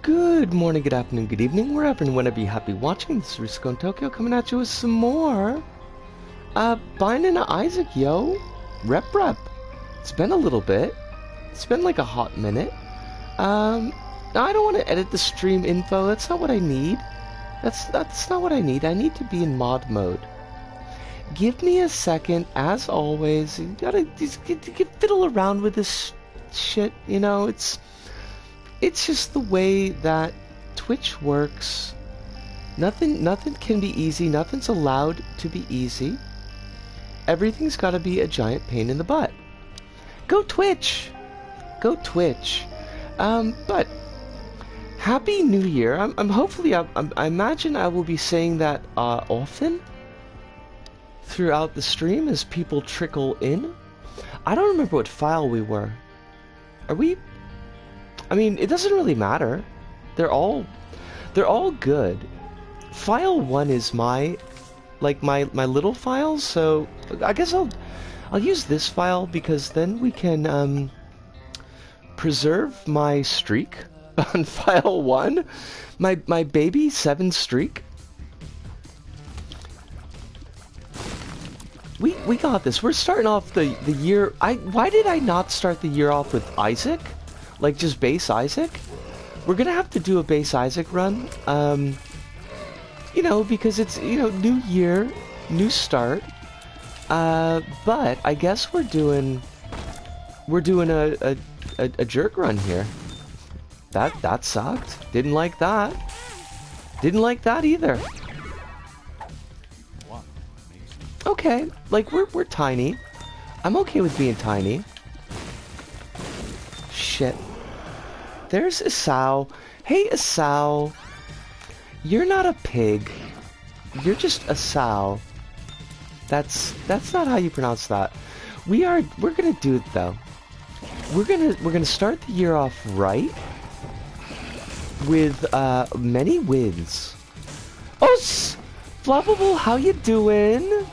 Good morning, good afternoon, good evening, wherever and whenever you happy watching. This is Risco in Tokyo coming at you with some more. Binding Isaac, yo. Rep. It's been a little bit. It's been like a hot minute. Now I don't want to edit the stream info. That's not what I need. That's not what I need. I need to be in mod mode. Give me a second, as always. You gotta just fiddle around with this shit, you know, it's just the way that Twitch works. Nothing can be easy. Nothing's allowed to be easy. Everything's got to be a giant pain in the butt. Go Twitch! Go Twitch! But Happy New Year. I imagine I will be saying that often throughout the stream as people trickle in. I don't remember what file we were. Are we? I mean, it doesn't really matter. They're all good. File 1 is my little file, so I guess I'll use this file because then we can preserve my streak on file 1, my baby 7 streak. We got this. We're starting off the year. Why did I not start the year off with Isaac? Like just base Isaac? We're gonna have to do a base Isaac run. You know, because it's, you know, new year, new start. But I guess we're doing a jerk run here. That sucked. Didn't like that. Didn't like that either. Okay, like we're tiny. I'm okay with being tiny. Shit. There's Asao. Hey Asao. You're not a pig. You're just Asao. That's not how you pronounce that. We're gonna do it though. We're gonna start the year off right with many wins. Oh, Floppable, how you doing?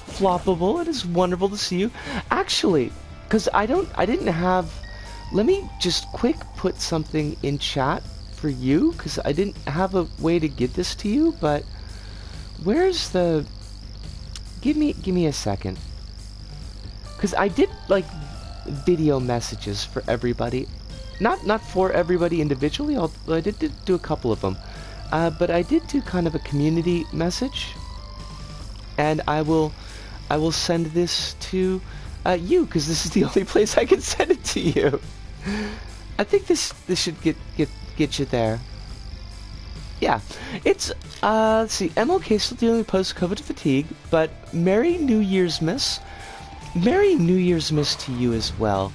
Floppable, it is wonderful to see you. Actually, because I didn't have. Let me just quick put something in chat for you, because I didn't have a way to get this to you, but where's the... Give me a second. Because I did, like, video messages for everybody. Not for everybody individually, although I did do a couple of them. But I did do kind of a community message. And I will send this to you, because this is the only place I can send it to you. I think this should get you there. Yeah, it's let's see. MLK still dealing with post-COVID fatigue, but Merry New Year's Miss. Merry New Year's Miss to you as well.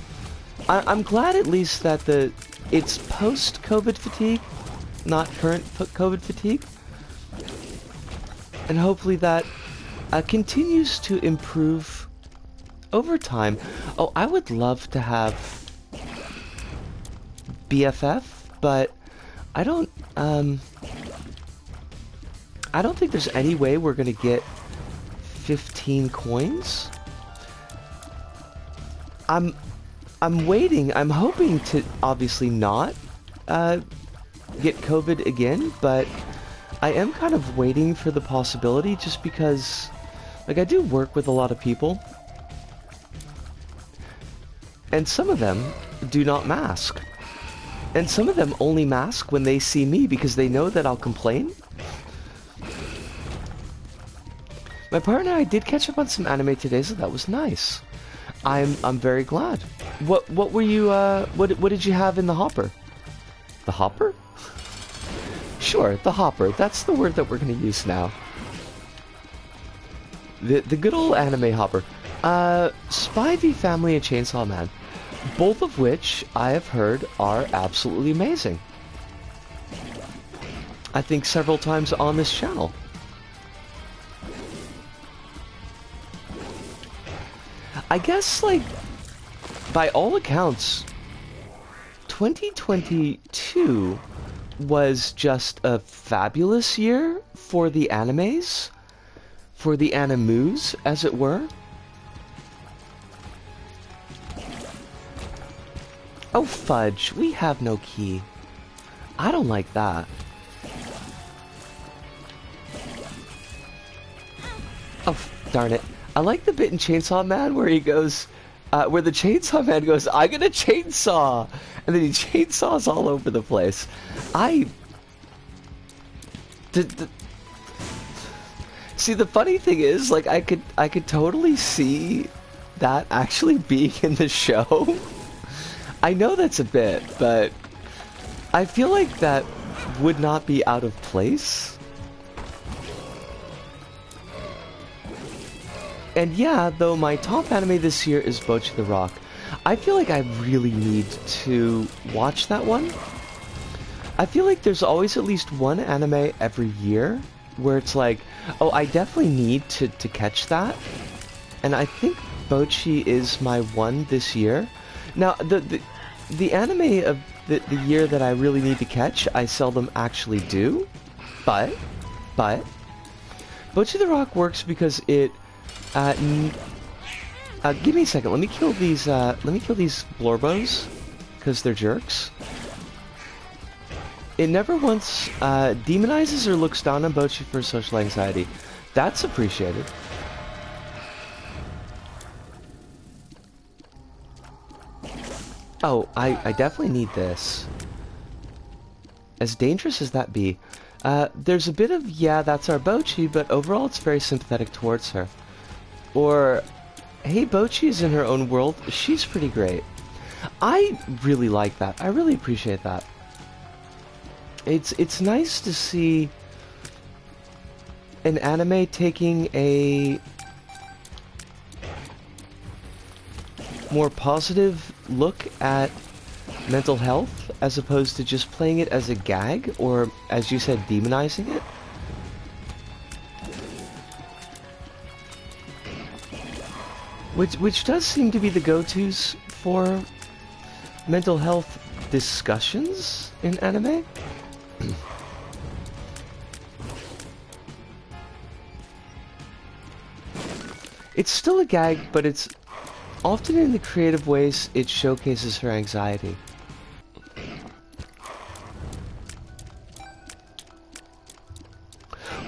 I'm glad at least that it's post-COVID fatigue, not current COVID fatigue, and hopefully that continues to improve over time. Oh, I would love to have BFF, but I don't think there's any way we're gonna get 15 coins. I'm waiting. I'm hoping to obviously not get COVID again, but I am kind of waiting for the possibility, just because, like, I do work with a lot of people, and some of them do not mask. And some of them only mask when they see me because they know that I'll complain. My partner and I did catch up on some anime today, so that was nice. I'm very glad. What were you what did you have in the hopper? The hopper? Sure, the hopper. That's the word that we're gonna use now. The good old anime hopper. Spy v Family and Chainsaw Man. Both of which I have heard are absolutely amazing. I think several times on this channel. I guess, like, by all accounts, 2022 was just a fabulous year for the animes, for the animus, as it were. Oh fudge, we have no key. I don't like that. Oh, darn it. I like the bit in Chainsaw Man where he goes, where the Chainsaw Man goes, I'm gonna chainsaw! And then he chainsaws all over the place. See, the funny thing is, like, I could totally see that actually being in the show. I know that's a bit, but I feel like that would not be out of place. And yeah, though my top anime this year is Bocchi the Rock, I feel like I really need to watch that one. I feel like there's always at least one anime every year where it's like, oh, I definitely need to catch that. And I think Bocchi is my one this year. Now, the anime of the year that I really need to catch, I seldom actually do. But Bocchi the Rock works because it give me a second. Let me kill these Blorbos, because they're jerks. It never once demonizes or looks down on Bocchi for social anxiety. That's appreciated. Oh, I definitely need this. As dangerous as that be, there's a bit of, yeah, that's our Bocchi, but overall it's very sympathetic towards her. Or, hey, Bocchi is in her own world, she's pretty great. I really like that. I really appreciate that. It's nice to see an anime taking a more positive look at mental health as opposed to just playing it as a gag or, as you said, demonizing it. Which does seem to be the go-tos for mental health discussions in anime. It's still a gag, but it's often in the creative ways it showcases her anxiety.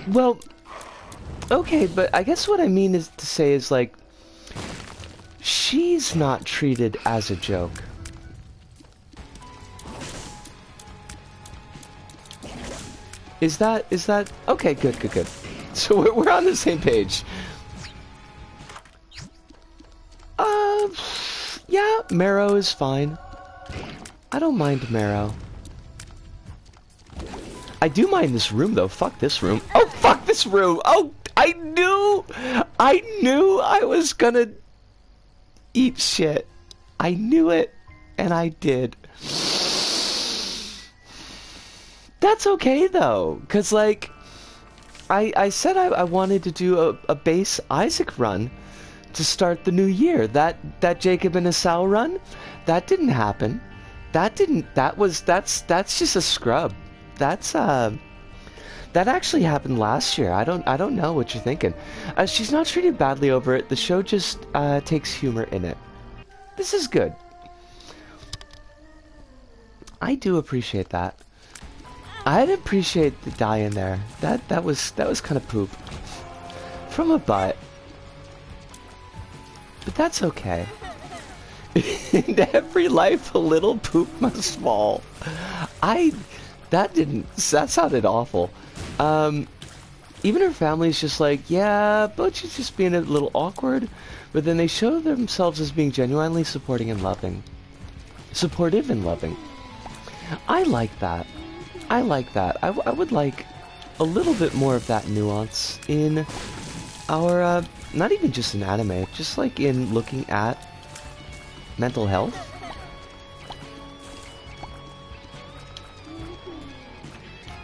Well, okay, but I guess what I mean is to say is, like, she's not treated as a joke. Is that okay? Good. So we're on the same page. Yeah, Marrow is fine. I don't mind Marrow. I do mind this room though. Fuck this room. Oh, fuck this room. Oh, I knew I was gonna eat shit. I knew it, and I did. That's okay though, cause like, I said I wanted to do a base Isaac run to start the new year. That Jacob and Asao run, that didn't happen. That's just a scrub. That actually happened last year. I don't know what you're thinking. She's not treated badly over it. The show just takes humor in it. This is good. I do appreciate that. I'd appreciate the die in there. That was kind of poop from a butt. But that's okay. In every life, a little poop must fall. That sounded awful. Even her family's just like, yeah, but she's just being a little awkward. But then they show themselves as being genuinely supportive and loving. I like that. I would like a little bit more of that nuance in our, not even just in anime, just like in looking at mental health.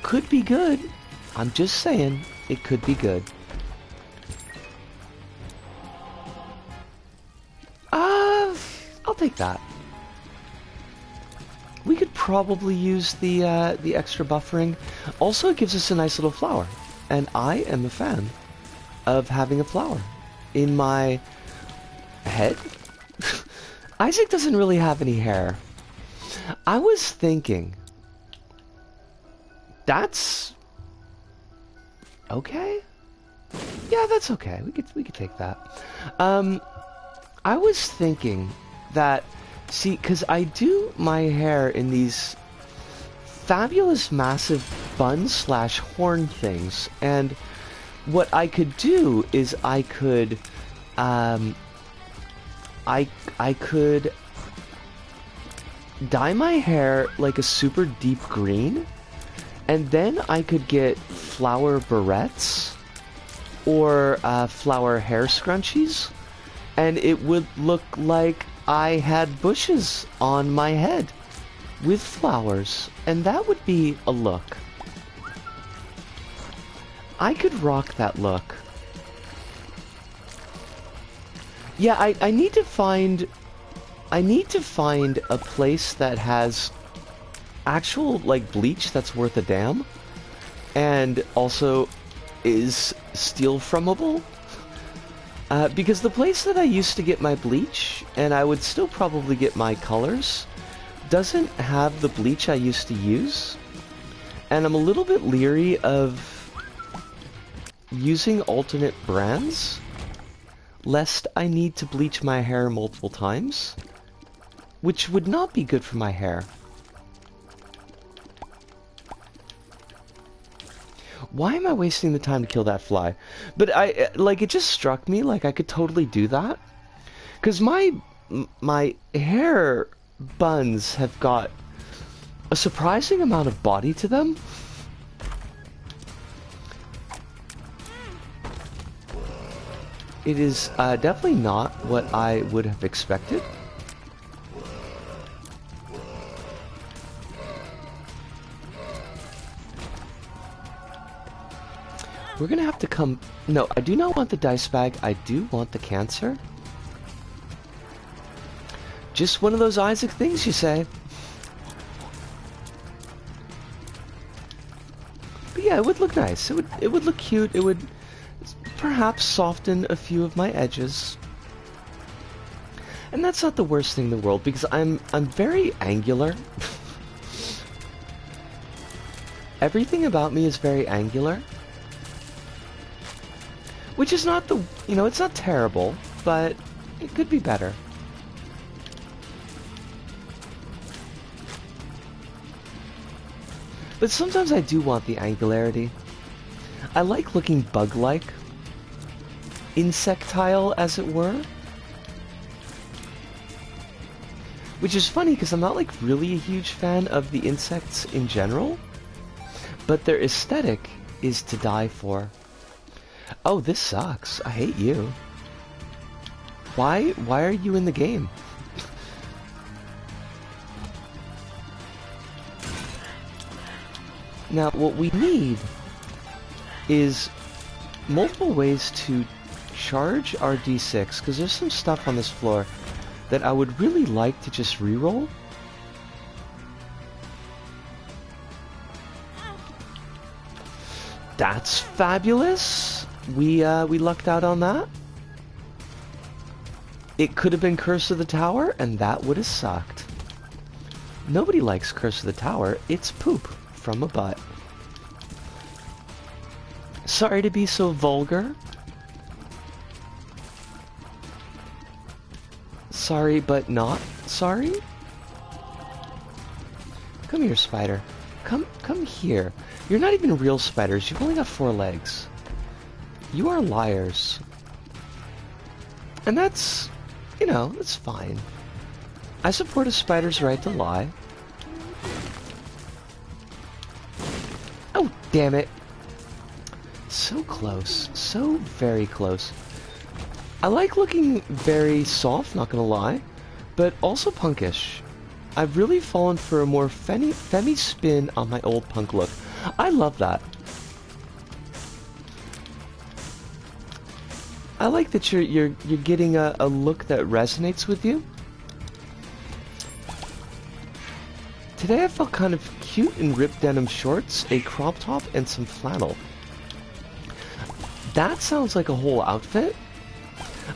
Could be good. I'm just saying, it could be good. I'll take that. We could probably use the extra buffering. Also, it gives us a nice little flower, and I am a fan of having a flower in my head. Isaac doesn't really have any hair. I was thinking That's okay. Yeah, that's okay. We could take that. I was thinking that, see, because I do my hair in these fabulous massive bun slash horn things, and what I could do is I could dye my hair like a super deep green, and then I could get flower barrettes or flower hair scrunchies, and it would look like I had bushes on my head with flowers, and that would be a look. I could rock that look. Yeah, I need to find a place that has actual, like, bleach that's worth a damn, and also is steel fromable. Because the place that I used to get my bleach, and I would still probably get my colors, doesn't have the bleach I used to use, and I'm a little bit leery of using alternate brands, lest I need to bleach my hair multiple times, which would not be good for my hair. Why am I wasting the time to kill that fly? But it just struck me, like, I could totally do that. Because my hair buns have got a surprising amount of body to them. It is definitely not what I would have expected. We're gonna have to come... No, I do not want the dice bag. I do want the cancer. Just one of those Isaac things, you say. But yeah, it would look nice. It would look cute. It would perhaps soften a few of my edges. And that's not the worst thing in the world, because I'm very angular. Everything about me is very angular. Which is not the... You know, it's not terrible, but it could be better. But sometimes I do want the angularity. I like looking bug-like. Insectile, as it were. Which is funny, because I'm not, like, really a huge fan of the insects in general. But their aesthetic is to die for. Oh, this sucks. I hate you. Why are you in the game? Now, what we need is multiple ways to charge our D6, because there's some stuff on this floor that I would really like to just reroll. That's fabulous. We lucked out on that. It could have been Curse of the Tower, and that would have sucked. Nobody likes Curse of the Tower. It's poop from a butt. Sorry to be so vulgar. Sorry, but not sorry. Come here, spider. Come here. You're not even real spiders. You've only got 4 legs. You are liars. And that's, you know, that's fine. I support a spider's right to lie. Oh, damn it. So close. So very close. I like looking very soft, not gonna lie, but also punkish. I've really fallen for a more femi spin on my old punk look. I love that. I like that you're getting a look that resonates with you. Today I felt kind of cute in ripped denim shorts, a crop top, and some flannel. That sounds like a whole outfit.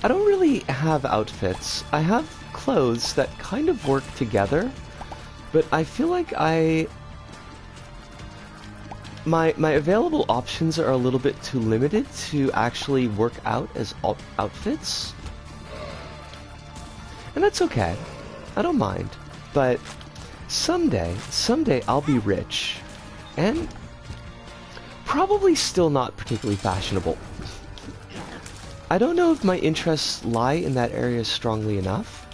I don't really have outfits. I have clothes that kind of work together, but I feel like I my available options are a little bit too limited to actually work out as outfits. And that's okay. I don't mind. But someday I'll be rich. And probably still not particularly fashionable. I don't know if my interests lie in that area strongly enough.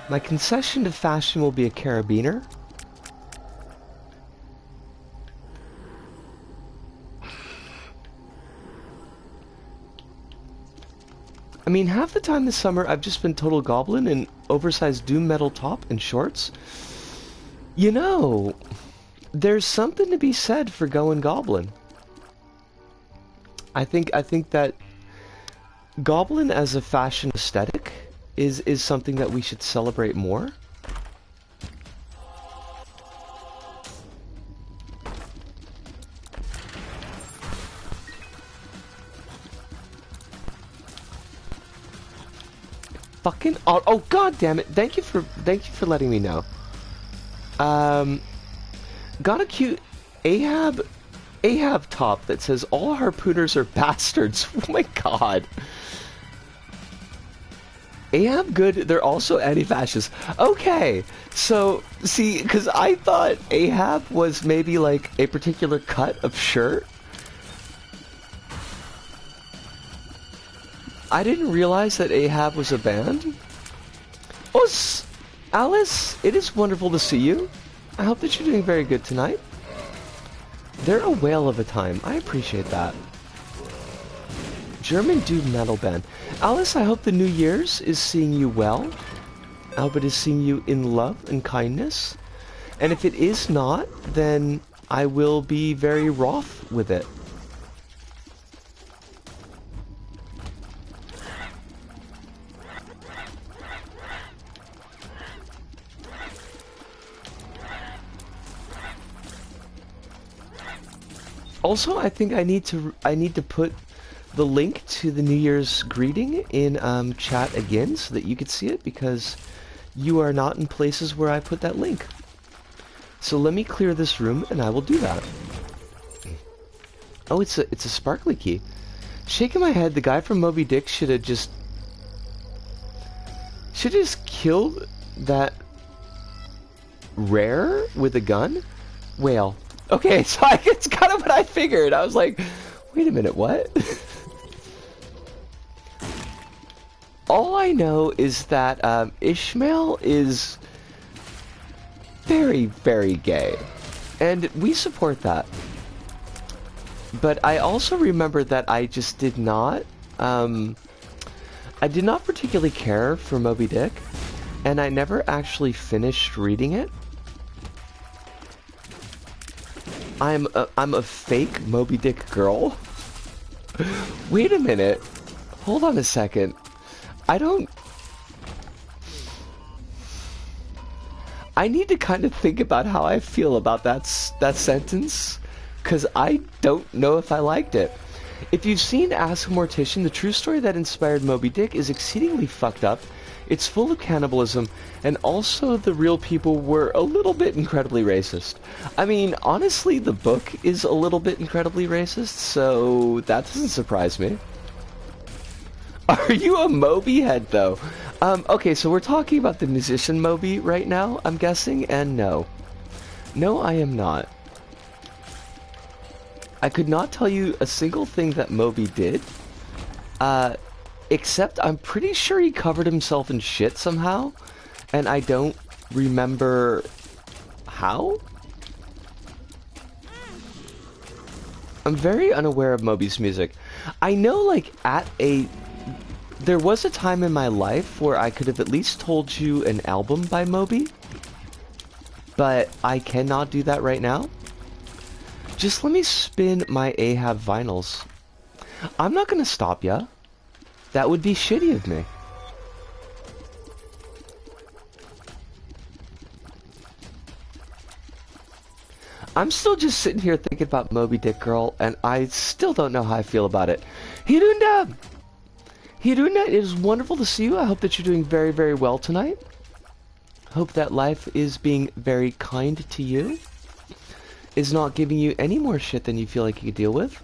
My concession to fashion will be a carabiner. I mean, half the time this summer I've just been total goblin in oversized doom metal top and shorts. You know, there's something to be said for going goblin. I think that goblin as a fashion aesthetic is something that we should celebrate more. Fucking oh god damn it. Thank you for letting me know. Got a cute Ahab top that says all harpooners are bastards. Oh my god. Ahab good, they're also anti-fascist. Okay, so, see, because I thought Ahab was maybe like a particular cut of shirt. I didn't realize that Ahab was a band. Oh, Alice, it is wonderful to see you. I hope that you're doing very good tonight. They're a whale of a time. I appreciate that. German dude metal band. Alice, I hope the New Year's is seeing you well. I hope it is seeing you in love and kindness. And if it is not, then I will be very wroth with it. Also, I think I need to put the link to the New Year's greeting in chat again so that you could see it, because you are not in places where I put that link. So let me clear this room and I will do that. Oh, it's a sparkly key. Shaking my head, the guy from Moby Dick should have just killed that rare with a gun? Whale. Okay, so it's kind of what I figured. I was like, wait a minute, what? All I know is that Ishmael is very, very gay. And we support that. But I also remember that I just did not, I did not particularly care for Moby Dick. And I never actually finished reading it. I'm a fake Moby Dick girl? Wait a minute. Hold on a second. I need to kind of think about how I feel about that sentence, because I don't know if I liked it. If you've seen Ask a Mortician, the true story that inspired Moby Dick is exceedingly fucked up. It's full of cannibalism, and also the real people were a little bit incredibly racist. I mean, honestly, the book is a little bit incredibly racist, so that doesn't surprise me. Are you a Moby head, though? Okay, so we're talking about the musician Moby right now, I'm guessing, and no. No, I am not. I could not tell you a single thing that Moby did, except I'm pretty sure he covered himself in shit somehow, and I don't remember how? I'm very unaware of Moby's music. I know, like, there was a time in my life where I could have at least told you an album by Moby, but I cannot do that right now. Just let me spin my Ahab vinyls. I'm not gonna stop ya. That would be shitty of me. I'm still just sitting here thinking about Moby Dick Girl, and I still don't know how I feel about it. Hirunda! Hirunda, it is wonderful to see you. I hope that you're doing very, very well tonight. Hope that life is being very kind to you. Is not giving you any more shit than you feel like you could deal with.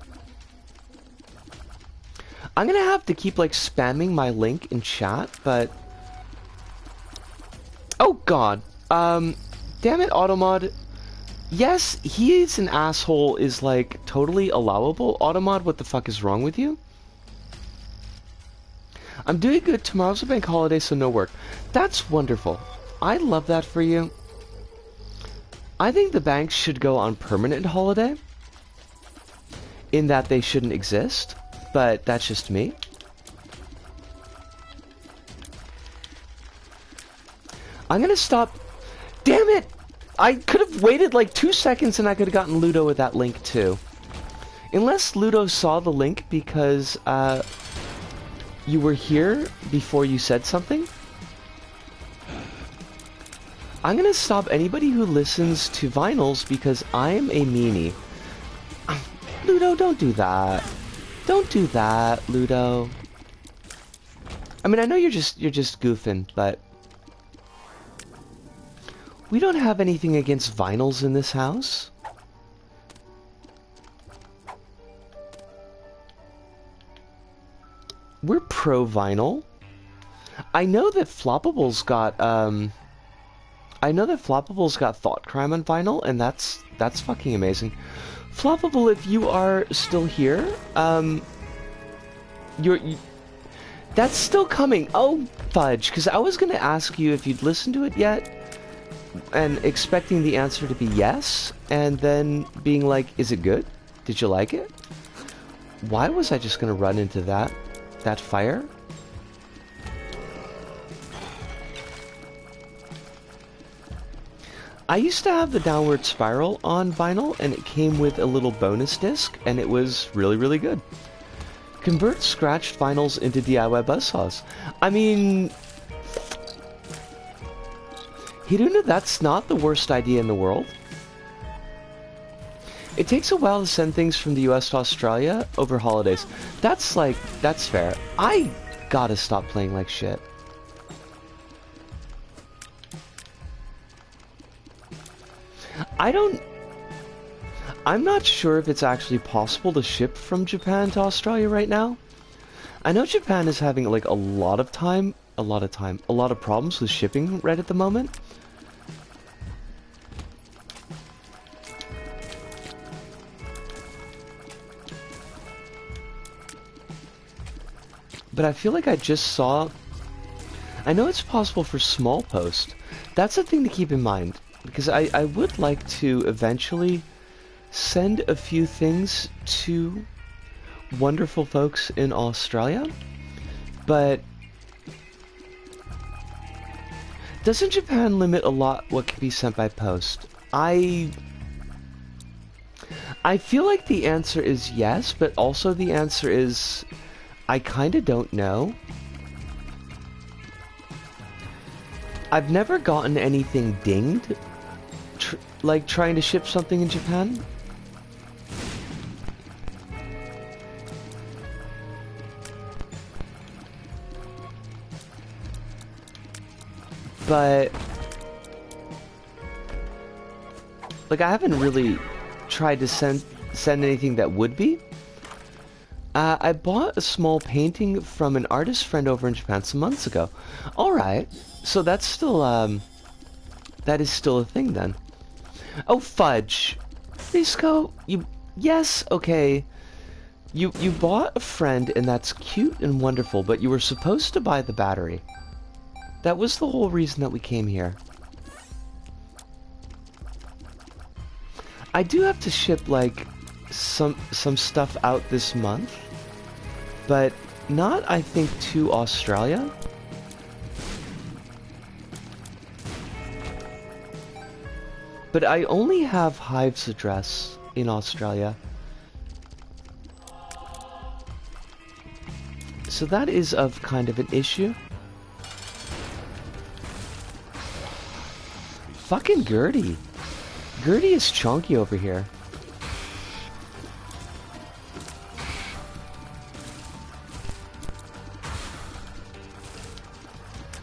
I'm gonna have to keep, like, spamming my link in chat, but... Oh, God. Damn it, Automod. Yes, he's an asshole is, like, totally allowable. Automod, what the fuck is wrong with you? I'm doing good. Tomorrow's a bank holiday, so no work. That's wonderful. I love that for you. I think the banks should go on permanent holiday. In that they shouldn't exist. But that's just me. I'm gonna stop... Damn it! I could have waited like 2 seconds and I could have gotten Ludo with that link too. Unless Ludo saw the link because you were here before you said something. I'm gonna stop anybody who listens to vinyls because I'm a meanie. Ludo, don't do that. Don't do that, Ludo. I mean, I know you're just goofing, but we don't have anything against vinyls in this house. We're pro vinyl. I know that Floppable's got Thought Crime on vinyl, and that's fucking amazing. Floppable, if you are still here, that's still coming. Oh, fudge, because I was gonna ask you if you'd listened to it yet, and expecting the answer to be yes, and then being like, is it good? Did you like it? Why was I just gonna run into that fire? I used to have the Downward Spiral on vinyl, and it came with a little bonus disc, and it was really, really good. Convert scratched vinyls into DIY buzzsaws. I mean... Hiruna, that's not the worst idea in the world. It takes a while to send things from the US to Australia over holidays. That's fair. I gotta stop playing like shit. I'm not sure if it's actually possible to ship from Japan to Australia right now. I know Japan is having like a lot of problems with shipping right at the moment. But I feel like I just saw... I know it's possible for small post. That's a thing to keep in mind. Because I would like to eventually send a few things to wonderful folks in Australia. But doesn't Japan limit a lot what can be sent by post? I feel like the answer is yes, but also the answer is I kinda don't know. I've never gotten anything dinged, like trying to ship something in Japan. But, like, I haven't really tried to send anything that would be. I bought a small painting from an artist friend over in Japan some months ago. Alright, so that's still, that is still a thing then. Oh, fudge. Risco, yes, okay. You bought a friend and that's cute and wonderful, but you were supposed to buy the battery. That was the whole reason that we came here. I do have to ship, like, some stuff out this month. But not, I think, to Australia. But I only have Hive's address in Australia. So that is of kind of an issue. Fucking Gertie. Gertie is chonky over here.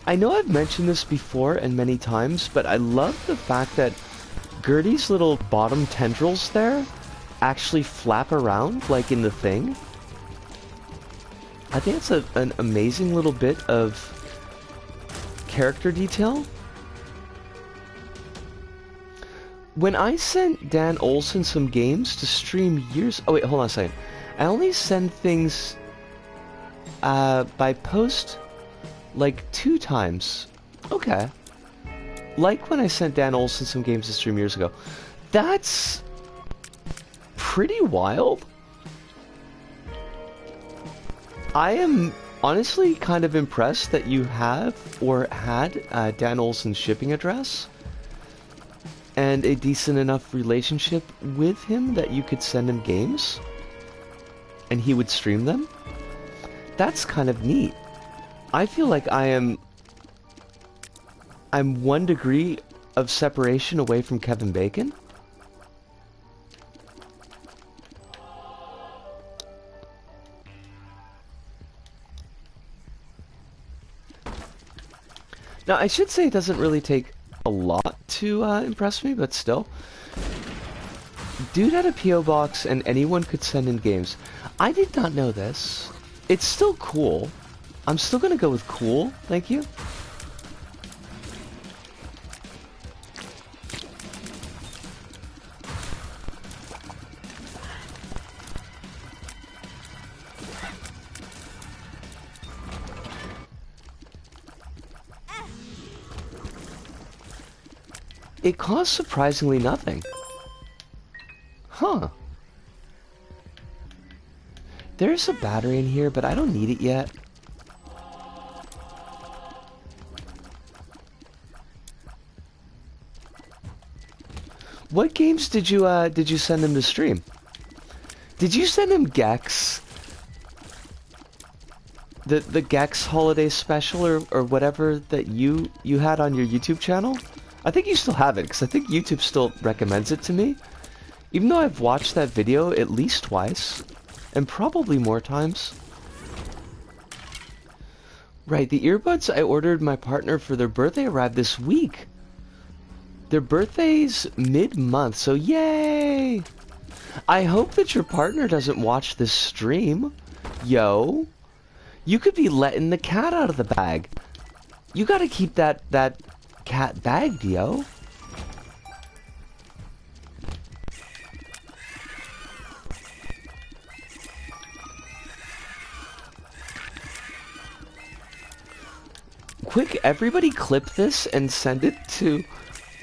I know I've mentioned this before and many times, but I love the fact that Gertie's little bottom tendrils there actually flap around like in the thing. I think it's an amazing little bit of character detail. When I sent Dan Olson some games to stream years... Oh wait, hold on a second. I only send things by post like 2 times. Okay. Like when I sent Dan Olson some games to stream years ago. That's pretty wild. I am honestly kind of impressed that you have or had Dan Olson's shipping address and a decent enough relationship with him that you could send him games and he would stream them. That's kind of neat. I feel like I'm 1 degree of separation away from Kevin Bacon. Now, I should say it doesn't really take a lot to impress me, but still. Dude had a P.O. box and anyone could send in games. I did not know this. It's still cool. I'm still gonna go with cool, thank you. It costs surprisingly nothing. Huh. There's a battery in here, but I don't need it yet. What games did you send him to stream? Did you send him Gex? The Gex holiday special or whatever that you had on your YouTube channel? I think you still have it, because I think YouTube still recommends it to me. Even though I've watched that video at least twice. And probably more times. Right, the earbuds I ordered my partner for their birthday arrived this week. Their birthday's mid-month, so yay! I hope that your partner doesn't watch this stream. Yo. You could be letting the cat out of the bag. You gotta keep that cat bagged, yo. Quick, everybody clip this and send it to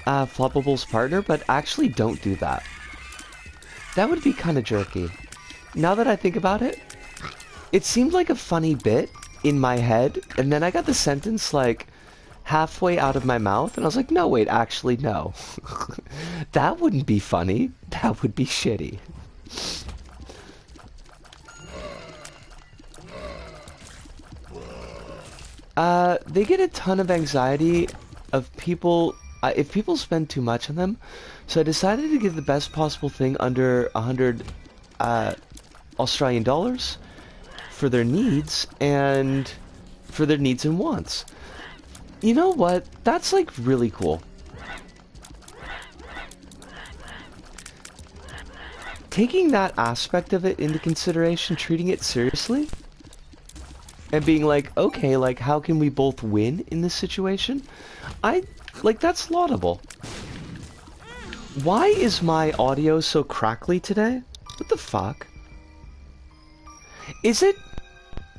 Floppable's partner, but actually don't do that. That would be kind of jerky. Now that I think about it, it seemed like a funny bit in my head, and then I got the sentence like halfway out of my mouth, and I was like, no, wait, actually, no. That wouldn't be funny. That would be shitty. They get a ton of anxiety of people, if people spend too much on them, so I decided to get the best possible thing under 100 Australian dollars for their needs and wants. You know what? That's like really cool. Taking that aspect of it into consideration, treating it seriously, and being like, okay, like, how can we both win in this situation? That's laudable. Why is my audio so crackly today? What the fuck? Is it...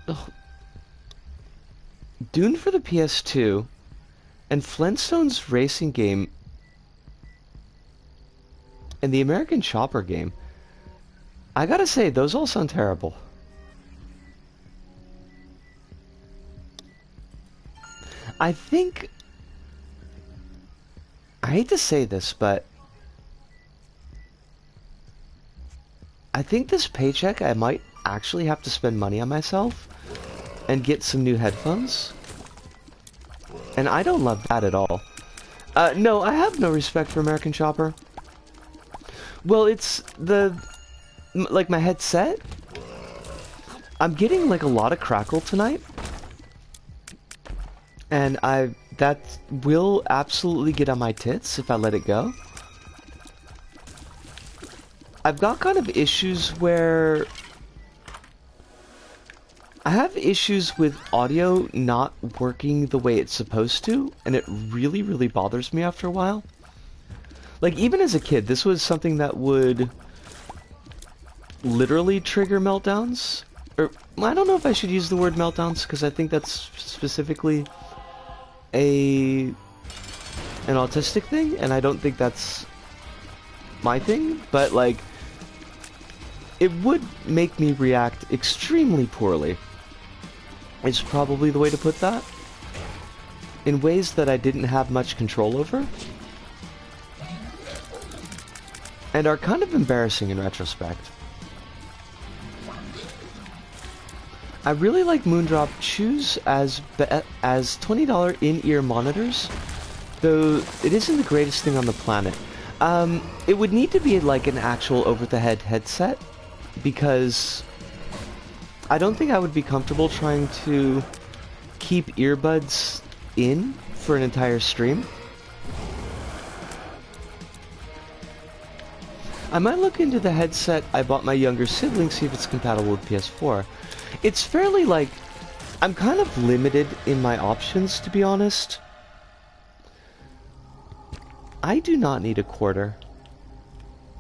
Ugh. Dune for the PS2 and Flintstones racing game and the American Chopper game. I gotta say, those all sound terrible. I think... I hate to say this, but... I think this paycheck I might actually have to spend money on myself and get some new headphones. And I don't love that at all. No, I have no respect for American Chopper. Well, it's like my headset. I'm getting like a lot of crackle tonight. And that will absolutely get on my tits if I let it go. I've got kind of issues where I have issues with audio not working the way it's supposed to, and it really, really bothers me after a while. Like, even as a kid, this was something that would literally trigger meltdowns. Or, I don't know if I should use the word meltdowns, because I think that's specifically an autistic thing, and I don't think that's my thing, but, like, it would make me react extremely poorly. Is probably the way to put that. In ways that I didn't have much control over. And are kind of embarrassing in retrospect. I really like Moondrop Shoes as $20 in-ear monitors, though it isn't the greatest thing on the planet. It would need to be like an actual over-the-head headset, because I don't think I would be comfortable trying to keep earbuds in for an entire stream. I might look into the headset I bought my younger sibling, see if it's compatible with PS4. It's fairly, like, I'm kind of limited in my options, to be honest. I do not need a quarter.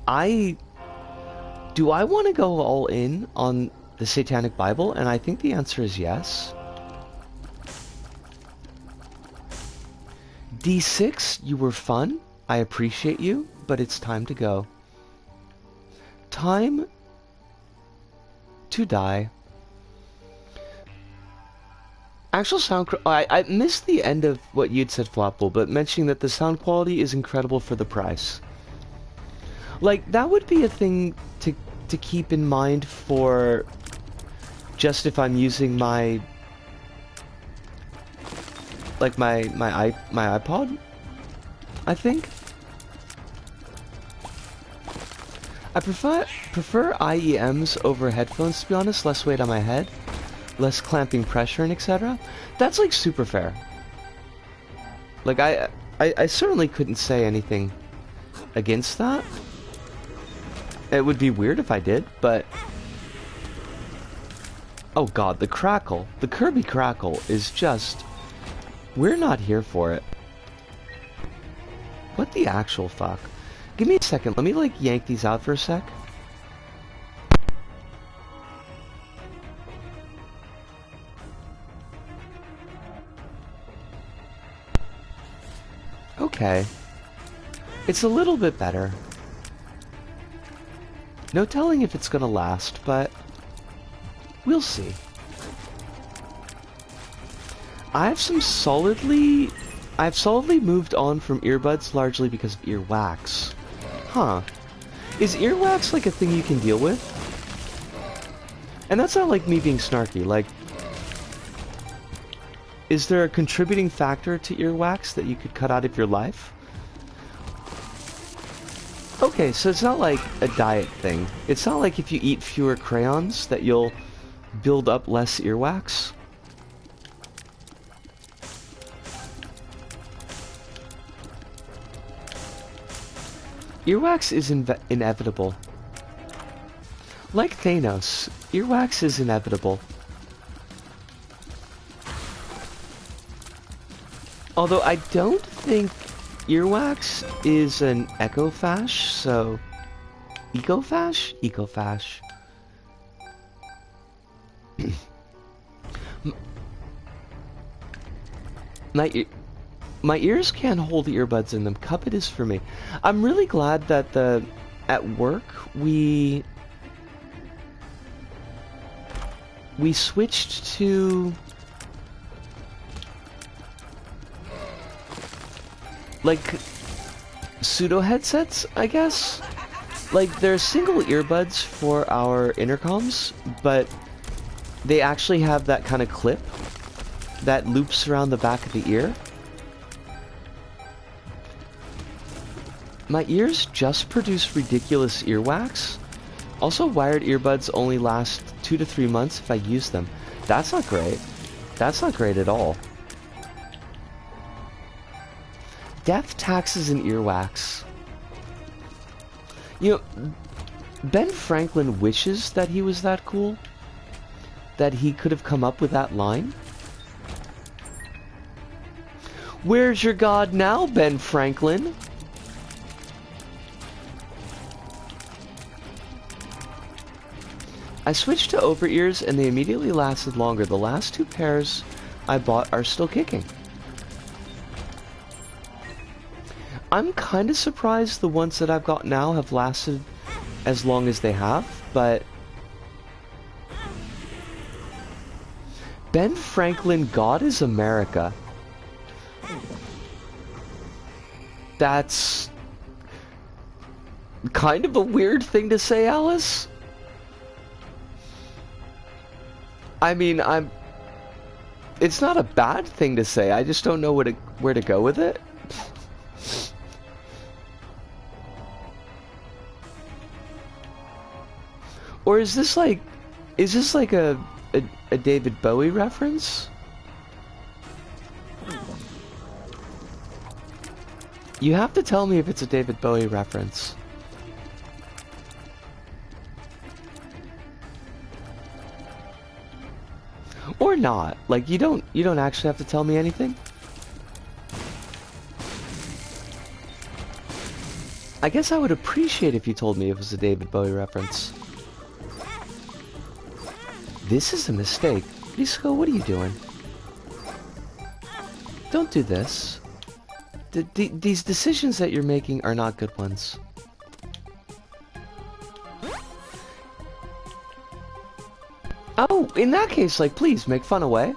Do I want to go all in on the Satanic Bible? And I think the answer is yes. D6, you were fun. I appreciate you, but it's time to go. Time to die. Actual sound... I missed the end of what you'd said, Flopple, but mentioning that the sound quality is incredible for the price. Like, that would be a thing to keep in mind for... just if I'm using my... like my iPod, I think. I prefer IEMs over headphones, to be honest. Less weight on my head, less clamping pressure, and etc. That's like super fair. Like I certainly couldn't say anything against that. It would be weird if I did, but oh god, the crackle, the Kirby crackle is just... we're not here for it. What the actual fuck? Give me a second, let me like yank these out for a sec. Okay. It's a little bit better. No telling if it's gonna last, but we'll see. I've solidly moved on from earbuds largely because of earwax. Huh. Is earwax like a thing you can deal with? And that's not like me being snarky, like... is there a contributing factor to earwax that you could cut out of your life? Okay, so it's not like a diet thing. It's not like if you eat fewer crayons that you'll build up less earwax. Earwax is inevitable. Like Thanos, earwax is inevitable. Although I don't think earwax is an ecofash, so... ecofash? Ecofash. My ears can't hold earbuds in them. Cup it is for me. I'm really glad that at work we switched to like pseudo headsets, I guess. Like they're single earbuds for our intercoms, but they actually have that kind of clip that loops around the back of the ear. My ears just produce ridiculous earwax. Also, wired earbuds only last 2 to 3 months if I use them. That's not great. That's not great at all. Death, taxes, and earwax. You know, Ben Franklin wishes that he was that cool. That he could have come up with that line. Where's your God now, Ben Franklin? I switched to over-ears and they immediately lasted longer. The last 2 pairs I bought are still kicking. I'm kind of surprised the ones that I've got now have lasted as long as they have, but Ben Franklin, God is America. That's kind of a weird thing to say, Alice. I mean, it's not a bad thing to say, I just don't know where to go with it. Or is this like a David Bowie reference? You have to tell me if it's a David Bowie reference. Or not. Like, you don't actually have to tell me anything. I guess I would appreciate if you told me it was a David Bowie reference. This is a mistake. Risco, what are you doing? Don't do this. These decisions that you're making are not good ones. Oh, in that case, like, please, make fun away.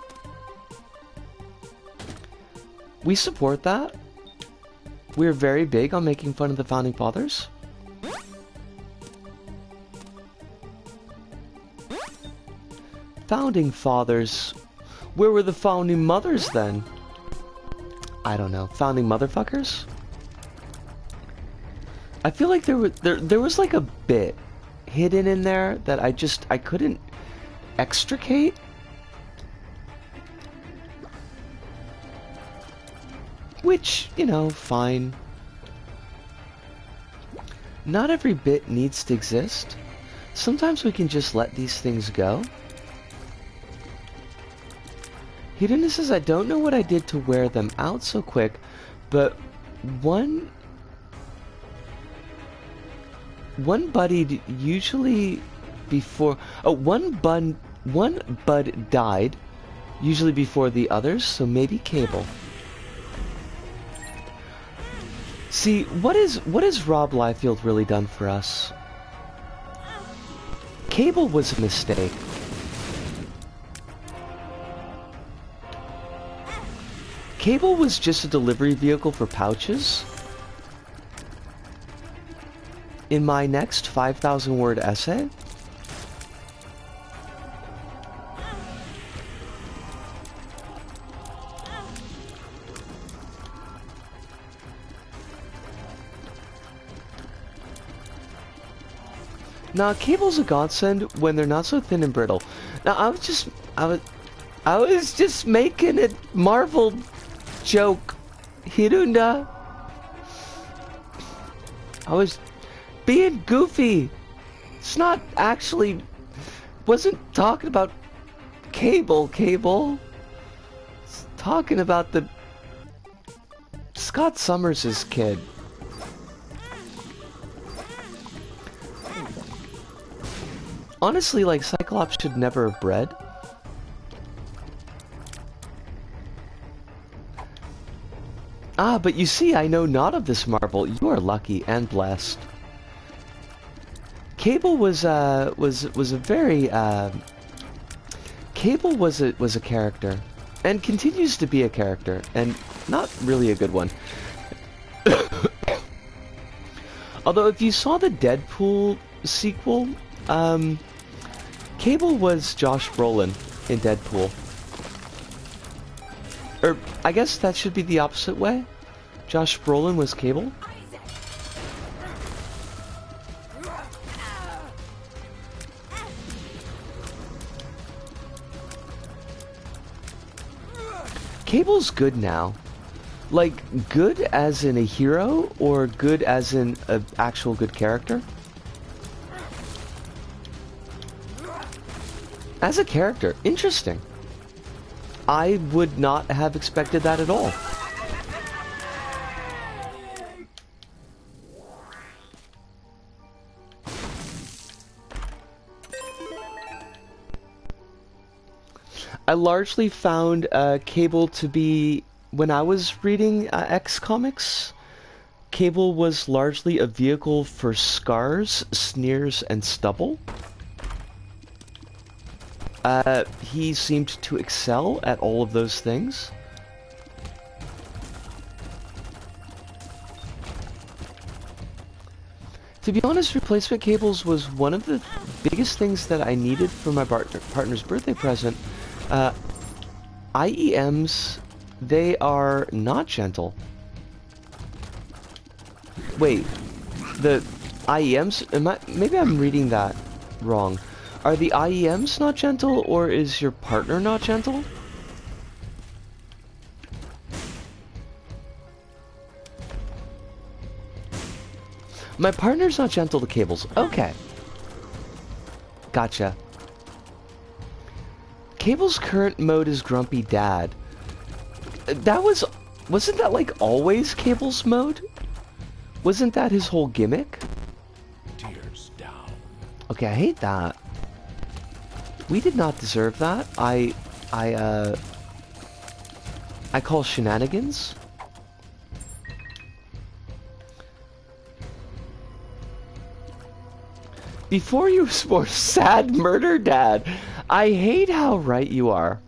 We support that. We're very big on making fun of the Founding Fathers. Founding Fathers? Where were the Founding Mothers then? I don't know. Founding Motherfuckers? I feel like there was like a bit hidden in there that I couldn't extricate. Which, you know, fine. Not every bit needs to exist. Sometimes we can just let these things go. Hedonist says, I don't know what I did to wear them out so quick, but one buddied usually before... Oh, one bud died usually before the others, so maybe Cable. See, what has Rob Liefeld really done for us? Cable was a mistake. Cable was just a delivery vehicle for pouches. In my next 5,000 word essay, now, Cable's a godsend when they're not so thin and brittle. Now, I was just making a Marvel joke, Hirunda. I was being goofy. It's not actually... Wasn't talking about Cable. It's talking about the... Scott Summers' kid. Honestly, like, Cyclops should never have bred. Ah, but you see, I know not of this marvel. You are lucky and blessed. Cable was a very Cable was a character, and continues to be a character, and not really a good one. Although, if you saw the Deadpool sequel, Cable was Josh Brolin in Deadpool. Or, I guess that should be the opposite way. Josh Brolin was Cable. Cable's good now. Like, good as in a hero, or good as in an actual good character? As a character, interesting. I would not have expected that at all. I largely found Cable to be, when I was reading X comics, Cable was largely a vehicle for scars, sneers, and stubble. He seemed to excel at all of those things. To be honest, replacement cables was one of the biggest things that I needed for my partner's birthday present. IEMs, they are not gentle. Wait, the IEMs, maybe I'm reading that wrong. Are the IEMs not gentle, or is your partner not gentle? My partner's not gentle to cables. Okay. Gotcha. Cable's current mode is Grumpy Dad. Wasn't that like always Cable's mode? Wasn't that his whole gimmick? Tears down. Okay, I hate that. We did not deserve that. I call shenanigans. Before you were sad murder dad. I hate how right you are.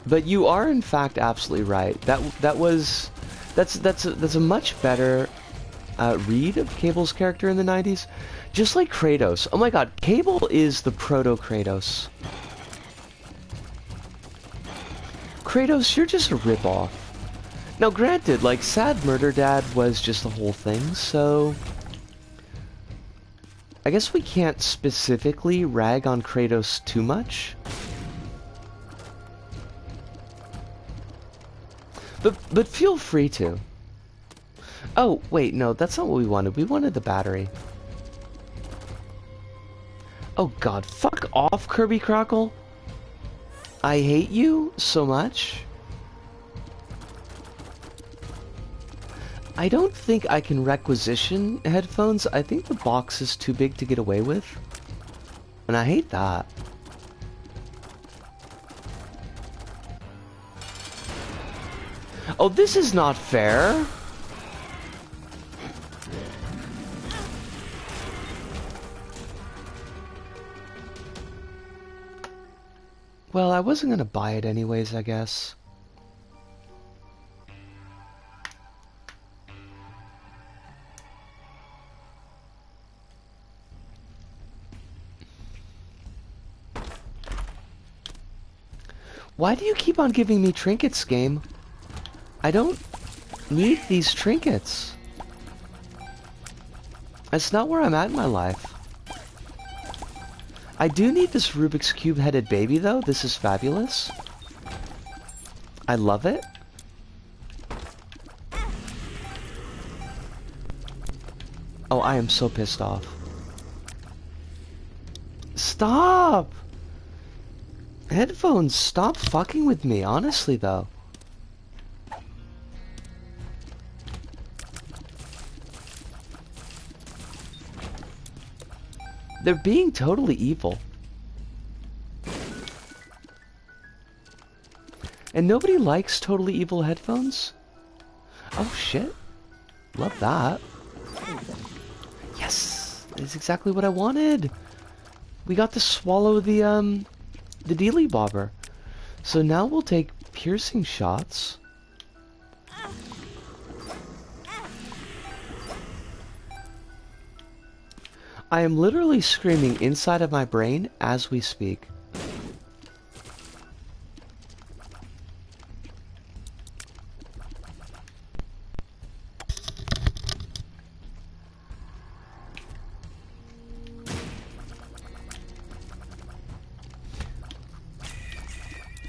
But you are in fact absolutely right. That's a much better read of Cable's character in the 90s. Just like Kratos. Oh my god, Cable is the proto-Kratos. Kratos, you're just a ripoff. Now granted, like, Sad Murder Dad was just the whole thing, so I guess we can't specifically rag on Kratos too much. But feel free to. Oh, wait, no, that's not what we wanted. We wanted the battery. Oh god, fuck off, Kirby Crockle. I hate you so much. I don't think I can requisition headphones. I think the box is too big to get away with. And I hate that. Oh, this is not fair. Well, I wasn't gonna buy it anyways, I guess. Why do you keep on giving me trinkets, game? I don't need these trinkets. That's not where I'm at in my life. I do need this Rubik's Cube-headed baby, though. This is fabulous. I love it. Oh, I am so pissed off. Stop! Headphones, stop fucking with me, honestly, though. They're being totally evil. And nobody likes totally evil headphones? Oh shit. Love that. Yes! That's exactly what I wanted! We got to swallow the dealy bobber. So now we'll take piercing shots. I am literally screaming inside of my brain as we speak.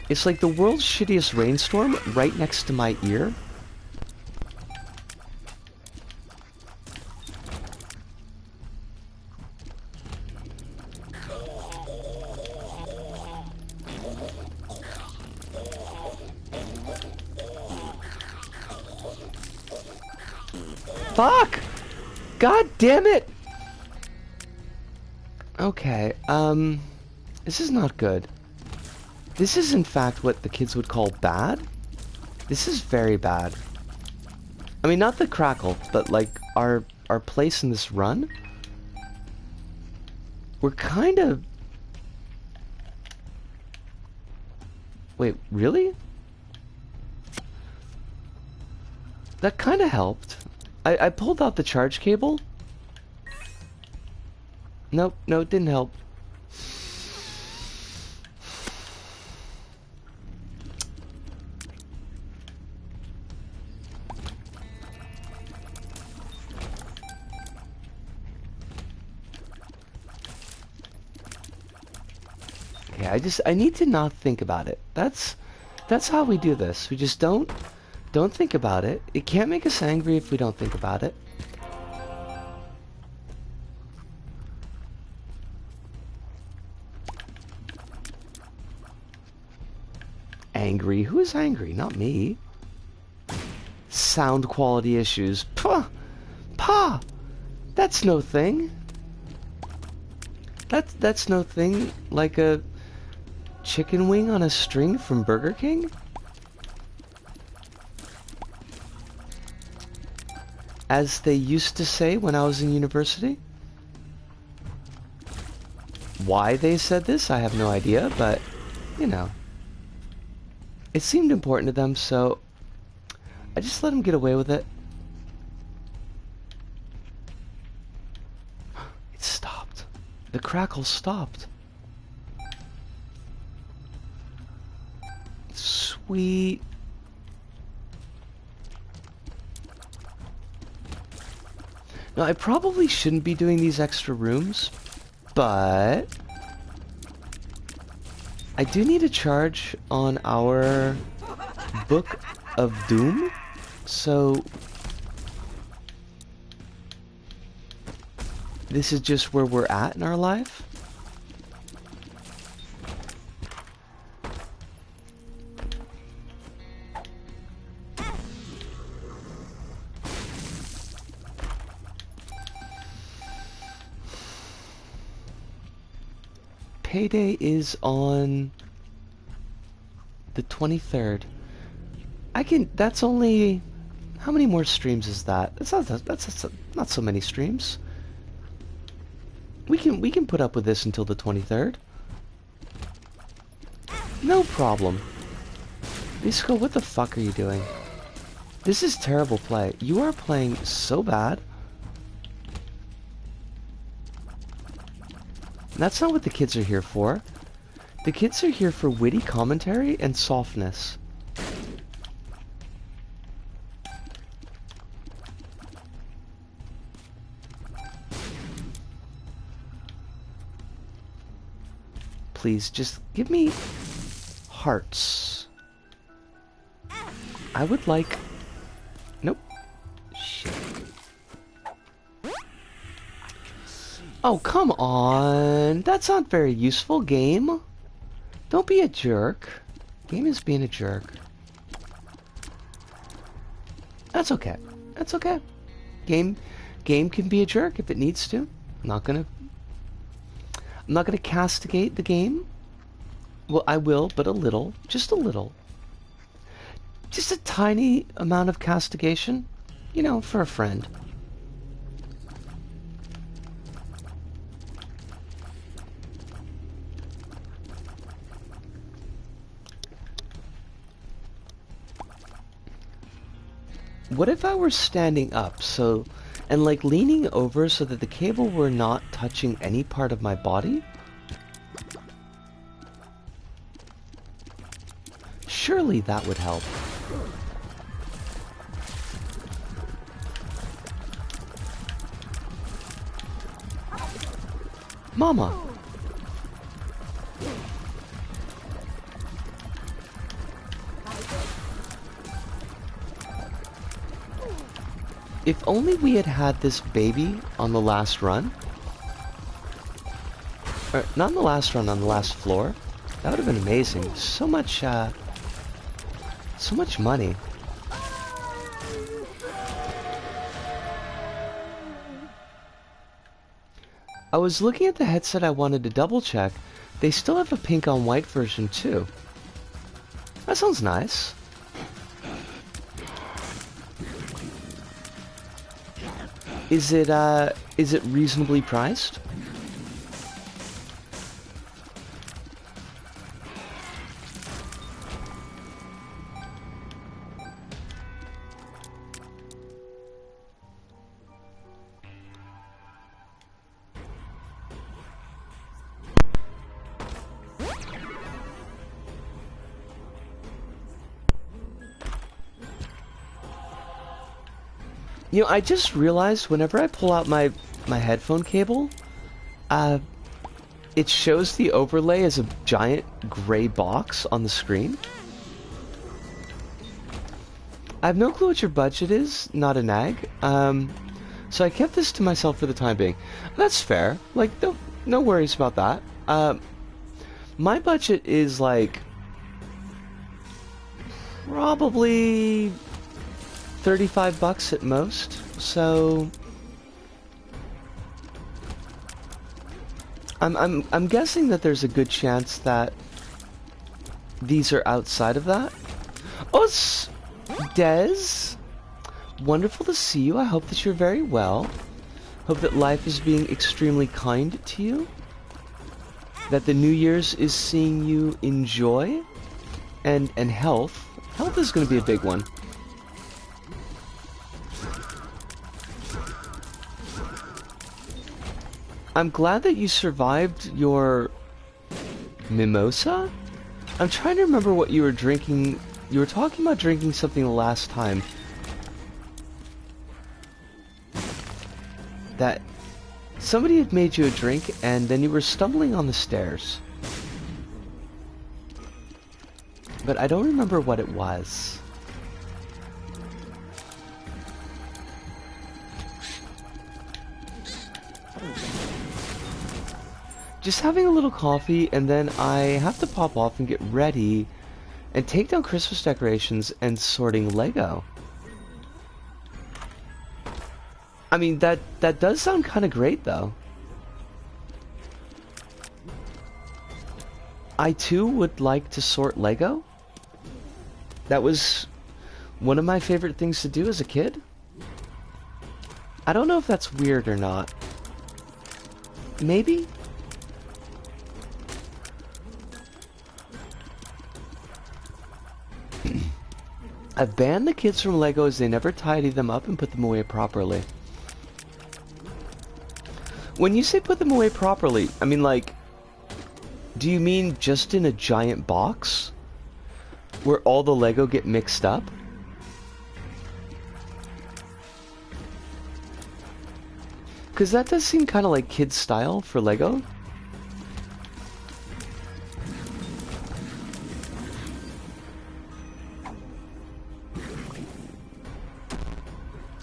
It's like the world's shittiest rainstorm right next to my ear. Fuck! God damn it! Okay, this is not good. This is in fact what the kids would call bad. This is very bad. I mean, not the crackle, but like our place in this run. We're kind of... Wait, really? That kind of helped. I pulled out the charge cable. Nope, no, it didn't help. Okay, I need to not think about it. That's how we do this. We just don't think about it. It can't make us angry if we don't think about it. Angry? Who is angry? Not me. Sound quality issues. Pah! Pah! That's no thing. That's no thing. Like a chicken wing on a string from Burger King? As they used to say when I was in university. Why they said this, I have no idea, but, you know. It seemed important to them, so I just let them get away with it. It stopped. The crackle stopped. Sweet. Now, I probably shouldn't be doing these extra rooms, but I do need a charge on our Book of Doom, so this is just where we're at in our life. Payday is on the 23rd. That's only, how many more streams is that? That's not so many streams. We can put up with this until the 23rd. No problem. Bisco, what the fuck are you doing? This is terrible play. You are playing so bad. That's not what the kids are here for. The kids are here for witty commentary and softness. Please, just give me hearts. I would like... Nope. Shit. Oh, come on. That's not very useful, game. Don't be a jerk. Game is being a jerk. That's okay. That's okay. Game can be a jerk if it needs to. I'm not gonna castigate the game. Well, I will, but a little. Just a little. Just a tiny amount of castigation. You know, for a friend. What if I were standing up, and like leaning over so that the cable were not touching any part of my body? Surely that would help. Mama! If only we had had this baby on the last run. Or, not on the last run, on the last floor. That would have been amazing. So much money. I was looking at the headset I wanted to double check. They still have a pink on white version too. That sounds nice. Is it reasonably priced? You know, I just realized whenever I pull out my headphone cable, it shows the overlay as a giant gray box on the screen. I have no clue what your budget is, not a nag. So I kept this to myself for the time being. That's fair. Like, no worries about that. My budget is like probably $35 at most, so I'm guessing that there's a good chance that these are outside of that. Oh, it's Des. Wonderful to see you. I hope that you're very well. Hope that life is being extremely kind to you. That the New Year's is seeing you enjoy and health. Health is going to be a big one. I'm glad that you survived your mimosa? I'm trying to remember what you were drinking. You were talking about drinking something the last time. That somebody had made you a drink and then you were stumbling on the stairs. But I don't remember what it was. Just having a little coffee, and then I have to pop off and get ready and take down Christmas decorations and sorting Lego. I mean, that does sound kind of great, though. I, too, would like to sort Lego. That was one of my favorite things to do as a kid. I don't know if that's weird or not. Maybe? I've banned the kids from Lego as they never tidy them up and put them away properly. When you say put them away properly, I mean, like, do you mean just in a giant box? Where all the Lego get mixed up? Because that does seem kind of like kids' style for Lego.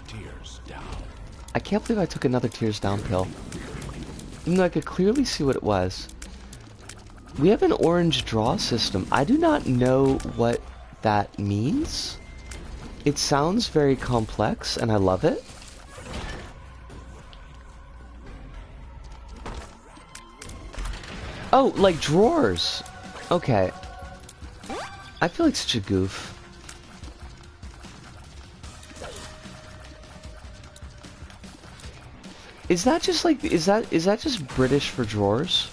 Tears down. I can't believe I took another tears down pill. Even though I could clearly see what it was. We have an orange draw system. I do not know what that means. It sounds very complex, and I love it. Oh, like drawers. Okay. I feel like such a goof. Is that just like, is that just British for drawers?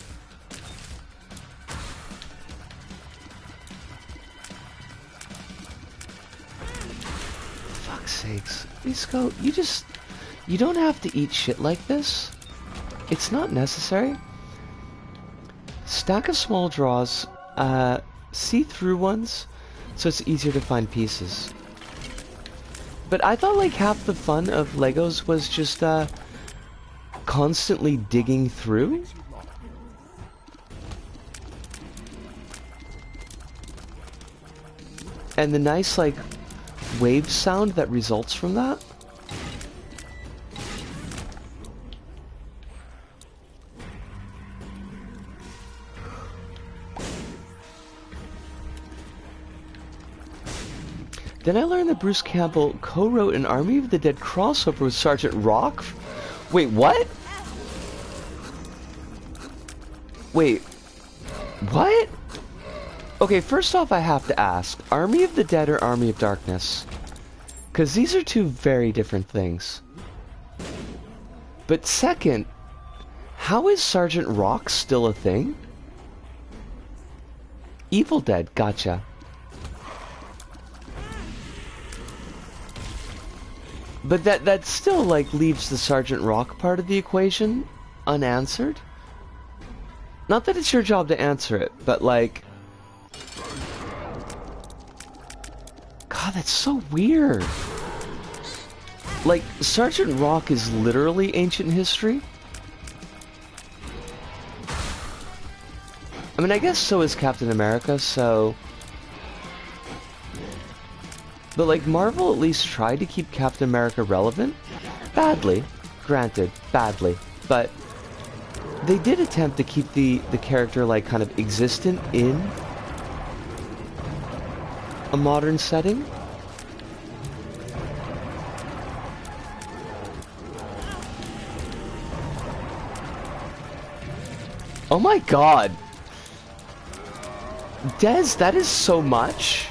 Fuck's sakes. Risco, you don't have to eat shit like this. It's not necessary. Stack of small drawers, see-through ones, so it's easier to find pieces. But I thought like half the fun of Legos was just, constantly digging through. And the nice, like, wave sound that results from that. Then I learned that Bruce Campbell co-wrote an Army of the Dead crossover with Sergeant Rock. Wait, what? Wait, what? Okay, first off, I have to ask, Army of the Dead or Army of Darkness? Because these are two very different things. But second, how is Sergeant Rock still a thing? Evil Dead, gotcha. But that still, like, leaves the Sergeant Rock part of the equation unanswered. Not that it's your job to answer it, but, like... God, that's so weird. Like, Sergeant Rock is literally ancient history. I mean, I guess so is Captain America, so... But, like, Marvel at least tried to keep Captain America relevant. Badly. Granted, badly. But they did attempt to keep the character, like, kind of existent in a modern setting. Oh my god! Des, that is so much.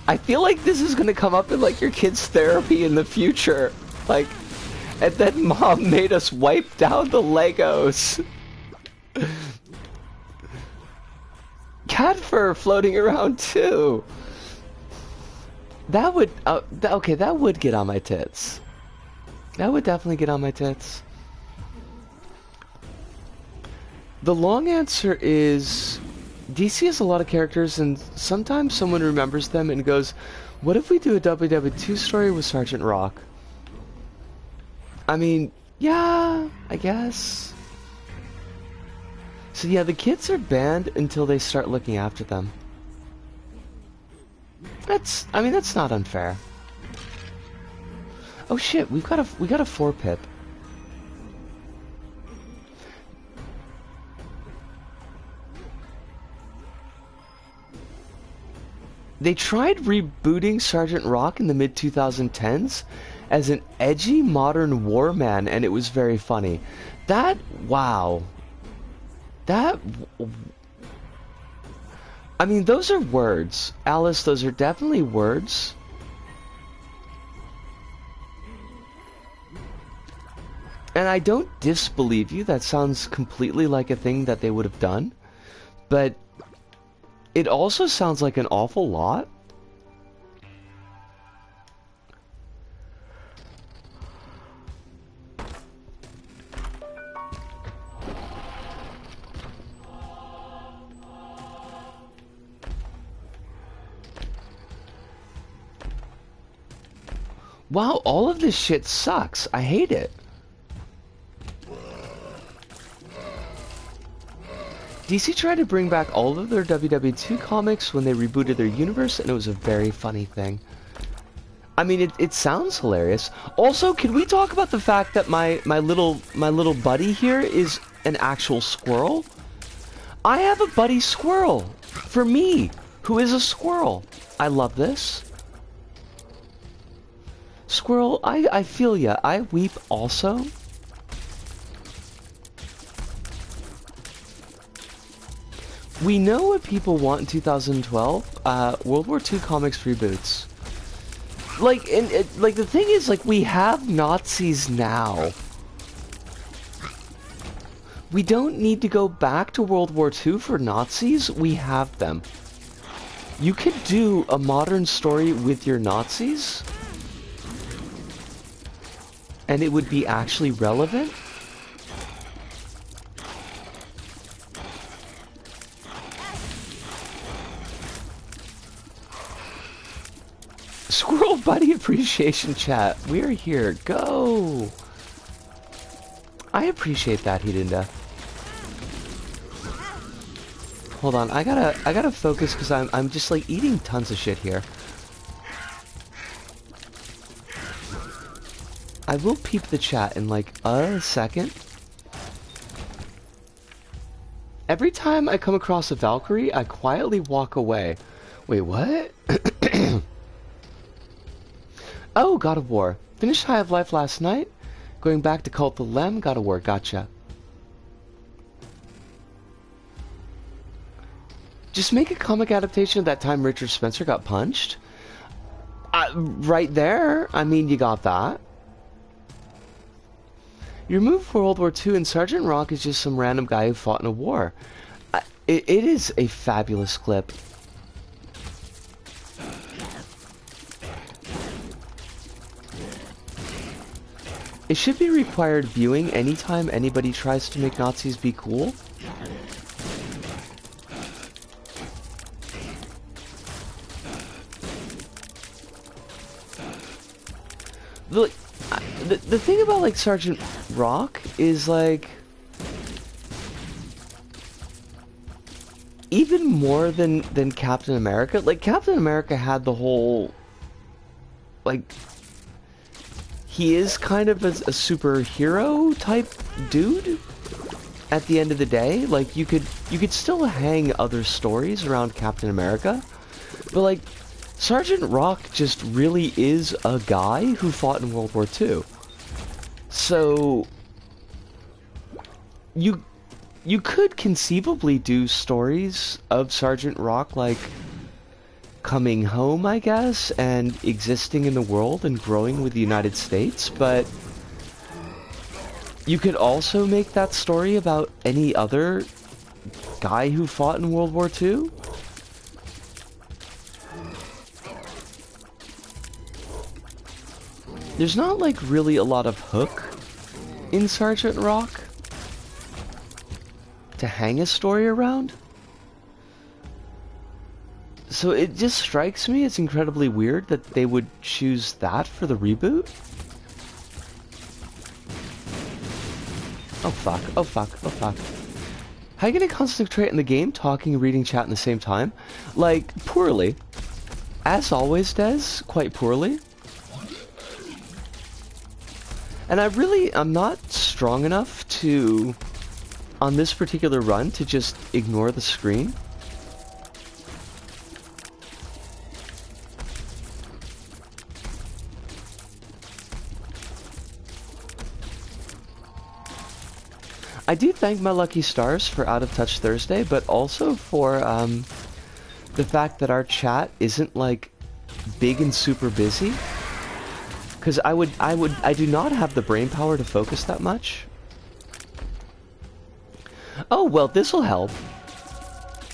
I feel like this is gonna come up in, like, your kid's therapy in the future. Like, and then Mom made us wipe down the Legos. Cat fur floating around too. That would, okay, that would get on my tits. That would definitely get on my tits. The long answer is, DC has a lot of characters, and sometimes someone remembers them and goes, what if we do a WW2 story with Sergeant Rock? I mean, yeah, I guess. So yeah, the kids are banned until they start looking after them. I mean, that's not unfair. Oh shit, we got a 4-pip. They tried rebooting Sergeant Rock in the mid-2010s as an edgy modern war man, and it was very funny. That, wow. That... I mean, those are words. Alice, those are definitely words. And I don't disbelieve you. That sounds completely like a thing that they would have done. But it also sounds like an awful lot. Wow, all of this shit sucks. I hate it. DC tried to bring back all of their WW2 comics when they rebooted their universe, and it was a very funny thing. I mean, it sounds hilarious. Also, can we talk about the fact that my little buddy here is an actual squirrel? I have a buddy squirrel for me, who is a squirrel. I love this. Squirrel, I feel ya. I weep also. We know what people want in 2012. World War II comics reboots. Like, like the thing is, like, we have Nazis now. We don't need to go back to World War II for Nazis. We have them. You could do a modern story with your Nazis, and it would be actually relevant. Squirrel Buddy Appreciation Chat. We're here. Go! I appreciate that, Hidinda. Hold on, I gotta focus because I'm just like eating tons of shit here. I will peep the chat in like a second. Every time I come across a Valkyrie, I quietly walk away. Wait, what? Oh, God of War. Finished High of Life last night. Going back to Cult of the Lamb, God of War, gotcha. Just make a comic adaptation of that time Richard Spencer got punched. Right there. I mean, you got that. You remove World War II and Sergeant Rock is just some random guy who fought in a war. It is a fabulous clip. It should be required viewing anytime anybody tries to make Nazis be cool. The thing about like Sergeant Rock is like even more than Captain America. Like Captain America had the whole like he is kind of a superhero type dude at the end of the day. Like you could still hang other stories around Captain America, but like Sergeant Rock just really is a guy who fought in World War II. So you could conceivably do stories of Sergeant Rock like coming home, I guess, and existing in the world and growing with the United States, but you could also make that story about any other guy who fought in World War II. There's not like really a lot of hook in Sergeant Rock to hang a story around. So it just strikes me as incredibly weird that they would choose that for the reboot. Oh fuck, oh fuck, oh fuck. How are you gonna concentrate in the game, talking and reading chat in the same time? Like, poorly. As always, Des, quite poorly. And I'm not strong enough to, on this particular run, to just ignore the screen. I do thank my lucky stars for Out of Touch Thursday, but also for the fact that our chat isn't like big and super busy. Because I do not have the brain power to focus that much. Oh, well, this'll help.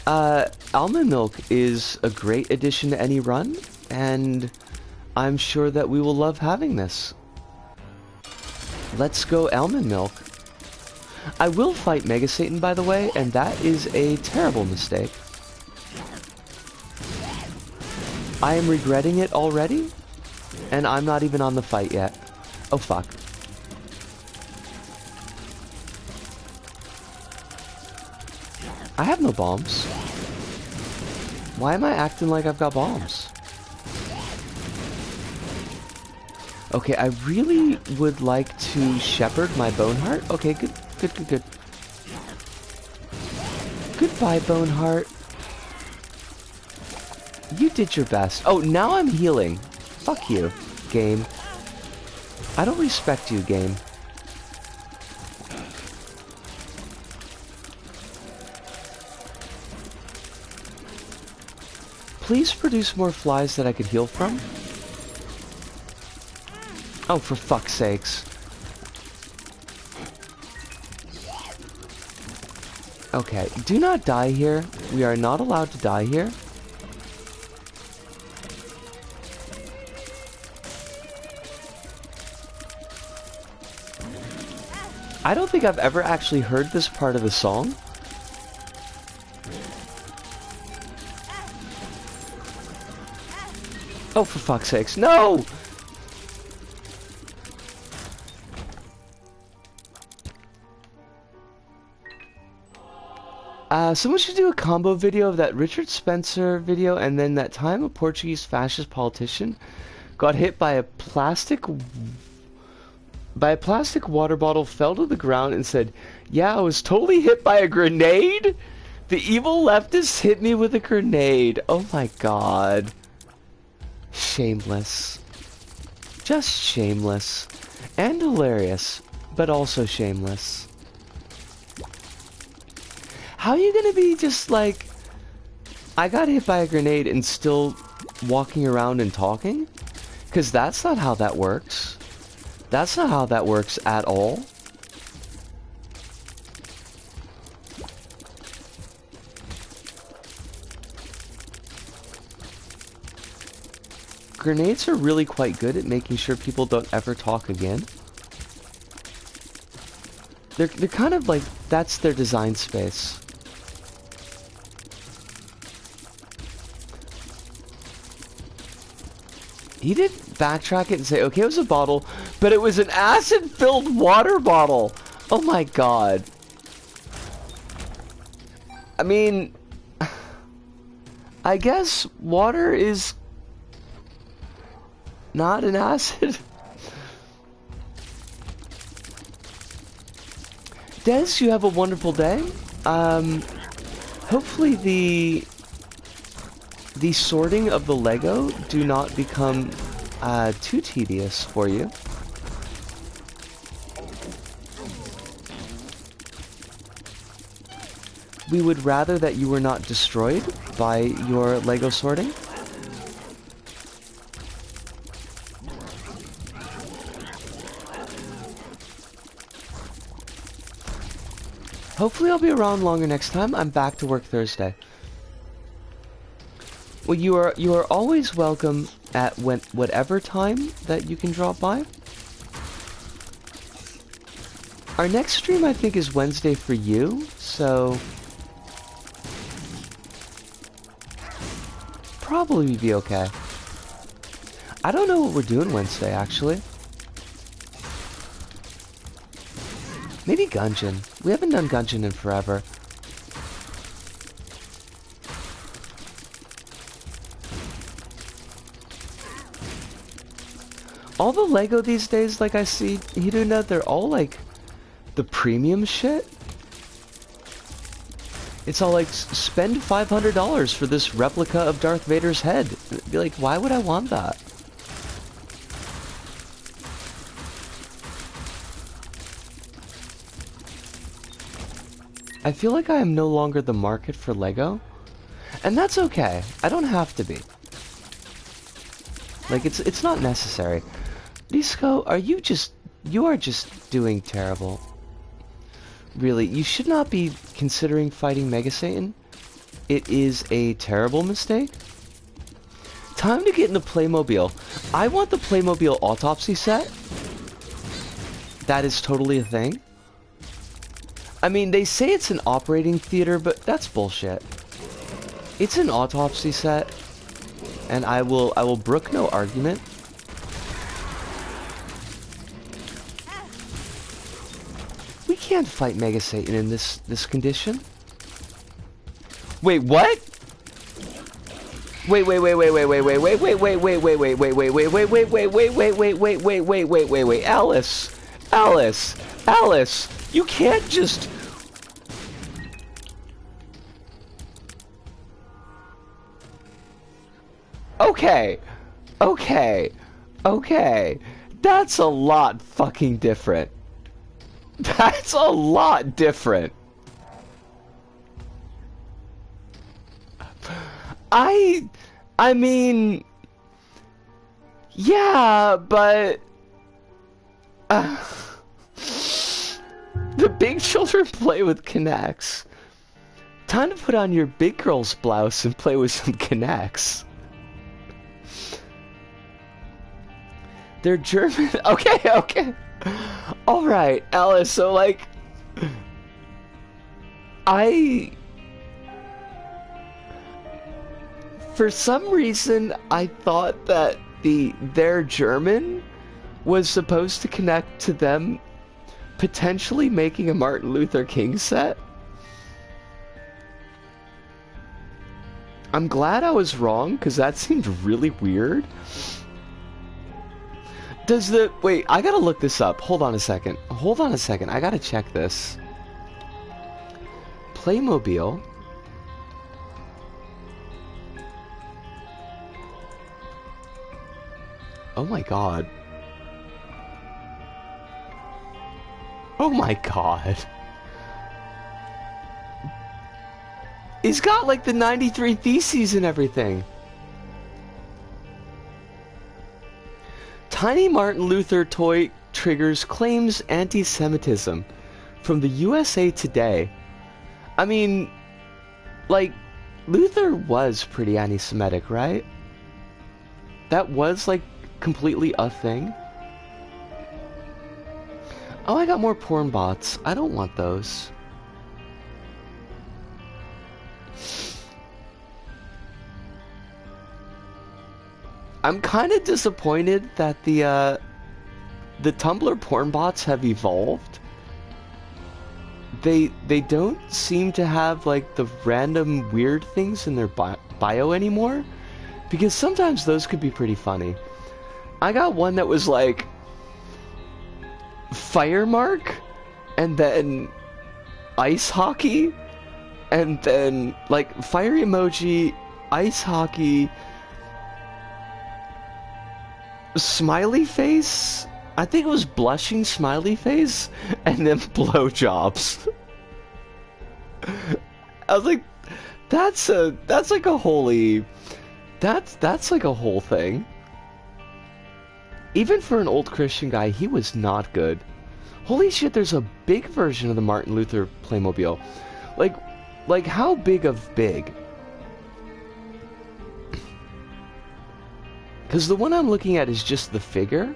Almond milk is a great addition to any run, and I'm sure that we will love having this. Let's go almond milk. I will fight Mega Satan, by the way, and that is a terrible mistake. I am regretting it already. And I'm not even on the fight yet. Oh, fuck. I have no bombs. Why am I acting like I've got bombs? Okay, I really would like to shepherd my Boneheart. Okay, good, good, good, good. Goodbye, Boneheart. You did your best. Oh, now I'm healing. Fuck you, game. I don't respect you, game. Please produce more flies that I could heal from. Oh, for fuck's sakes. Okay, do not die here. We are not allowed to die here. I don't think I've ever actually heard this part of the song. Oh, for fuck's sakes, no! Someone should do a combo video of that Richard Spencer video and then that time a Portuguese fascist politician got hit by a plastic by a plastic water bottle fell to the ground and said, "Yeah, I was totally hit by a grenade? The evil leftist hit me with a grenade." Oh my god. Shameless. Just shameless. And hilarious, but also shameless. How are you gonna be just like, I got hit by a grenade and still walking around and talking? Because that's not how that works. That's not how that works at all. Grenades are really quite good at making sure people don't ever talk again. They're kind of like, that's their design space. He did backtrack it and say, okay, it was a bottle, but it was an acid-filled water bottle. Oh my god. I mean, I guess water is not an acid. Des, you have a wonderful day. Hopefully the sorting of the Lego do not become too tedious for you. We would rather that you were not destroyed by your Lego sorting. Hopefully I'll be around longer next time. I'm back to work Thursday. Well, you are always welcome at whatever time that you can drop by. Our next stream, I think, is Wednesday for you, so probably be okay. I don't know what we're doing Wednesday, actually. Maybe Gungeon. We haven't done Gungeon in forever. All the Lego these days, like I see, Hiduna, they're all like the premium shit. It's all like, spend $500 for this replica of Darth Vader's head. Be like, why would I want that? I feel like I am no longer the market for Lego, and that's okay. I don't have to be. Like, it's not necessary. Nisco, you are just doing terrible. Really, you should not be considering fighting Mega Satan. It is a terrible mistake. Time to get in the Playmobil. I want the Playmobil autopsy set. That is totally a thing. I mean, they say it's an operating theater, but that's bullshit. It's an autopsy set, and I will brook no argument. We can't fight Mega Satan in this condition. Wait, what? Wait, Alice, you can't just... Okay. That's a lot fucking different. That's a lot different. I mean... Yeah, but... the big children play with Kinects. Time to put on your big girl's blouse and play with some Kinects. They're German. Okay. Alright, Alice, so like... For some reason, I thought that their German was supposed to connect to them potentially making a Martin Luther King set. I'm glad I was wrong, because that seemed really weird. Does the... Wait, I gotta look this up. Hold on a second. Hold on a second. I gotta check this. Playmobil. Oh my god. Oh my god. He's got like the 93 Theses and everything. Tiny Martin Luther toy triggers claims anti-Semitism from the USA Today. I mean, like, Luther was pretty anti-Semitic, right? That was, like, completely a thing. Oh, I got more porn bots. I don't want those. I'm kind of disappointed that the Tumblr porn bots have evolved. They don't seem to have like the random weird things in their bio anymore, because sometimes those could be pretty funny. I got one that was like fire mark, and then ice hockey, and then like fire emoji, ice hockey, smiley face. I think it was blushing smiley face, and then blowjobs. I was like, that's like a holy, that's like a whole thing. Even for an old Christian guy, he was not good. Holy shit, there's a big version of the Martin Luther Playmobil. Like how big of big? Because the one I'm looking at is just the figure.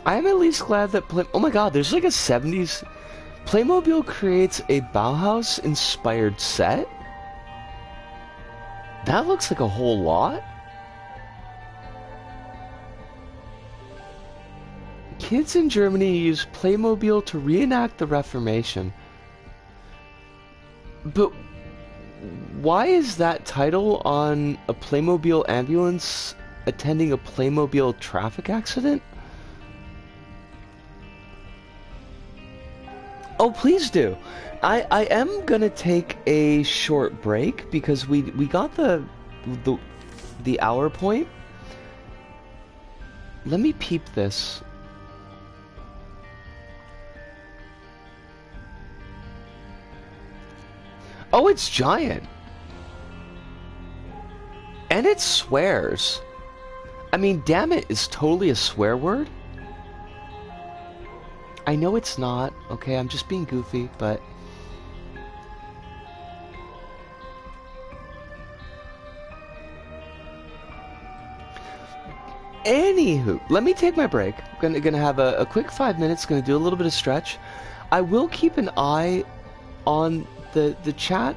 I'm at least glad that oh my god, there's like a 70s... Playmobil creates a Bauhaus-inspired set? That looks like a whole lot. Kids in Germany use Playmobil to reenact the Reformation. But why is that title on a Playmobil ambulance attending a Playmobil traffic accident? Oh, please do. I am gonna take a short break because we got the hour point. Let me peep this. Oh, it's giant. And it swears. I mean, damn it is totally a swear word. I know it's not, okay, I'm just being goofy, but... Anywho, let me take my break. I'm gonna have a quick 5 minutes, gonna do a little bit of stretch. I will keep an eye on the chat,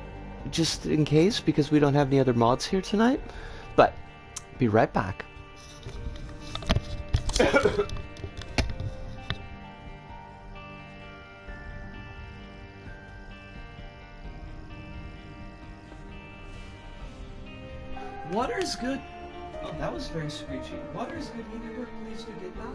just in case, because we don't have any other mods here tonight. But, be right back. Water is good. Oh, that was very screechy. Water is good. Hindenburg, please do get that.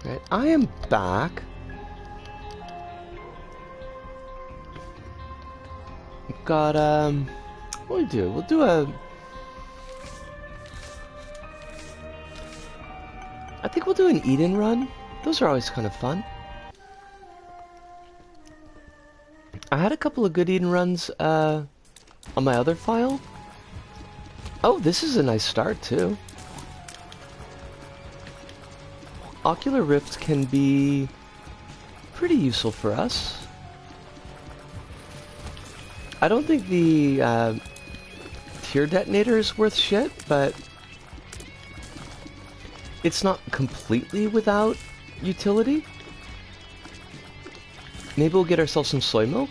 Right, I am back. We've got, what do we do? We'll do I think we'll do an eat-in run. Those are always kind of fun. I had a couple of good eat-in runs, on my other file. Oh, this is a nice start, too. Ocular Rift can be pretty useful for us. I don't think the tier detonator is worth shit, but it's not completely without utility. Maybe we'll get ourselves some soy milk.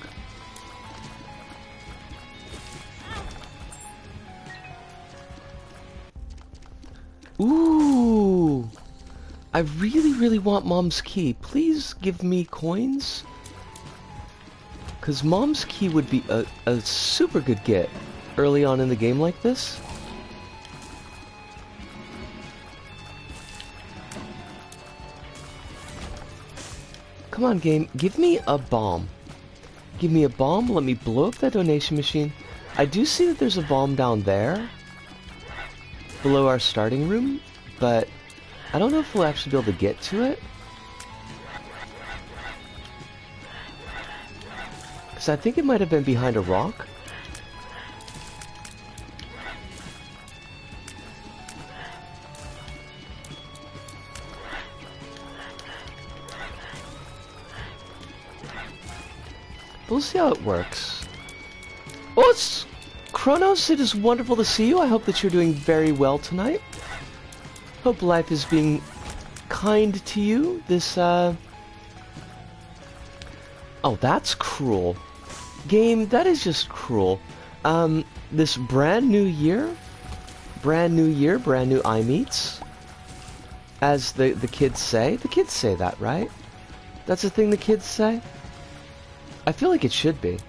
Ooh! I really, really want Mom's Key. Please give me coins. Because Mom's Key would be a super good get early on in the game like this. Come on, game. Give me a bomb. Give me a bomb. Let me blow up that donation machine. I do see that there's a bomb down there. Below our starting room. But I don't know if we'll actually be able to get to it. Because I think it might have been behind a rock. We'll see how it works. Oh, it's Kronos, it is wonderful to see you. I hope that you're doing very well tonight. Hope life is being kind to you. This, Oh, that's cruel. Game, that is just cruel. This brand new year, brand new iMeets, as the kids say. The kids say that, right? That's the thing the kids say? I feel like it should be.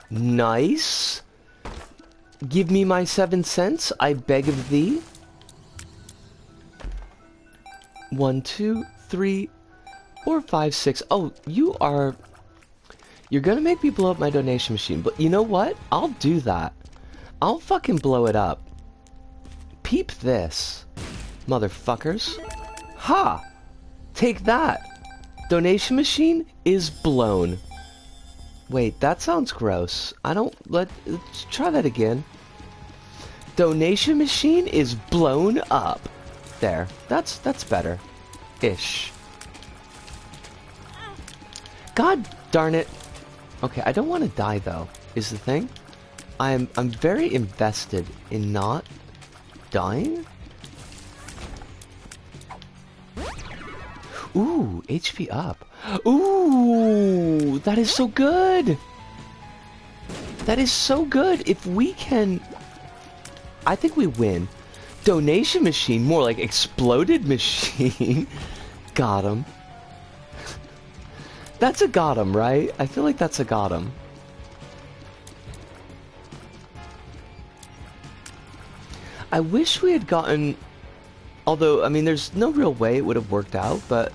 Nice. Give me my 7 cents, I beg of thee. 1, 2, 3, 4, 5, 6. Oh, you're gonna make me blow up my donation machine, but you know what? I'll do that. I'll fucking blow it up. Peep this, motherfuckers. Ha! Take that. Donation machine is blown. Wait, that sounds gross. Let's try that again. Donation machine is blown up. There. That's better. Ish. God darn it. Okay, I don't want to die though, is the thing. I'm very invested in not dying. Ooh, HP up. Ooh, that is so good. That is so good. If we can... I think we win. Donation machine, more like exploded machine. Got him. That's a got him, right? I feel like that's a got him. I wish we had gotten... Although, I mean, there's no real way it would have worked out, but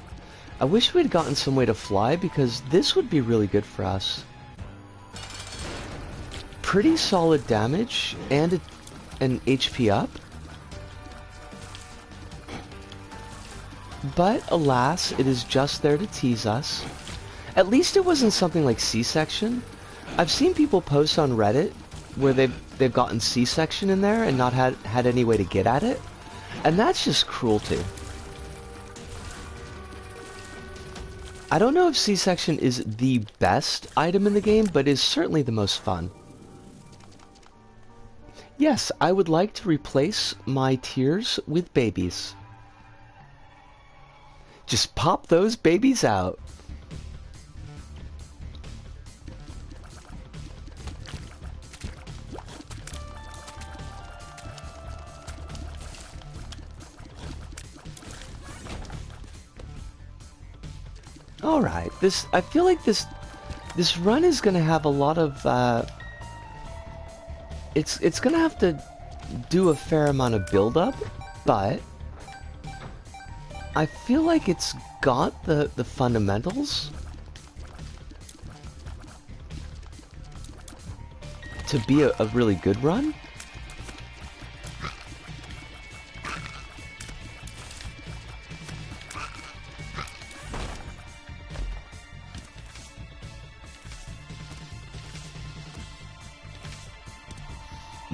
I wish we had gotten some way to fly, because this would be really good for us. Pretty solid damage, and an HP up. But, alas, it is just there to tease us. At least it wasn't something like C-section. I've seen people post on Reddit where they've gotten C-section in there and not had any way to get at it. And that's just cruelty. I don't know if C-section is the best item in the game, but is certainly the most fun. Yes, I would like to replace my tears with babies. Just pop those babies out. Alright, I feel like this run is gonna have a lot of, it's gonna have to do a fair amount of build-up, but I feel like it's got the fundamentals to be a really good run.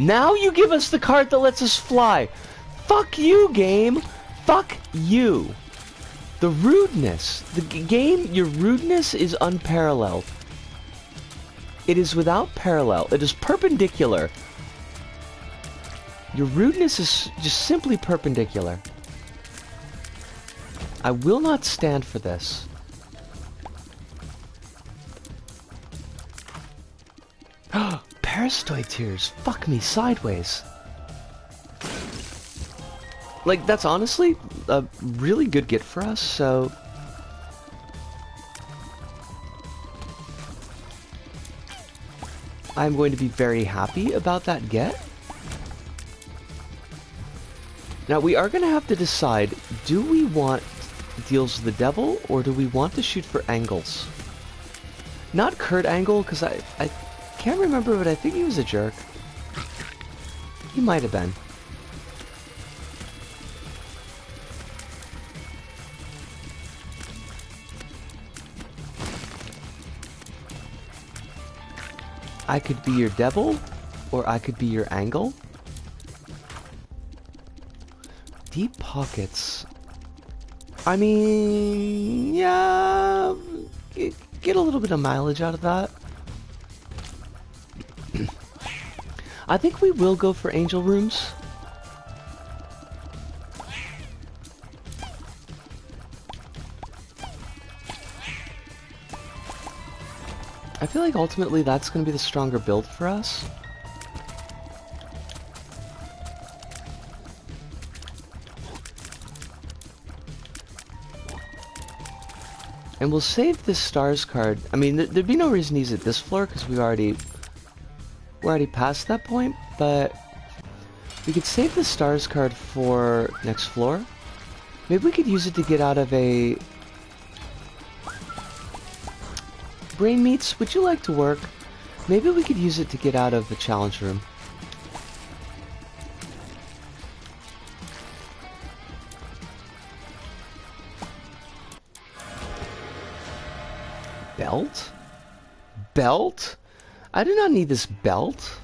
Now you give us the card that lets us fly. Fuck you, game. Fuck you. The rudeness. The game, your rudeness is unparalleled. It is without parallel. It is perpendicular. Your rudeness is just simply perpendicular. I will not stand for this. Parastoid tears. Fuck me sideways. Like, that's honestly a really good get for us, so... I'm going to be very happy about that get. Now, we are going to have to decide, do we want Deals of the Devil, or do we want to shoot for angles? Not Kurt Angle, because I can't remember, but I think he was a jerk. He might have been. I could be your devil, or I could be your angle. Deep pockets. I mean, yeah, get a little bit of mileage out of that. I think we will go for angel rooms. I feel like ultimately that's going to be the stronger build for us. And we'll save this stars card. I mean, there'd be no reason to use it this floor because we're already past that point, but we could save the stars card for next floor. Maybe we could use it to get out of a... Brain Meats, would you like to work? Maybe we could use it to get out of the challenge room. Belt? Belt? I do not need this belt.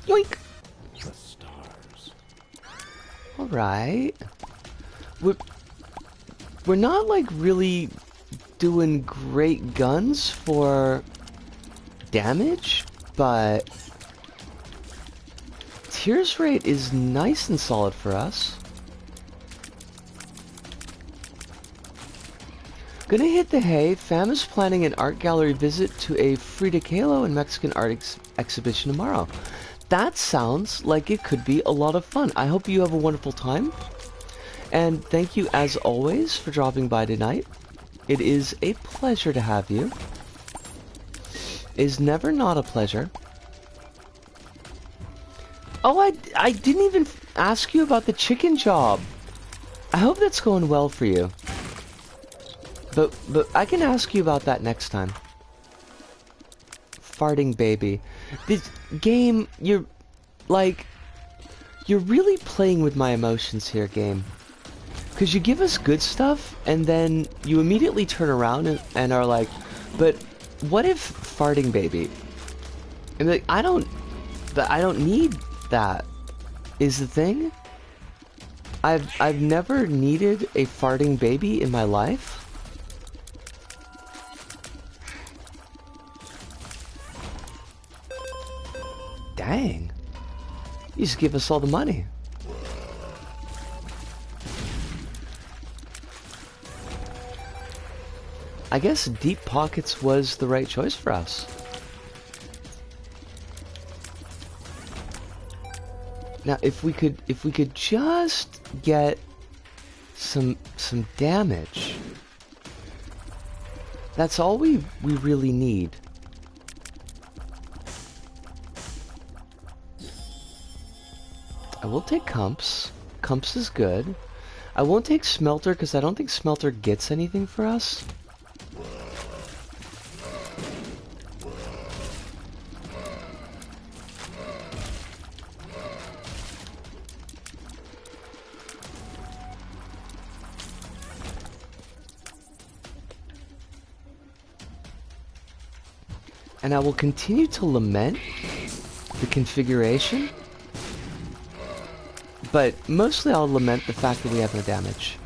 Yoink! The stars. Alright. We're not like really doing great guns for damage, but Tears rate is nice and solid for us. Gonna hit the hay. Fam is planning an art gallery visit to a Frida Kahlo and Mexican art exhibition tomorrow. That sounds like it could be a lot of fun. I hope you have a wonderful time. And thank you as always for dropping by tonight. It is a pleasure to have you. Is never not a pleasure. Oh, I didn't even ask you about the chicken job. I hope that's going well for you. But I can ask you about that next time. Farting baby. This game, you're really playing with my emotions here, game. Because you give us good stuff, and then you immediately turn around and are like, but what if farting baby? And like, I don't need that. Is the thing. I've never needed a farting baby in my life. Dang. You just give us all the money. I guess deep pockets was the right choice for us. Now, if we could just get some damage. That's all we really need. I will take Cumps. Cumps is good. I won't take Smelter because I don't think Smelter gets anything for us. And I will continue to lament the configuration. But mostly I'll lament the fact that we have no damage.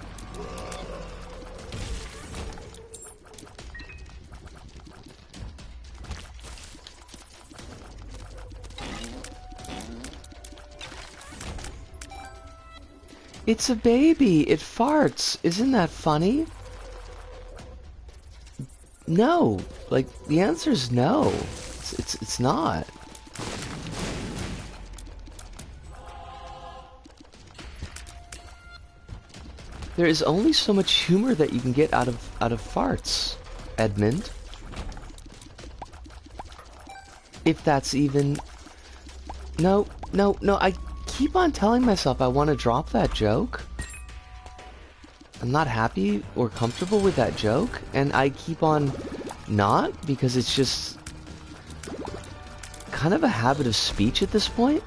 It's a baby. It farts. Isn't that funny? No. Like, the answer is no. It's not. There is only so much humor that you can get out of farts, Edmund. If that's even... No, I keep on telling myself I want to drop that joke. I'm not happy or comfortable with that joke, and I keep on not, because it's just kind of a habit of speech at this point.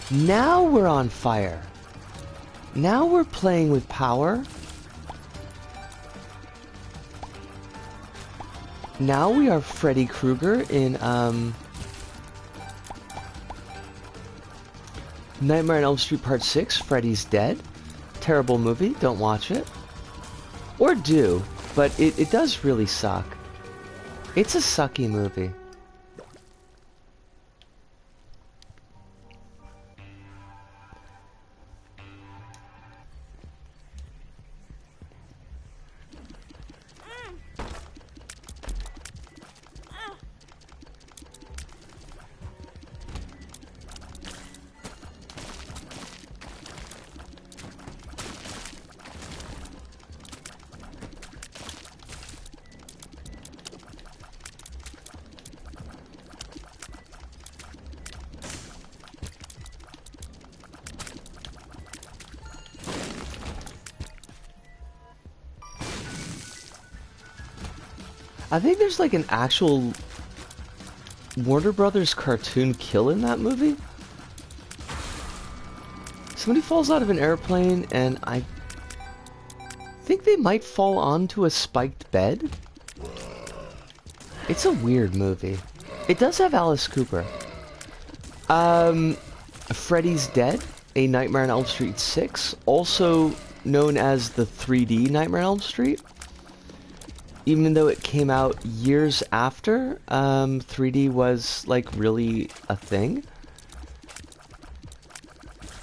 Now we're on fire. Now we're playing with power. Now we are Freddy Krueger in, Nightmare on Elm Street Part 6, Freddy's Dead. Terrible movie, don't watch it. Or do, but it does really suck. It's a sucky movie. I think there's like an actual Warner Brothers cartoon kill in that movie. Somebody falls out of an airplane and I think they might fall onto a spiked bed. It's a weird movie. It does have Alice Cooper. Freddy's Dead, a Nightmare on Elm Street 6, also known as the 3D Nightmare on Elm Street. Even though it came out years after 3D was like really a thing.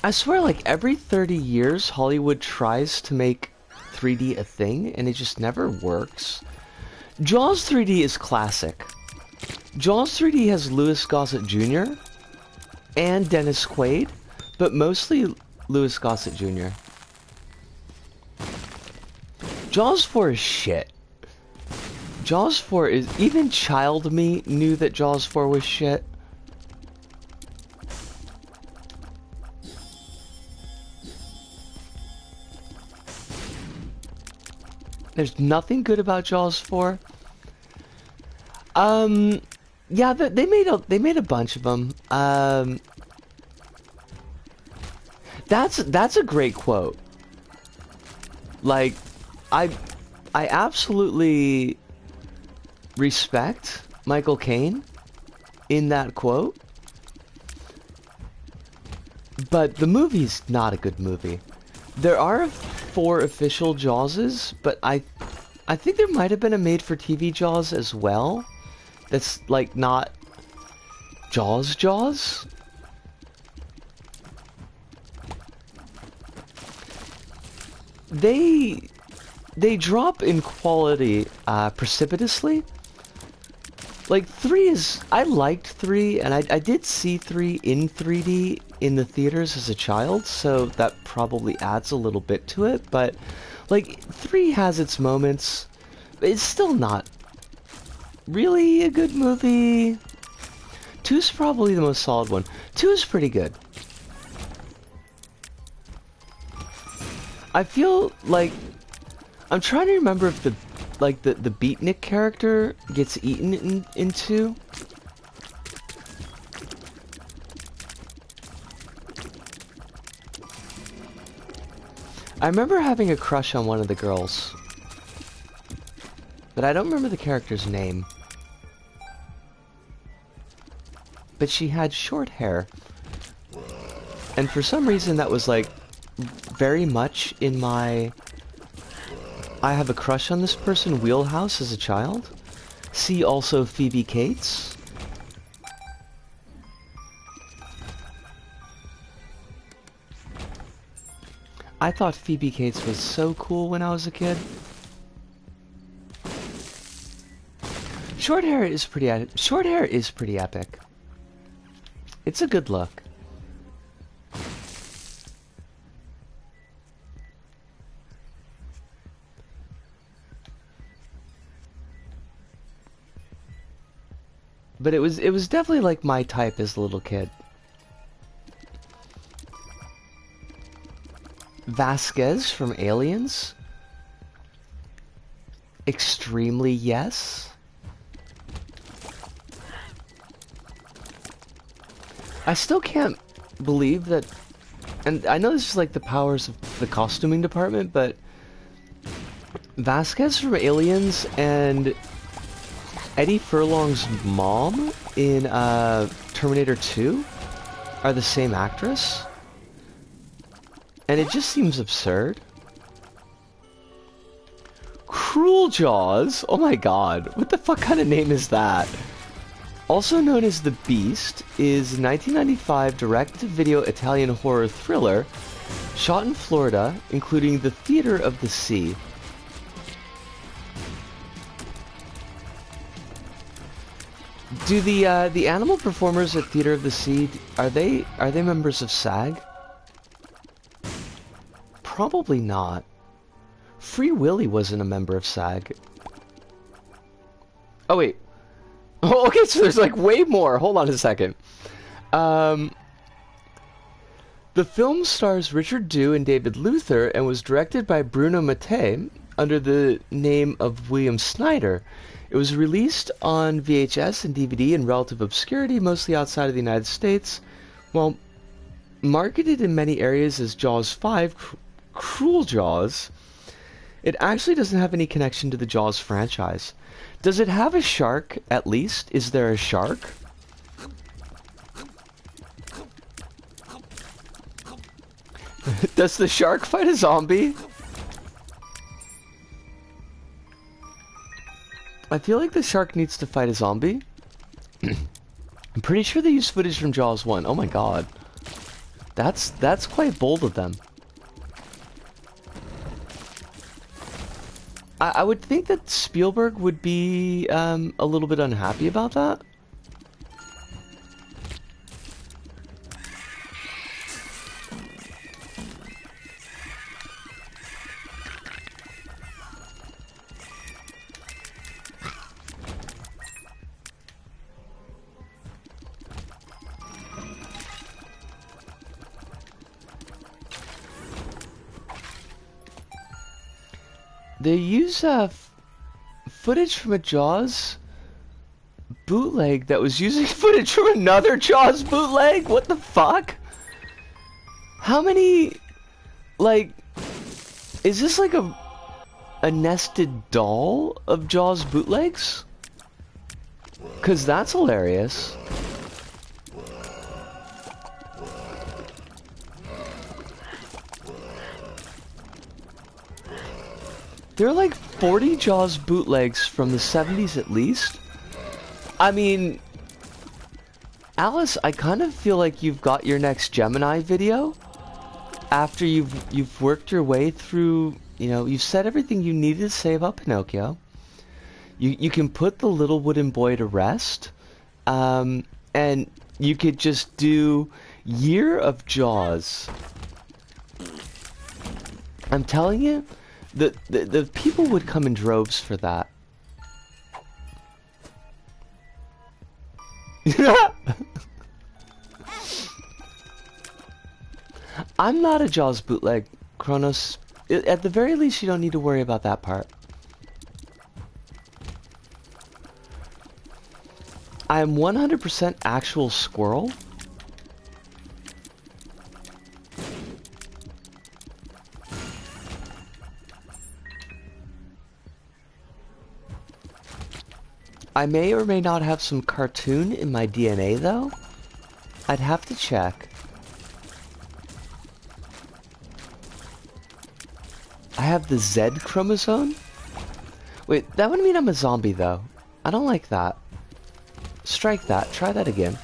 I swear, like every 30 years Hollywood tries to make 3D a thing and it just never works. Jaws 3D is classic. Jaws 3D has Louis Gossett Jr. and Dennis Quaid, but mostly Louis Gossett Jr. Jaws 4 is shit. Jaws 4 is... Even child me knew that Jaws 4 was shit. There's nothing good about Jaws 4. Yeah, they made a bunch of them. That's a great quote. Like, I absolutely respect Michael Caine in that quote, but the movie's not a good movie. There are 4 official Jawses, but I think there might have been a made-for-TV Jaws as well. That's like not Jaws. They drop in quality precipitously. Like 3 is... I liked 3, and I did see 3 in 3D in the theaters as a child, so that probably adds a little bit to it, but like 3 has its moments. It's still not really a good movie. 2's probably the most solid one. 2 is pretty good. I feel like... I'm trying to remember if the Beatnik character gets eaten in 2. I remember having a crush on one of the girls, but I don't remember the character's name. But she had short hair, and for some reason that was like very much in my I have a crush on this person wheelhouse as a child. See also Phoebe Cates. I thought Phoebe Cates was so cool when I was a kid. Short hair is pretty epic. It's a good look. But it was definitely like my type as a little kid. Vasquez from Aliens. Extremely yes. I still can't believe that, and I know this is like the powers of the costuming department, but Vasquez from Aliens and Eddie Furlong's mom in Terminator 2 are the same actress, and it just seems absurd. Cruel Jaws? Oh my god, what the fuck kind of name is that? Also known as The Beast, is a 1995 direct-to-video Italian horror thriller shot in Florida, including the Theater of the Sea. Do the animal performers at Theater of the Sea, are they members of SAG? Probably not. Free Willy wasn't a member of SAG. Oh wait. Oh, okay, so there's like way more. Hold on a second. The film stars Richard Dew and David Luther and was directed by Bruno Mattei under the name of William Snyder. It was released on VHS and DVD in relative obscurity, mostly outside of the United States, while marketed in many areas as Jaws 5, Cruel Jaws. It actually doesn't have any connection to the Jaws franchise. Does it have a shark, at least? Is there a shark? Does the shark fight a zombie? I feel like the shark needs to fight a zombie. I'm pretty sure they used footage from Jaws 1. Oh my god. That's quite bold of them. I would think that Spielberg would be a little bit unhappy about that. They use footage from a Jaws bootleg that was using footage from another Jaws bootleg? What the fuck? How many, like, is this like a nested doll of Jaws bootlegs? 'Cause that's hilarious. There are like 40 Jaws bootlegs from the 70s at least. I mean, Alice, I kind of feel like you've got your next Gemini video after you've worked your way through, you know, you've said everything you needed to say about Pinocchio. You can put the little wooden boy to rest, and you could just do Year of Jaws. I'm telling you, the people would come in droves for that. I'm not a Jaws bootleg, Kronos. At the very least, you don't need to worry about that part. I am 100% actual squirrel. I may or may not have some cartoon in my DNA, though. I'd have to check. I have the Z chromosome? Wait, that would mean I'm a zombie, though. I don't like that. Strike that. Try that again.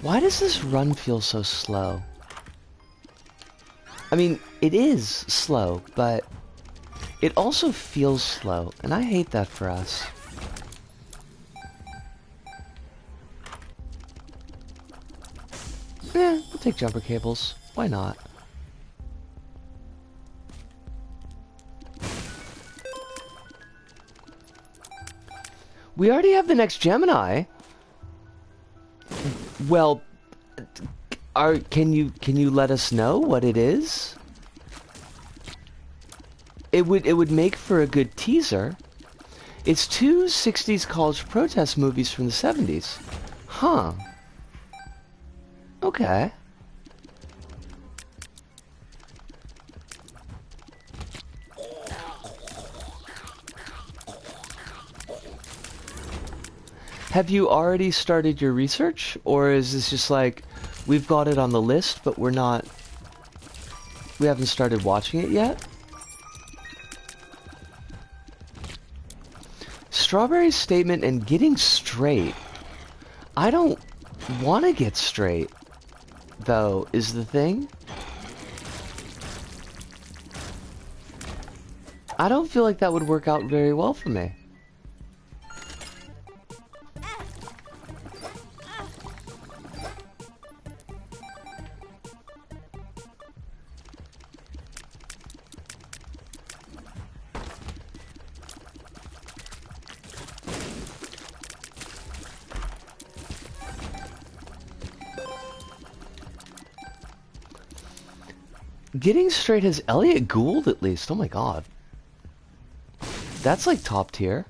Why does this run feel so slow? I mean, it is slow, but it also feels slow, and I hate that for us. We'll take jumper cables. Why not? We already have the next Gemini. Well, can you let us know what it is? It would make for a good teaser. It's two 60s college protest movies from the 70s. Huh. Okay. Have you already started your research? Or is this just like, we've got it on the list, but we haven't started watching it yet? Strawberry's statement and getting straight. I don't want to get straight, though, is the thing. I don't feel like that would work out very well for me. Getting straight has Elliot Gould at least. Oh my god. That's like top tier.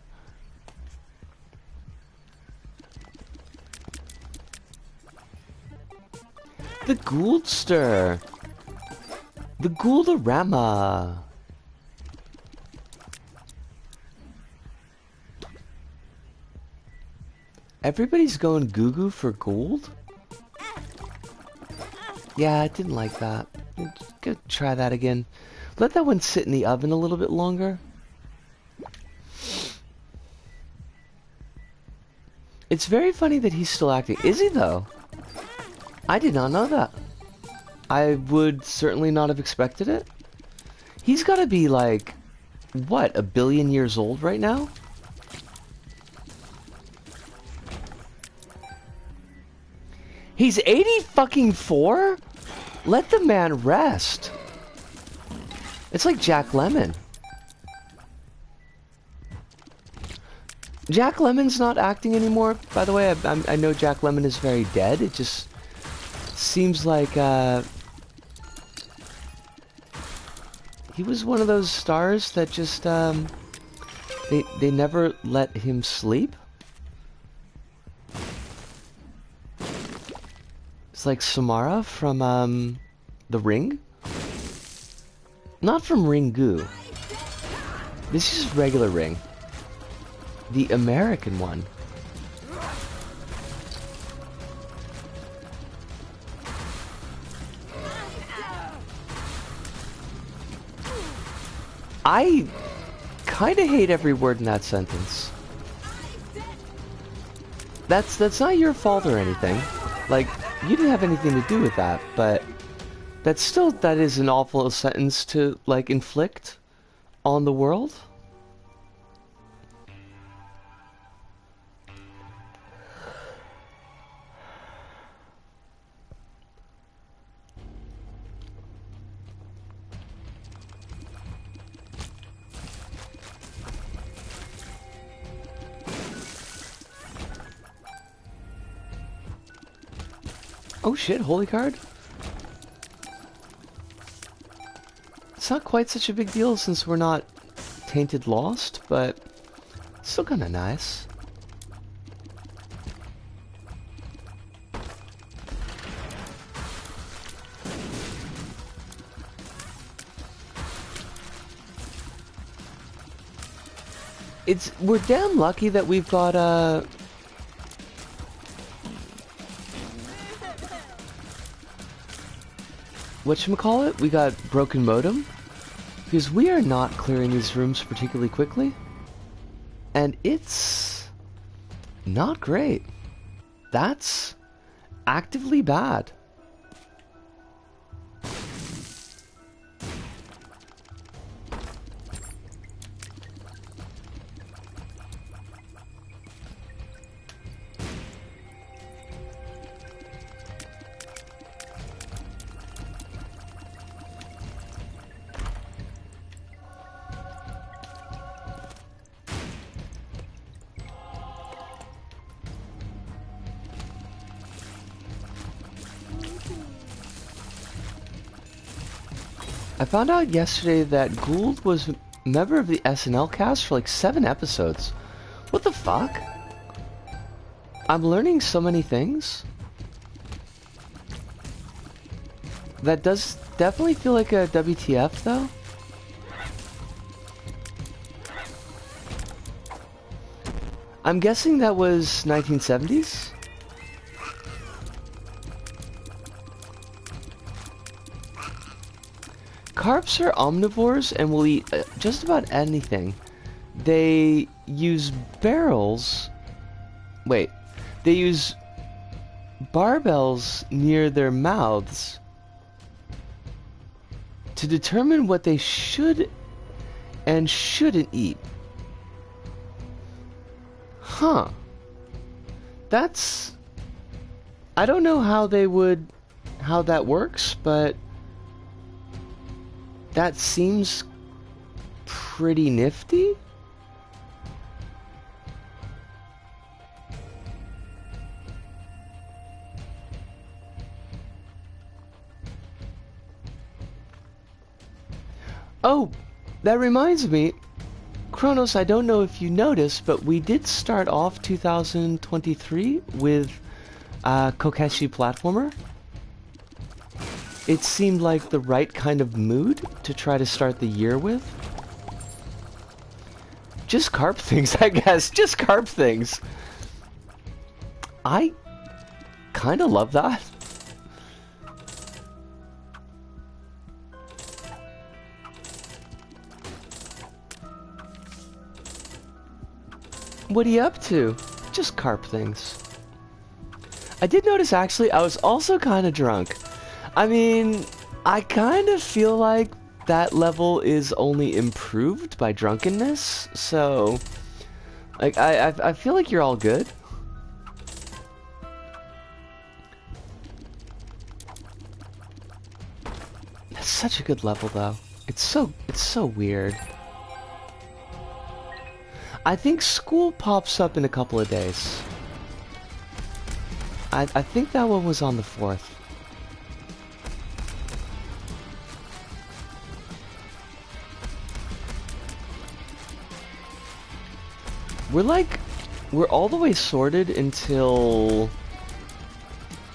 The Gouldster. The Gouldarama. Everybody's going goo-goo for Gould? Yeah, I didn't like that. Go try that again. Let that one sit in the oven a little bit longer. It's very funny that he's still acting. Is he, though? I did not know that. I would certainly not have expected it. He's got to be like, what, 1 billion years old right now? He's 80 fucking 4? Let the man rest. It's like Jack Lemmon. Jack Lemmon's not acting anymore, by the way. I know Jack Lemmon is very dead. It just seems like he was one of those stars that just they never let him sleep. It's like Samara from The Ring. Not from Ringu. This is regular Ring. The American one. I kinda hate every word in that sentence. That's not your fault or anything. Like, you didn't have anything to do with that, but that is an awful sentence to, like, inflict on the world. Oh shit, holy card? It's not quite such a big deal since we're not tainted lost, but it's still kinda nice. We're damn lucky that we've got whatchamacallit? We got broken modem, because we are not clearing these rooms particularly quickly, and it's not great. That's actively bad. I found out yesterday that Gould was a member of the SNL cast for like 7 episodes. What the fuck? I'm learning so many things. That does definitely feel like a WTF though. I'm guessing that was 1970s? Carps are omnivores and will eat just about anything. They use barrels... Wait. They use barbells near their mouths to determine what they should and shouldn't eat. Huh. That's... I don't know how that works, but that seems pretty nifty. Oh, that reminds me, Kronos, I don't know if you noticed, but we did start off 2023 with Kokeshi Platformer. It seemed like the right kind of mood to try to start the year with. Just carp things, I guess. Just carp things. I kind of love that. What are you up to? Just carp things. I did notice actually I was also kind of drunk. I mean, I kind of feel like that level is only improved by drunkenness, so like I feel like you're all good. That's such a good level though. It's so weird. I think school pops up in a couple of days. I think that one was on the 4th. We're all the way sorted until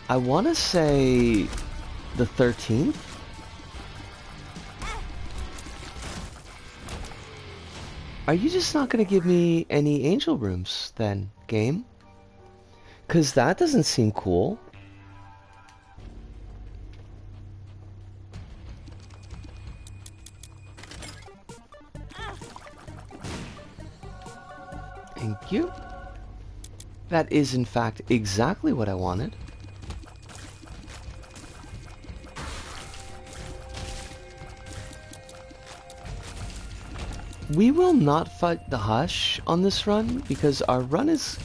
I want to say the 13th. Are you just not going to give me any angel rooms, then, game? 'Cause that doesn't seem cool. Thank you. That is, in fact, exactly what I wanted. We will not fight the Hush on this run because our run is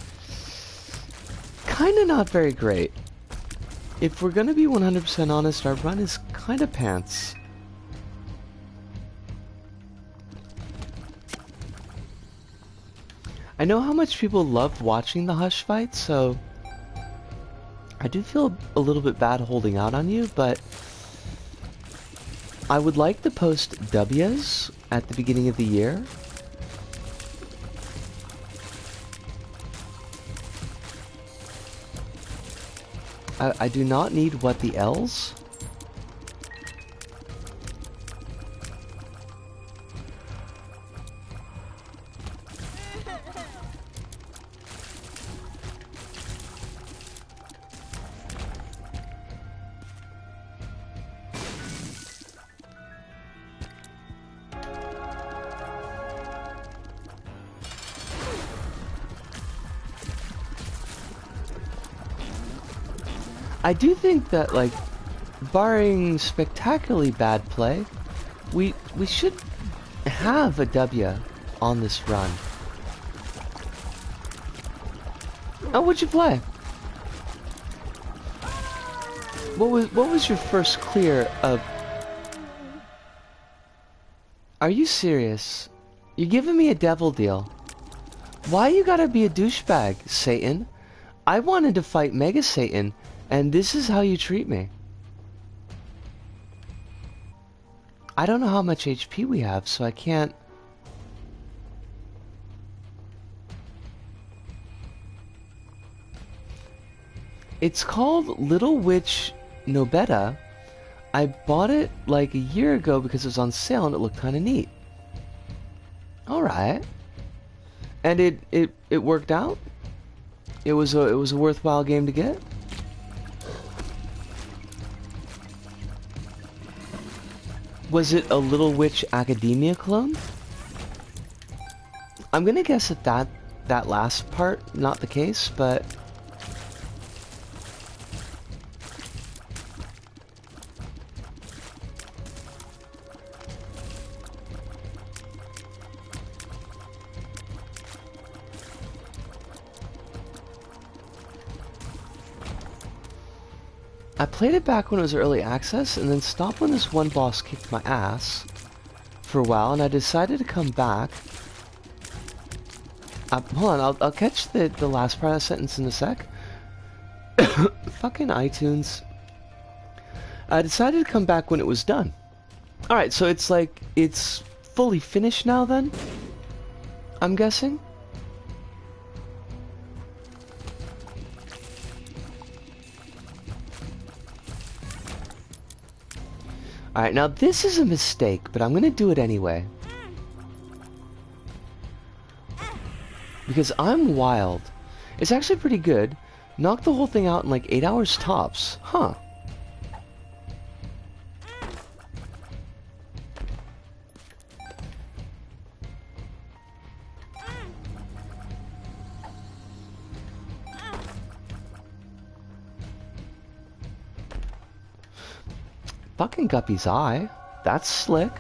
kinda not very great. If we're gonna be 100% honest, our run is kinda pants. I know how much people love watching the Hush fight, so I do feel a little bit bad holding out on you, but I would like to post W's at the beginning of the year. I do not need what the L's. I do think that, like, barring spectacularly bad play, we should have a W on this run. Oh, what'd you play? What was your first clear of? Are you serious? You're giving me a devil deal. Why you gotta be a douchebag, Satan? I wanted to fight Mega Satan, and this is how you treat me. I don't know how much HP we have, so I can't... It's called Little Witch Nobeta. I bought it like a year ago because it was on sale and it looked kind of neat. Alright. And it worked out. It was a worthwhile game to get. Was it a Little Witch Academia clone? I'm gonna guess that last part, not the case, but I played it back when it was early access and then stopped when this one boss kicked my ass for a while, and I decided to come back. Hold on, I'll catch the last part of that sentence in a sec. Fucking iTunes. I decided to come back when it was done. Alright, so it's like, it's fully finished now then? I'm guessing? Alright, now this is a mistake, but I'm gonna do it anyway. Because I'm wild. It's actually pretty good. Knocked the whole thing out in like 8 hours tops. Huh. Fucking Guppy's eye. That's slick.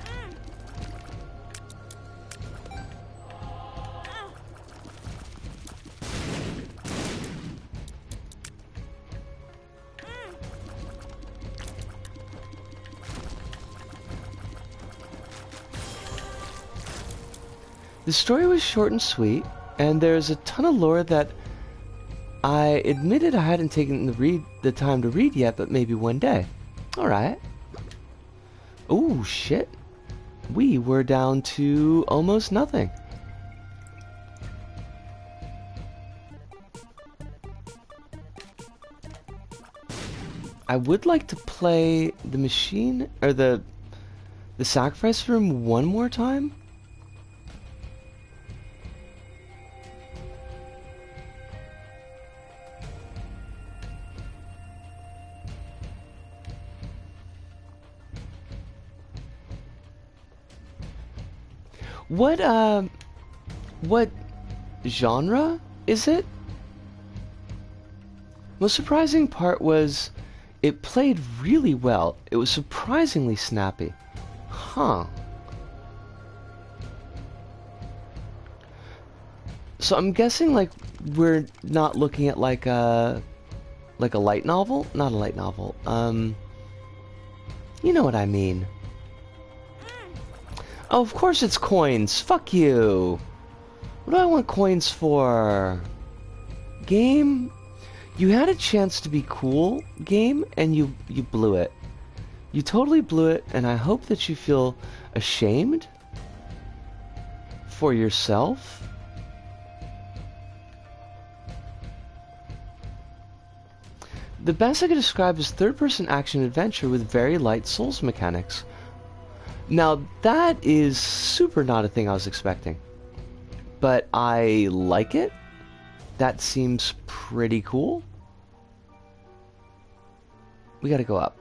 The story was short and sweet, and there's a ton of lore that I admitted I hadn't taken the time to read yet, but maybe one day. Alright. Oh shit. We were down to almost nothing. I would like to play the machine, or the sacrifice room one more time. What genre is it? Most surprising part was it played really well. It was surprisingly snappy. Huh. So I'm guessing like we're not looking at like a light novel? Not a light novel. You know what I mean. Oh, of course it's coins. Fuck you. What do I want coins for? Game? You had a chance to be cool, game, and you blew it. You totally blew it, and I hope that you feel ashamed for yourself. The best I could describe is third-person action adventure with very light Souls mechanics. Now, that is super not a thing I was expecting. But I like it. That seems pretty cool. We gotta go up.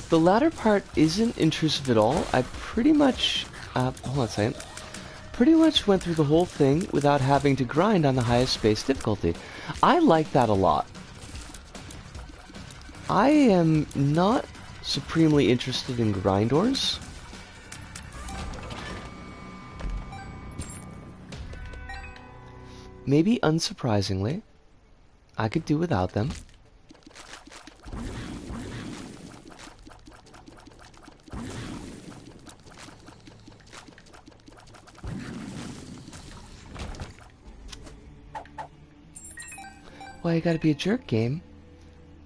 The latter part isn't intrusive at all. I pretty much, hold on a second. Pretty much went through the whole thing without having to grind on the highest space difficulty. I like that a lot. I am not supremely interested in grindors. Maybe unsurprisingly, I could do without them. Why you gotta be a jerk, game?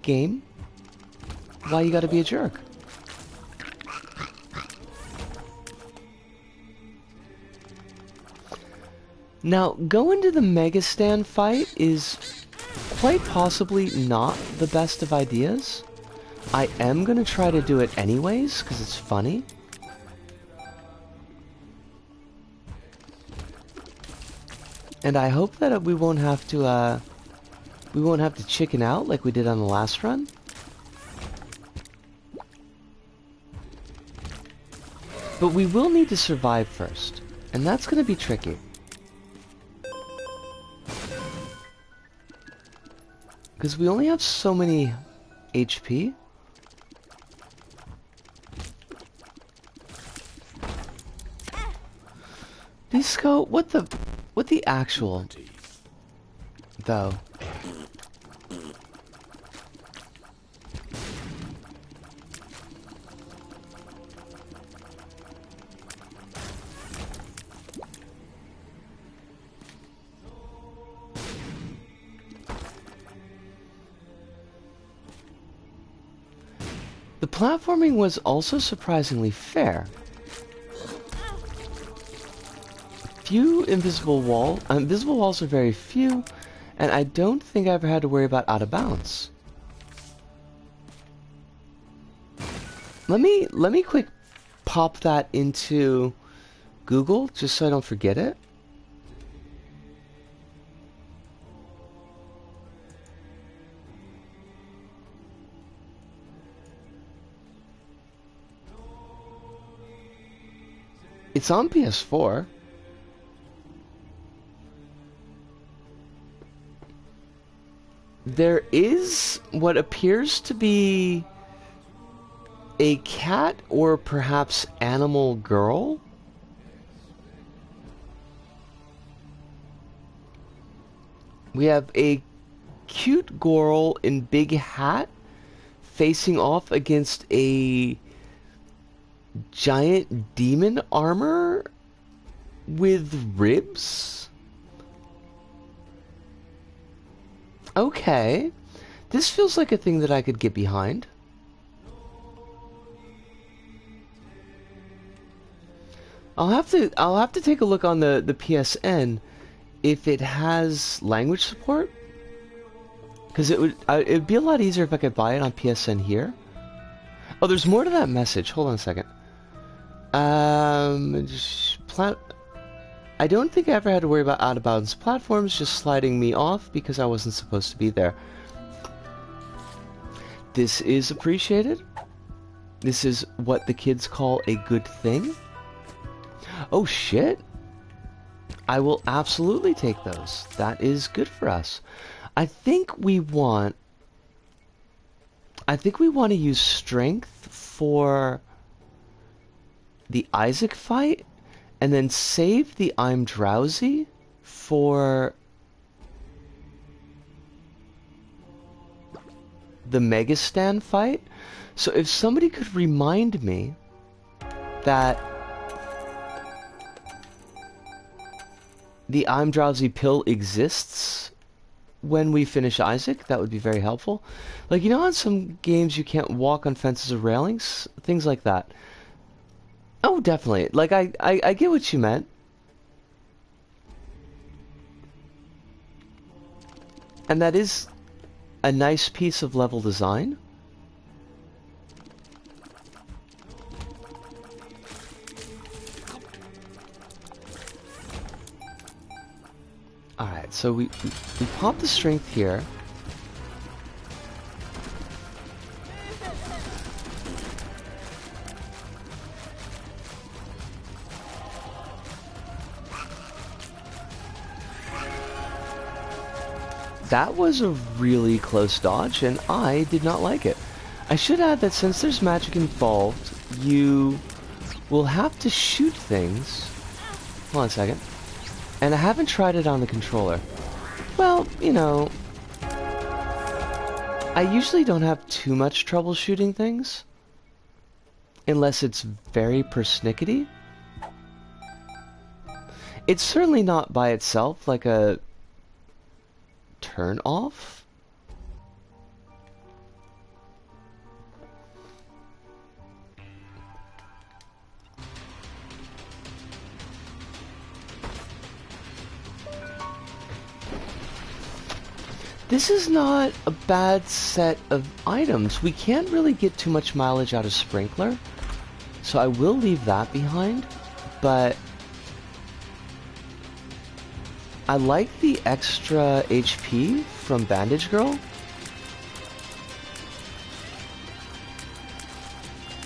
Game? Why you gotta be a jerk? Now, going to the Mega Stand fight is quite possibly not the best of ideas. I am gonna try to do it anyways, because it's funny. And I hope that we won't have to chicken out like we did on the last run. But we will need to survive first, and that's gonna be tricky. Because we only have so many HP. Disco, what the actual, though? The platforming was also surprisingly fair. Few invisible walls are very few, and I don't think I ever had to worry about out of bounds. Let me quick pop that into Google just so I don't forget it. It's on PS4. There is what appears to be a cat or perhaps animal girl. We have a cute girl in big hat facing off against a giant demon armor with ribs. Okay, this feels like a thing that I could get behind. I'll have to take a look on the PSN if it has language support, because it'd be a lot easier if I could buy it on PSN here. Oh, there's more to that message. Hold on a second. I don't think I ever had to worry about out of bounds platforms just sliding me off because I wasn't supposed to be there. This is appreciated. This is what the kids call a good thing. Oh shit. I will absolutely take those. That is good for us. I think we want to use strength for the Isaac fight, and then save the I'm drowsy for the Mega Stand fight. So if somebody could remind me that the I'm drowsy pill exists when we finish Isaac, that would be very helpful. Like, you know, on some games you can't walk on fences or railings? Things like that. Oh, definitely. Like, I get what you meant. And that is a nice piece of level design. Alright, so we pop the strength here. That was a really close dodge, and I did not like it. I should add that since there's magic involved, you will have to shoot things. Hold on a second. And I haven't tried it on the controller. Well, you know, I usually don't have too much trouble shooting things. Unless it's very persnickety. It's certainly not by itself like a turn off. This is not a bad set of items. We can't really get too much mileage out of Sprinkler, so I will leave that behind, but I like the extra HP from Bandage Girl.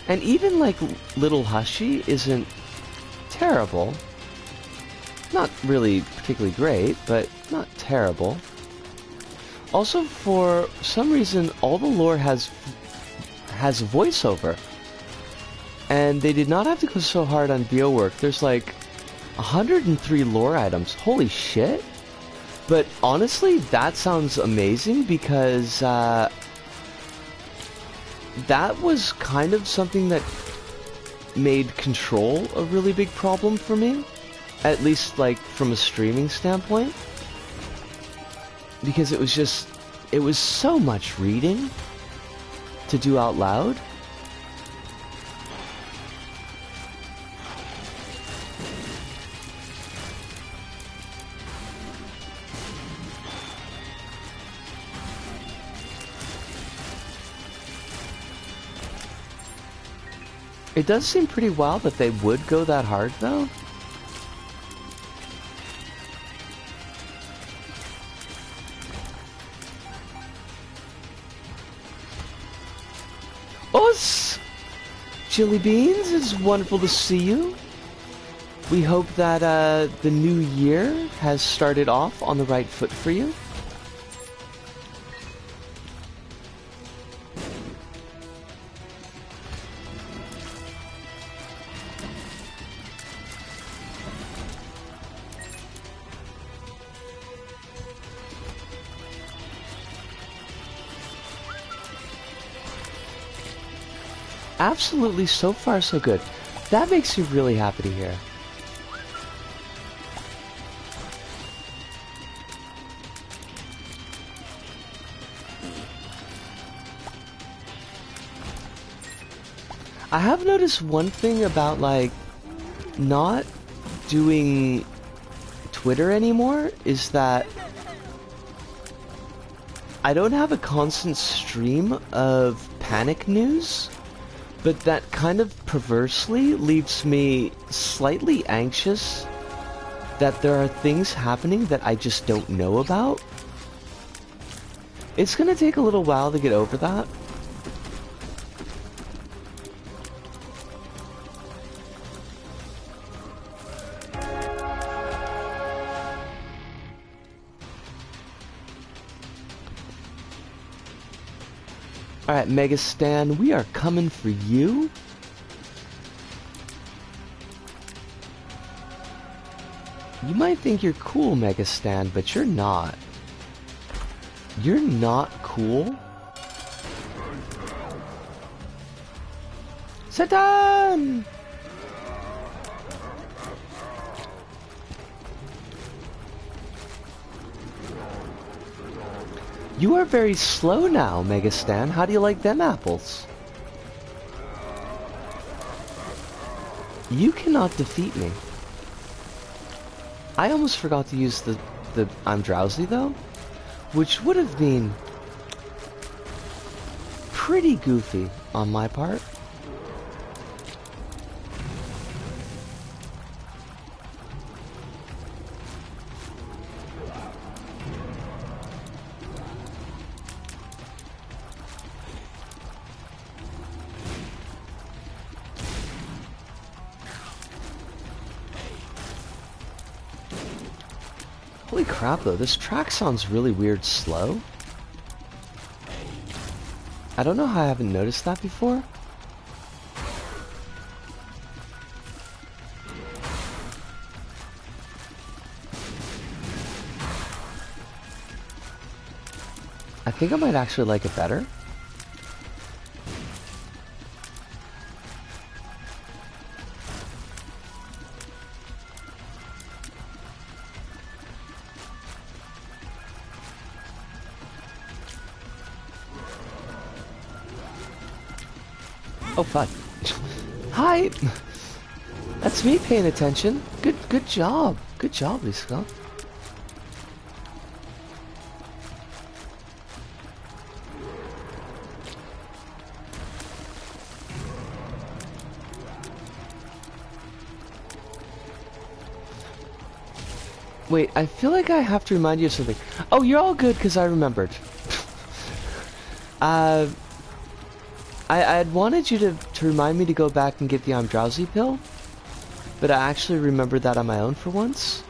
And even like Little Hushy isn't terrible. Not really particularly great, but not terrible. Also, for some reason, all the lore has voiceover. And they did not have to go so hard on BO work. There's like 103 lore items. Holy shit. But honestly, that sounds amazing because that was kind of something that made control a really big problem for me. At least like from a streaming standpoint. Because it was so much reading to do out loud. It does seem pretty wild that they would go that hard though. Us! Chili Beans, it's wonderful to see you. We hope that the new year has started off on the right foot for you. Absolutely, so far so good. That makes me really happy to hear. I have noticed one thing about like not doing Twitter anymore is that I don't have a constant stream of panic news. But that kind of perversely leaves me slightly anxious that there are things happening that I just don't know about. It's gonna take a little while to get over that. Alright, Mega Stan, we are coming for you. You might think you're cool, Mega Stan, but you're not. You're not cool. Satan! You are very slow now, Mega Stan. How do you like them apples? You cannot defeat me. I almost forgot to use the I'm drowsy though, which would have been pretty goofy on my part. Holy crap though, this track sounds really weird slow. I don't know how I haven't noticed that before. I think I might actually like it better. Oh fuck. Hi! That's me paying attention. Good job. Good job, Lisa. Wait, I feel like I have to remind you of something. Oh, you're all good because I remembered. I had wanted you to remind me to go back and get the I'm drowsy pill, but I actually remembered that on my own for once.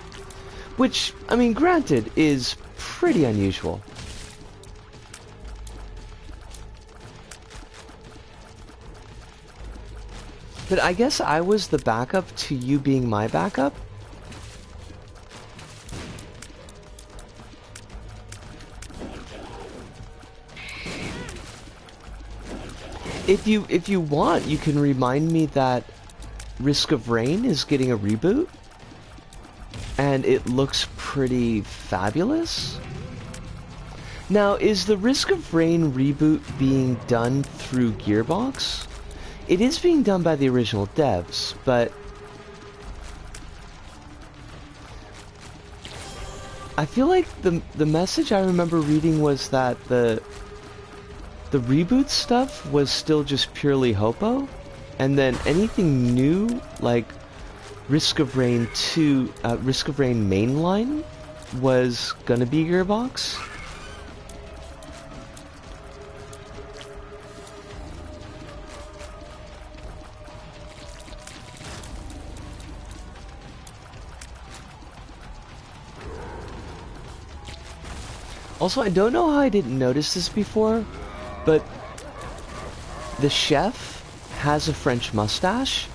Which, I mean, granted, is pretty unusual. But I guess I was the backup to you being my backup. If you want, you can remind me that Risk of Rain is getting a reboot. And it looks pretty fabulous. Now, is the Risk of Rain reboot being done through Gearbox? It is being done by the original devs, but I feel like the message I remember reading was that the reboot stuff was still just purely Hopo, and then anything new like Risk of Rain 2, Risk of Rain mainline was gonna be Gearbox. Also, I don't know how I didn't notice this before, but the chef has a French mustache,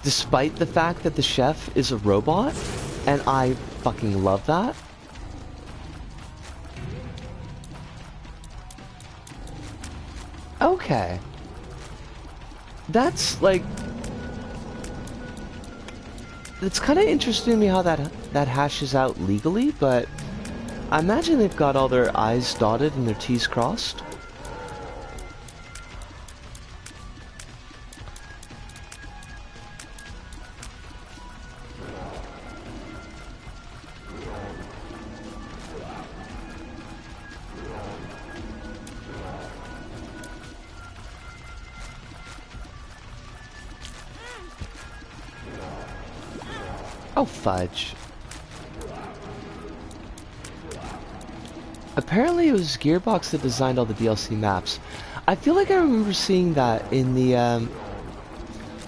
despite the fact that the chef is a robot, and I fucking love that. Okay. That's like... It's kind of interesting to me how that hashes out legally, but I imagine they've got all their I's dotted and their T's crossed. Oh, fudge. Apparently it was Gearbox that designed all the DLC maps. I feel like I remember seeing that in the,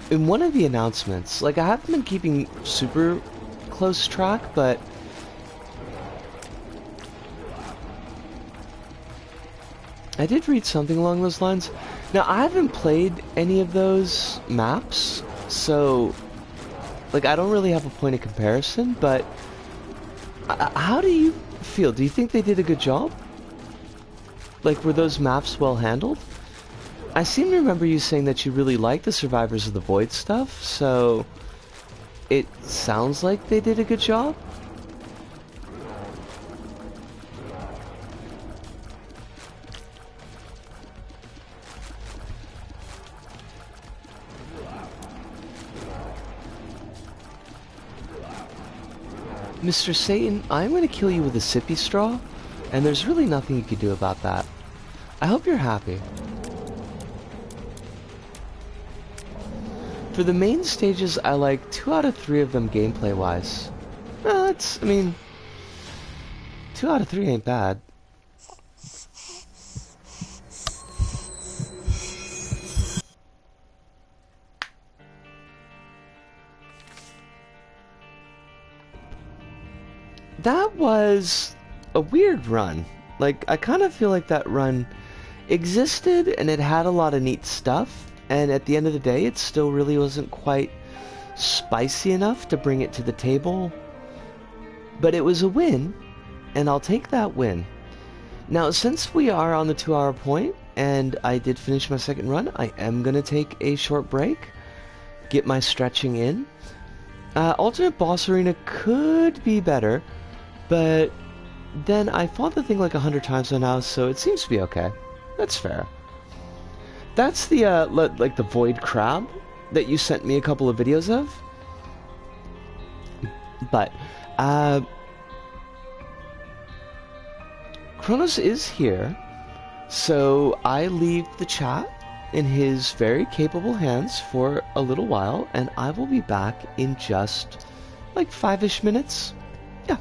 in one of the announcements. Like, I haven't been keeping super close track, but I did read something along those lines. Now, I haven't played any of those maps, so like, I don't really have a point of comparison, but how do you feel? Do you think they did a good job? Like, were those maps well handled? I seem to remember you saying that you really liked the Survivors of the Void stuff, so it sounds like they did a good job. Mr. Satan, I'm going to kill you with a sippy straw, and there's really nothing you can do about that. I hope you're happy. For the main stages, I like 2 out of 3 of them gameplay-wise. Well, I mean, 2 out of 3 ain't bad. That was a weird run. Like, I kind of feel like that run existed and it had a lot of neat stuff, and at the end of the day it still really wasn't quite spicy enough to bring it to the table. But it was a win, and I'll take that win. Now, since we are on the 2-hour point and I did finish my second run, I am going to take a short break, get my stretching in. Alternate boss arena could be better, but then I fought the thing like 100 times by now, so it seems to be okay. That's fair. That's the, like the Void Crab that you sent me a couple of videos of. But, Kronos is here, so I leave the chat in his very capable hands for a little while, and I will be back in just Like 5-ish minutes. Yeah.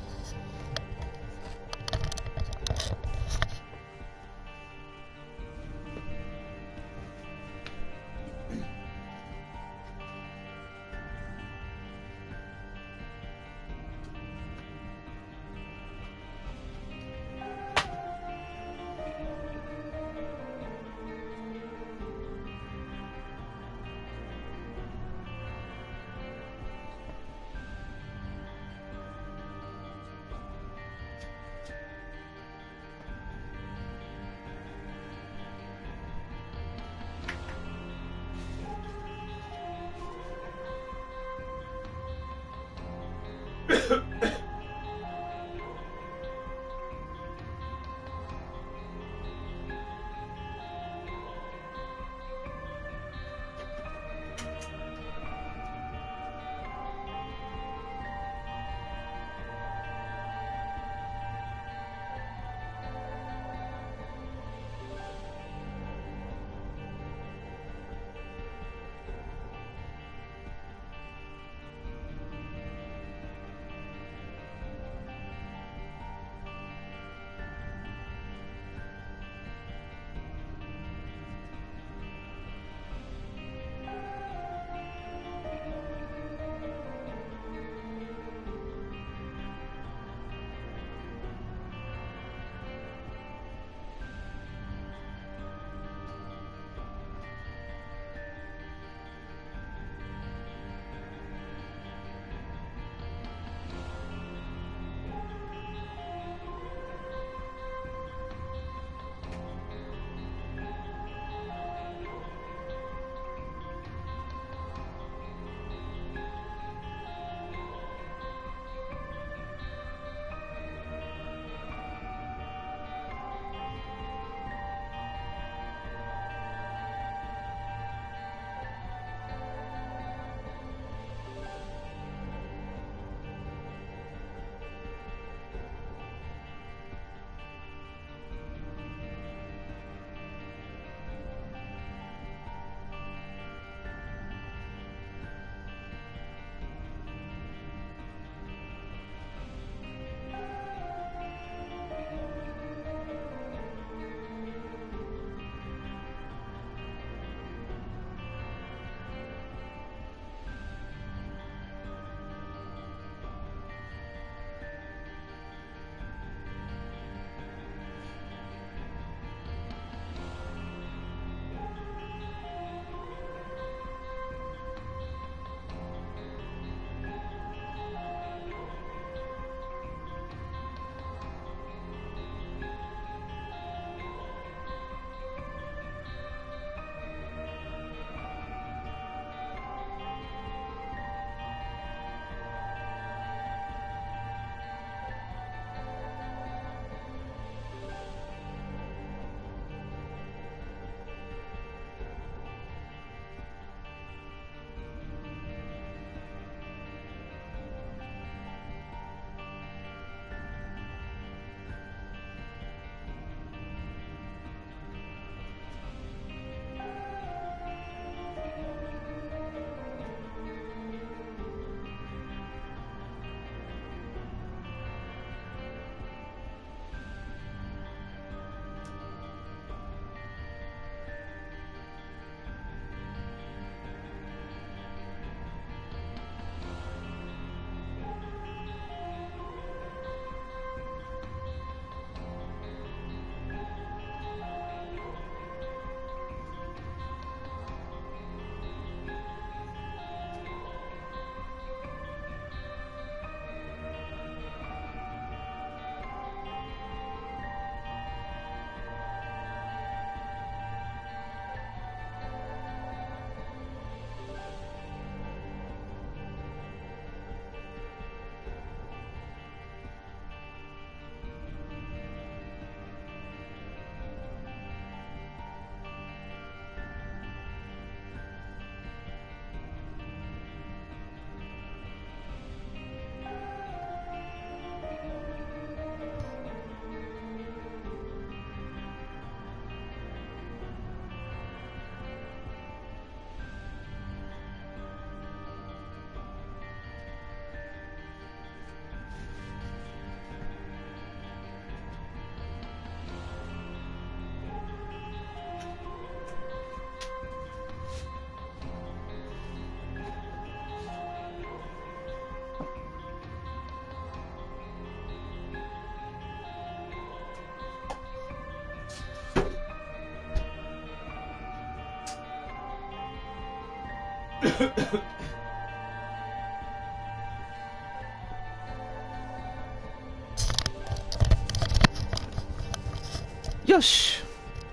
Yosh!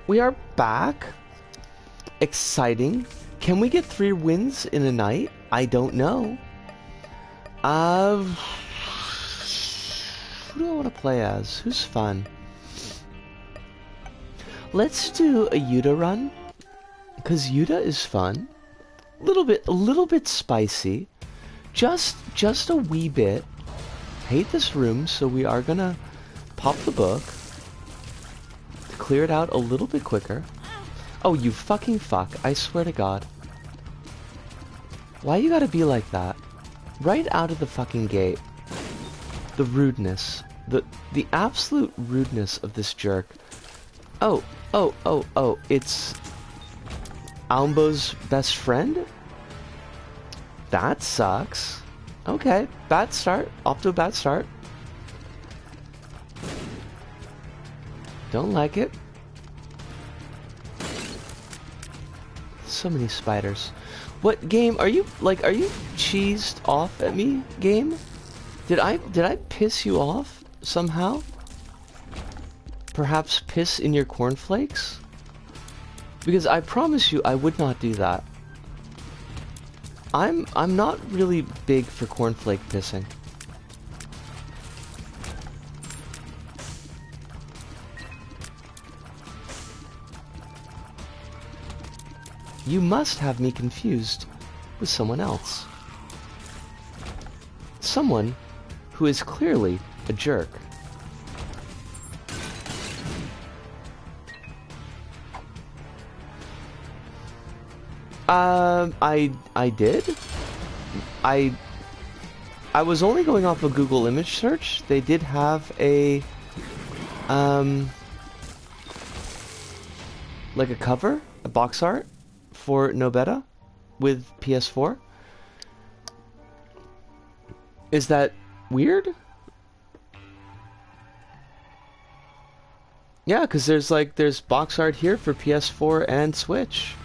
We are back. Exciting. Can we get 3 wins in a night? I don't know. Who do I want to play as? Who's fun? Let's do a Yuta run, because Yuta is fun. A little bit spicy. Just a wee bit. Hate this room, so we are gonna pop the book to clear it out a little bit quicker. Oh, you fucking fuck. I swear to God. Why you gotta be like that? Right out of the fucking gate. The rudeness. The absolute rudeness of this jerk. Oh. It's Almbo's best friend? That sucks. Okay. Bad start. Off to a bad start. Don't like it. So many spiders. What game are you cheesed off at me, game? Did I piss you off somehow? Perhaps piss in your cornflakes? Because I promise you I would not do that. I'm not really big for cornflake pissing. You must have me confused with someone else. Someone who is clearly a jerk. I did. I was only going off a Google image search. They did have a like a cover, a box art for No Beta with PS4. Is that weird? Yeah, because there's box art here for PS4 and Switch.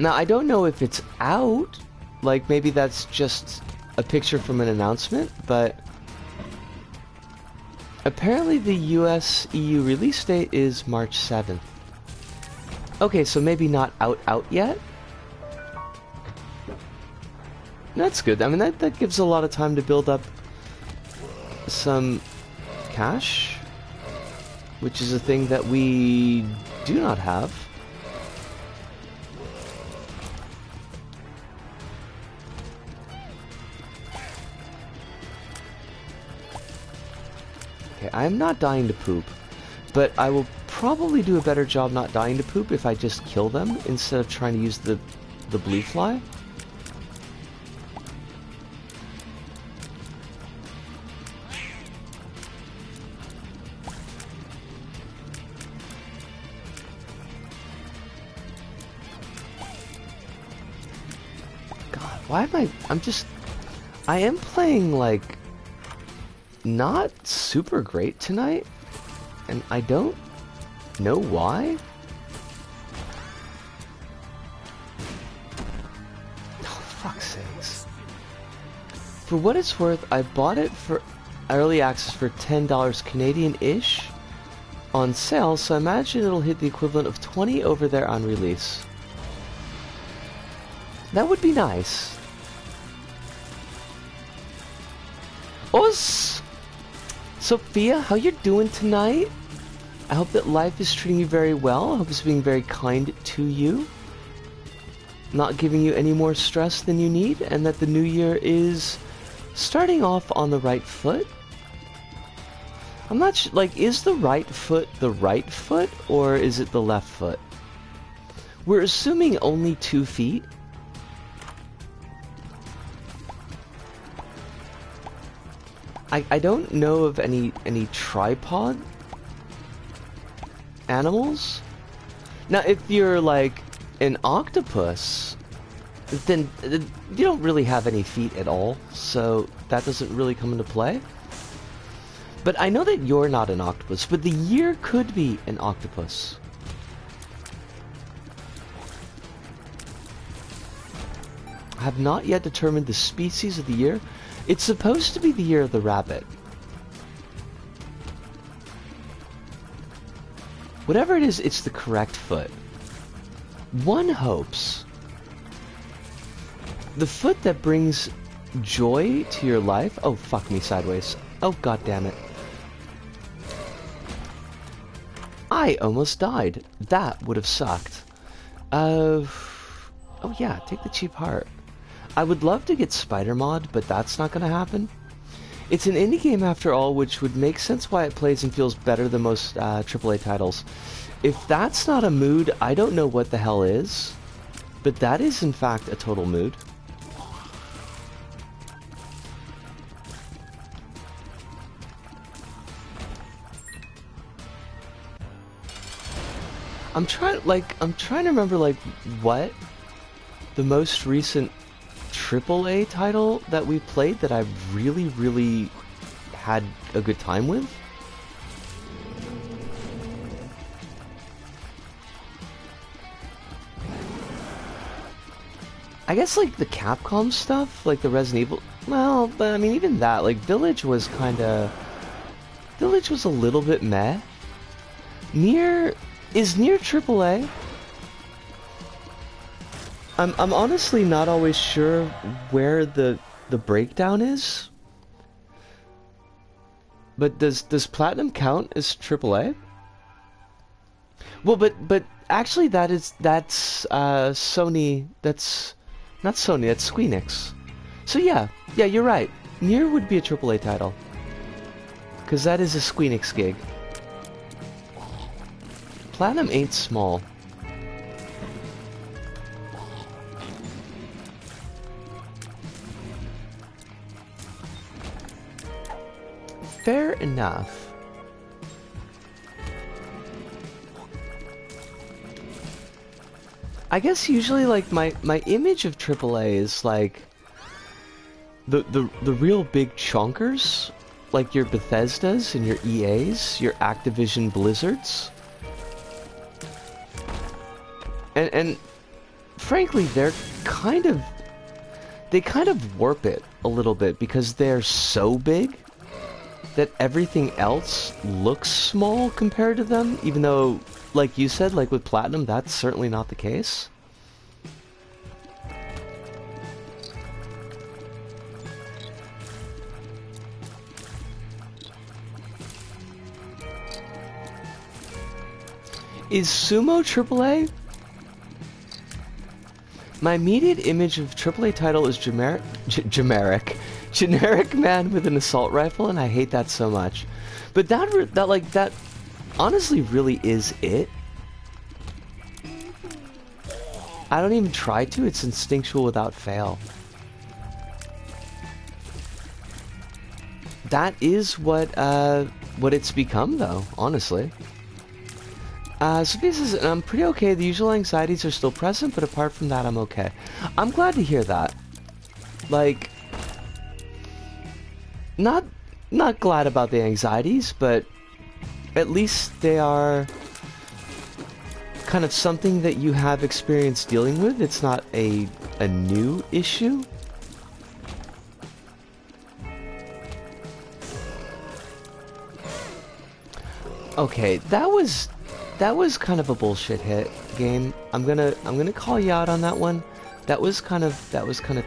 Now, I don't know if it's out, like maybe that's just a picture from an announcement, but apparently the US EU release date is March 7th. Okay, so maybe not out yet? That's good. I mean, that gives a lot of time to build up some cash, which is a thing that we do not have. Okay, I'm not dying to poop, but I will probably do a better job not dying to poop if I just kill them instead of trying to use the blue fly. God, why am I am playing like not super great tonight, and I don't know why. Oh, fuck's sakes. For what it's worth, I bought it for early access for $10 Canadian-ish on sale, so I imagine it'll hit the equivalent of 20 over there on release. That would be nice. Us! Sophia, how you doing tonight? I hope that life is treating you very well. I hope it's being very kind to you. Not giving you any more stress than you need, and that the new year is starting off on the right foot. I'm not sure, like, is the right foot, or is it the left foot? We're assuming only 2 feet. I don't know of any tripod animals. Now, if you're like an octopus, then you don't really have any feet at all, so that doesn't really come into play. But I know that you're not an octopus, but the year could be an octopus. I have not yet determined the species of the year. It's supposed to be the year of the rabbit. Whatever it is, it's the correct foot. One hopes. The foot that brings joy to your life. Oh, fuck me sideways. Oh, god damn it. I almost died. That would have sucked. Oh yeah, take the cheap heart. I would love to get Spider Mod, but that's not gonna happen. It's an indie game after all, which would make sense why it plays and feels better than most AAA titles. If that's not a mood, I don't know what the hell is. But that is in fact a total mood. I'm trying to remember like what the most recent AAA title that we played that I've really had a good time with. I guess like the Capcom stuff, like the Resident Evil. Well, but I mean even that, like Village was a little bit meh. Is Nier AAA? I'm honestly not always sure where the breakdown is. But does Platinum count as AAA? Well, but actually that's Sony. That's not Sony. That's Squeenix. So yeah, you're right. Nier would be a AAA title, because that is a Squeenix gig. Platinum ain't small. Fair enough. I guess usually like my image of AAA is like the real big chonkers, like your Bethesdas and your EAs, your Activision Blizzards. And frankly, they kind of warp it a little bit because they're so big that everything else looks small compared to them, even though, like you said, like with Platinum, that's certainly not the case. Is Sumo AAA? My immediate image of AAA title is generic man with an assault rifle, and I hate that so much. But that honestly really is it. I don't even try to. It's instinctual without fail. That is what it's become, though. Honestly. Sophia says, I'm pretty okay. The usual anxieties are still present, but apart from that, I'm okay. I'm glad to hear that. Like, not glad about the anxieties, but at least they are kind of something that you have experience dealing with. It's not a new issue. Okay, that was kind of a bullshit hit, game. I'm gonna call you out on that one. That was kind of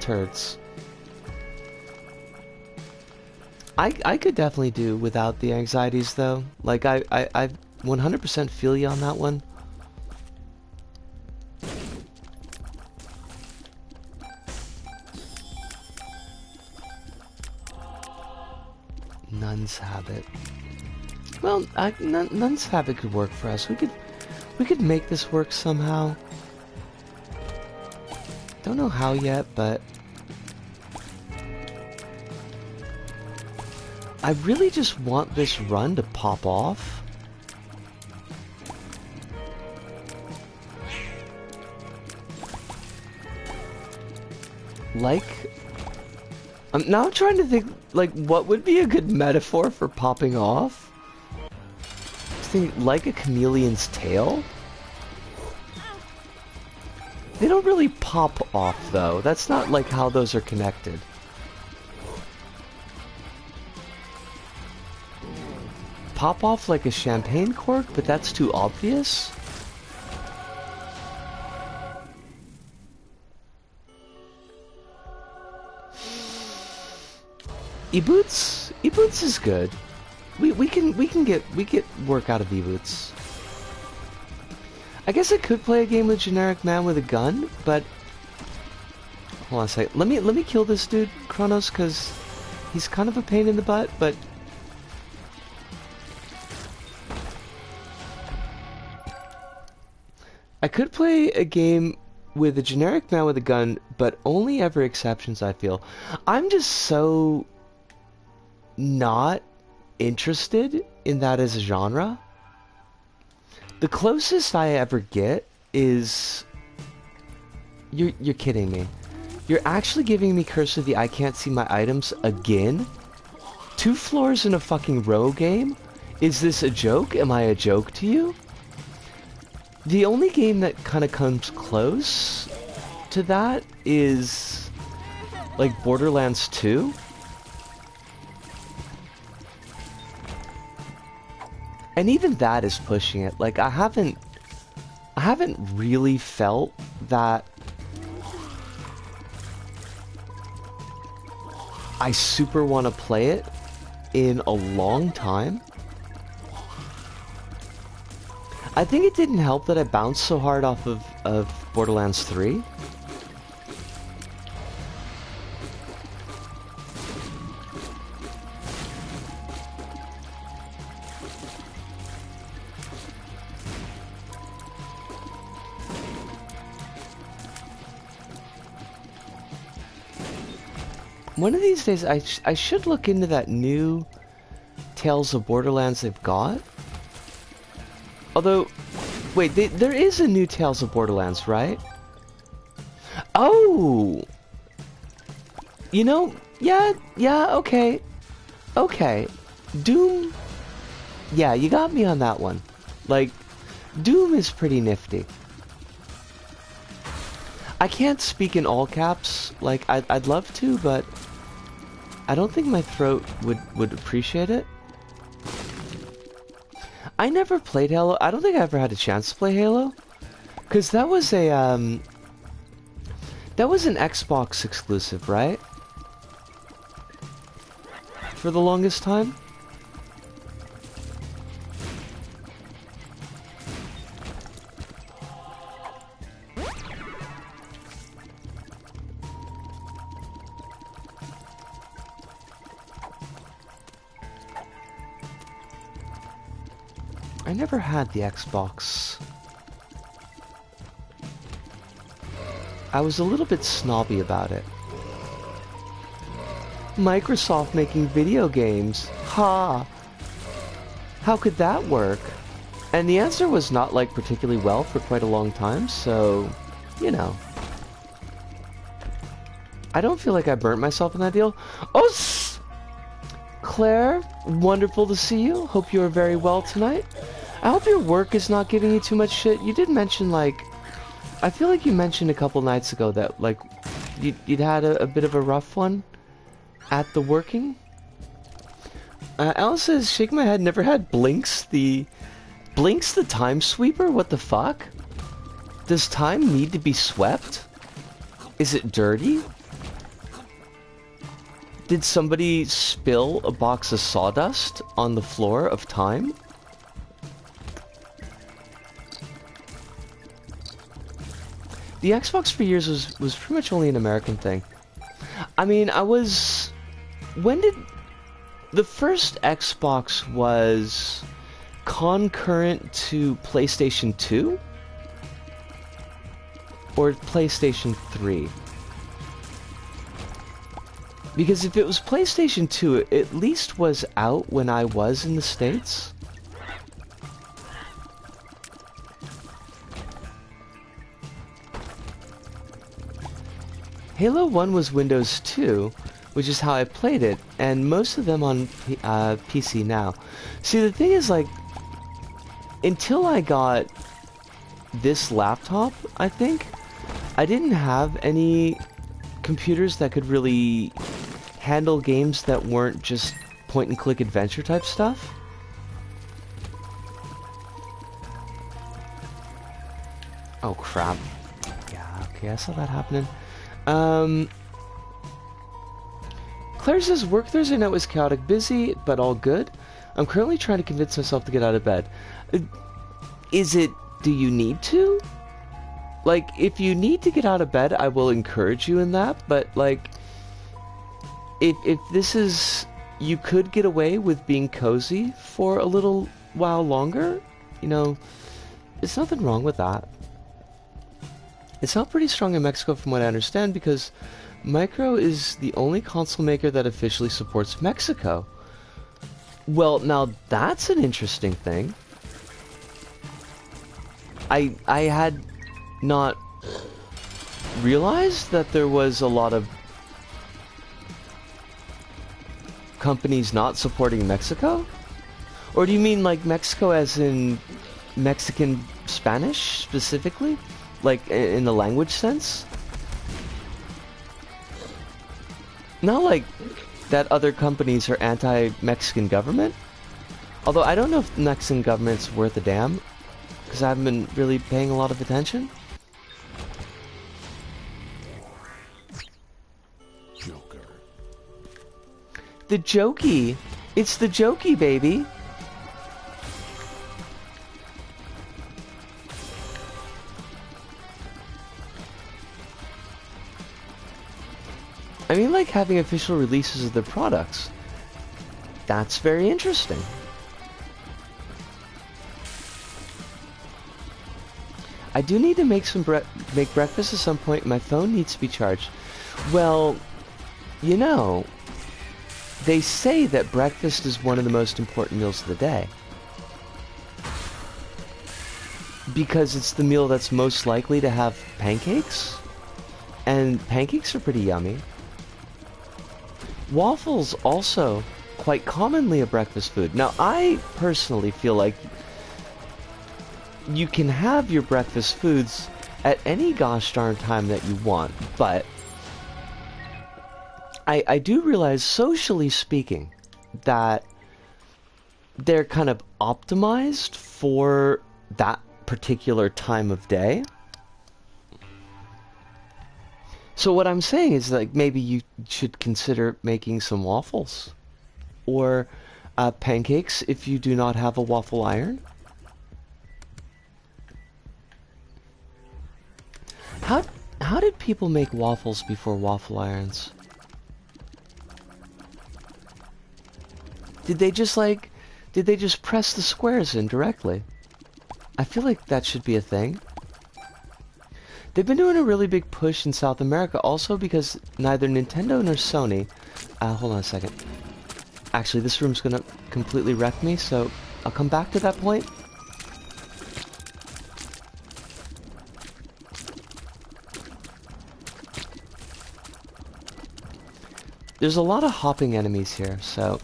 turds. I could definitely do without the anxieties though. Like I 100% feel you on that one. Nun's habit. Well, Nun's habit could work for us. We could make this work somehow. Don't know how yet, but I really just want this run to pop off. Like I'm now trying to think, like, what would be a good metaphor for popping off? I think, like a chameleon's tail? They don't really pop off, though. That's not, like, how those are connected. Pop off like a champagne cork, but that's too obvious? E-boots? E-boots is good. We get work out of E-boots. I guess I could play a game with generic man with a gun, but hold on a sec. Let me kill this dude, Kronos, cause he's kind of a pain in the butt, but I could play a game with a generic man with a gun, but only ever exceptions, I feel. I'm just so not interested in that as a genre. The closest I ever get is... You're kidding me. You're actually giving me Curse of the I Can't See My Items again? 2 floors in a fucking row game? Is this a joke? Am I a joke to you? The only game that kind of comes close to that is... like Borderlands 2? And even that is pushing it. Like, I haven't really felt that I super want to play it in a long time. I think it didn't help that I bounced so hard off of Borderlands 3. One of these days, I should look into that new Tales of Borderlands they've got. Although, wait, there is a new Tales of Borderlands, right? Oh! You know, yeah, okay. Okay. Doom... Yeah, you got me on that one. Like, Doom is pretty nifty. I can't speak in all caps, like, I'd love to, but I don't think my throat would appreciate it. I never played Halo. I don't think I ever had a chance to play Halo. Because that was a, that was an Xbox exclusive, right? For the longest time? I never had the Xbox. I was a little bit snobby about it. Microsoft making video games. Ha! How could that work? And the answer was not, like, particularly well for quite a long time, so, you know. I don't feel like I burnt myself in that deal. Oh, Claire, wonderful to see you. Hope you are very well tonight. I hope your work is not giving you too much shit. You did mention, like... I feel like you mentioned a couple nights ago that, like, you'd had a bit of a rough one at the working. Alice says, shaking my head, never had Blinks the time sweeper? What the fuck? Does time need to be swept? Is it dirty? Did somebody spill a box of sawdust on the floor of time? The Xbox for years was pretty much only an American thing. I mean, when did... The first Xbox was concurrent to PlayStation 2? Or PlayStation 3? Because if it was PlayStation 2, it at least was out when I was in the States. Halo 1 was Windows 2, which is how I played it, and most of them on PC now. See, the thing is, like, until I got this laptop, I think, I didn't have any computers that could really handle games that weren't just point-and-click adventure type stuff. Oh, crap. Yeah, okay, I saw that happening. Claire says, work Thursday night was chaotic, busy, but all good. I'm currently trying to convince myself to get out of bed. Do you need to? Like, if you need to get out of bed, I will encourage you in that, but, like, if this is... You could get away with being cozy for a little while longer, you know, there's nothing wrong with that. It's not pretty strong in Mexico from what I understand, because Micro is the only console maker that officially supports Mexico. Well, now that's an interesting thing. I had not realized that there was a lot of companies not supporting Mexico? Or do you mean like Mexico as in Mexican Spanish specifically? Like in the language sense? Not like that other companies are anti-Mexican government? Although I don't know if the Mexican government's worth a damn, because I haven't been really paying a lot of attention. Joker. The jokey! It's the jokey, baby! I mean, like having official releases of their products. That's very interesting. I do need to make breakfast at some point. My phone needs to be charged. Well, you know, they say that breakfast is one of the most important meals of the day. Because it's the meal that's most likely to have pancakes. And pancakes are pretty yummy. Waffles also quite commonly a breakfast food. Now, I personally feel like you can have your breakfast foods at any gosh darn time that you want, but I do realize, socially speaking, that they're kind of optimized for that particular time of day. So what I'm saying is, like, maybe you should consider making some waffles. Or pancakes if you do not have a waffle iron. How did people make waffles before waffle irons? Did they just press the squares in directly? I feel like that should be a thing. They've been doing a really big push in South America also because neither Nintendo nor Sony... hold on a second. Actually, this room's gonna completely wreck me, so I'll come back to that point. There's a lot of hopping enemies here, so...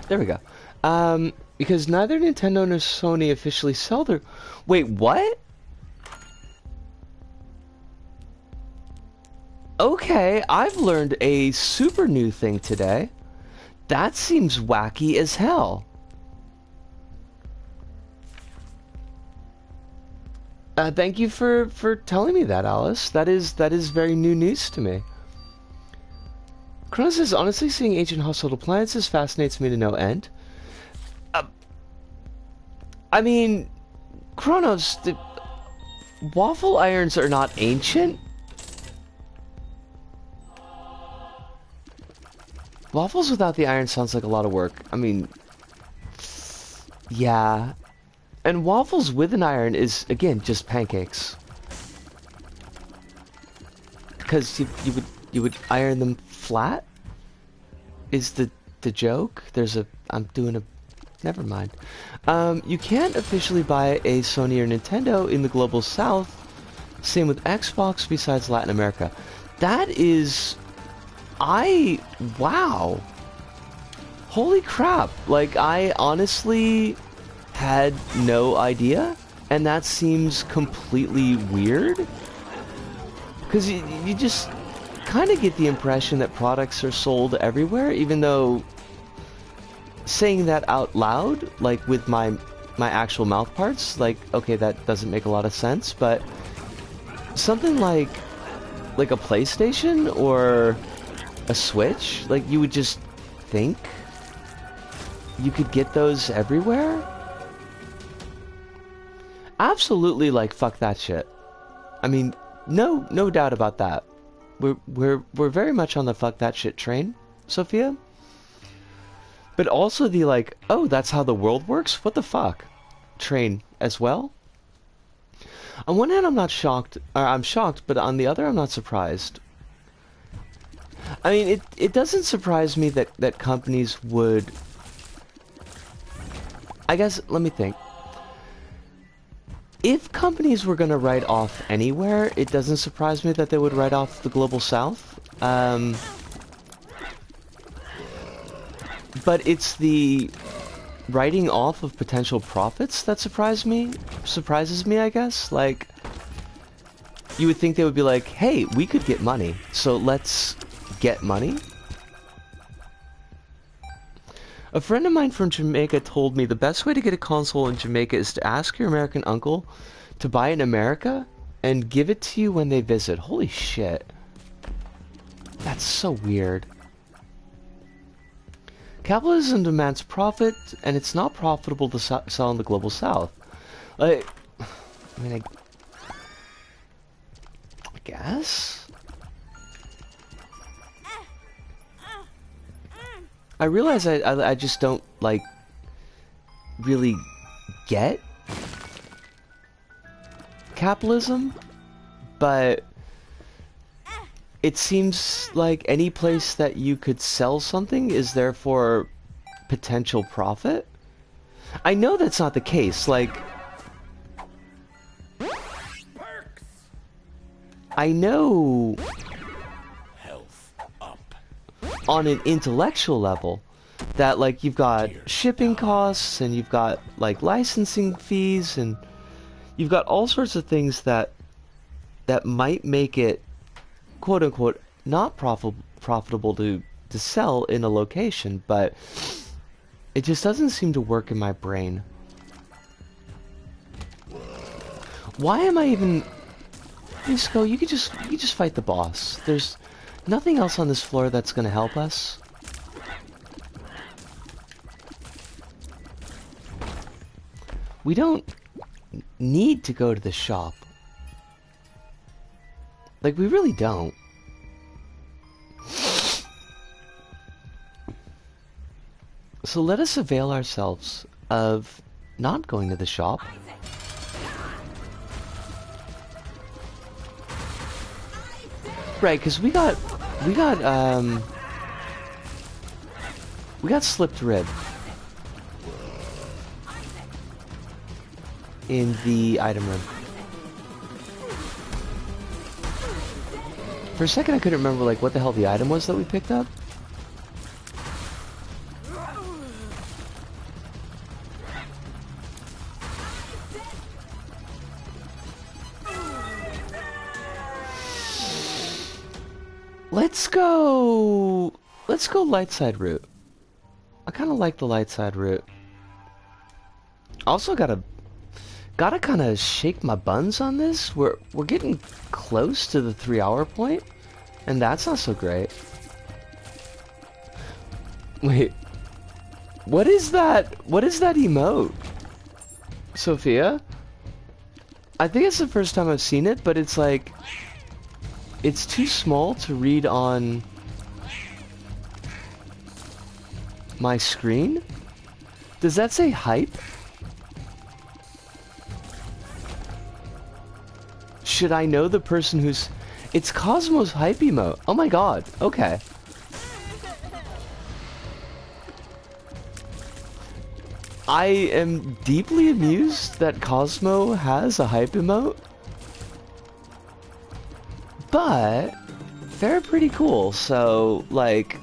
There we go. Because neither Nintendo nor Sony officially sell their... Wait, what? Okay, I've learned a super new thing today. That seems wacky as hell. Thank you for telling me that, Alice. That is very new news to me. Kronos says, honestly, seeing ancient household appliances fascinates me to no end. I mean, Kronos, waffle irons are not ancient. Waffles without the iron sounds like a lot of work. I mean, yeah. And waffles with an iron is, again, just pancakes. Because you would iron them flat? Is the joke? I'm doing a Never mind. You can't officially buy a Sony or Nintendo in the global south. Same with Xbox besides Latin America. That is... Wow. Holy crap. Like, I honestly had no idea. And that seems completely weird. Because you just kind of get the impression that products are sold everywhere, even though saying that out loud, like with my actual mouth parts, like, okay, that doesn't make a lot of sense, but something like a PlayStation or a Switch, like, you would just think you could get those everywhere? Absolutely, like, fuck that shit. I mean, no doubt about that. We're very much on the fuck that shit train, Sophia. But also the, like, oh, that's how the world works? What the fuck? Train as well? On one hand, I'm not shocked, or I'm shocked, but on the other, I'm not surprised. I mean, it doesn't surprise me that companies would... I guess, let me think. If companies were going to write off anywhere, it doesn't surprise me that they would write off the global south. But it's the writing off of potential profits that surprises me, I guess. Like, you would think they would be like, hey, we could get money, so let's get money. A friend of mine from Jamaica told me the best way to get a console in Jamaica is to ask your American uncle to buy it in America and give it to you when they visit. Holy shit. That's so weird. Capitalism demands profit, and it's not profitable to sell in the global south. Like, I mean, I guess? I realize I just don't, like, really get capitalism, but it seems like any place that you could sell something is therefore potential profit. I know that's not the case, like... I know... Health up. On an intellectual level, that, like, you've got shipping costs, and you've got, like, licensing fees, and you've got all sorts of things that might make it, quote-unquote, not profitable to sell in a location, but it just doesn't seem to work in my brain. Why am I even... Disco, you could just fight the boss. There's nothing else on this floor that's gonna help us. We don't need to go to the shop. Like, we really don't. So let us avail ourselves of not going to the shop. Right, because we got slipped rib in the item room. For a second I couldn't remember, like, what the hell the item was that we picked up. Let's go light side route. I kind of like the light side route. Also gotta kind of shake my buns on this. We're getting close to the 3-hour point, and that's not so great. Wait, what is that? What is that emote, Sophia? I think it's the first time I've seen it, but it's like, it's too small to read on my screen. Does that say hype? Should I know the person who's... It's Cosmo's hype emote. Oh my god. Okay. I am deeply amused that Cosmo has a hype emote. But they're pretty cool, so like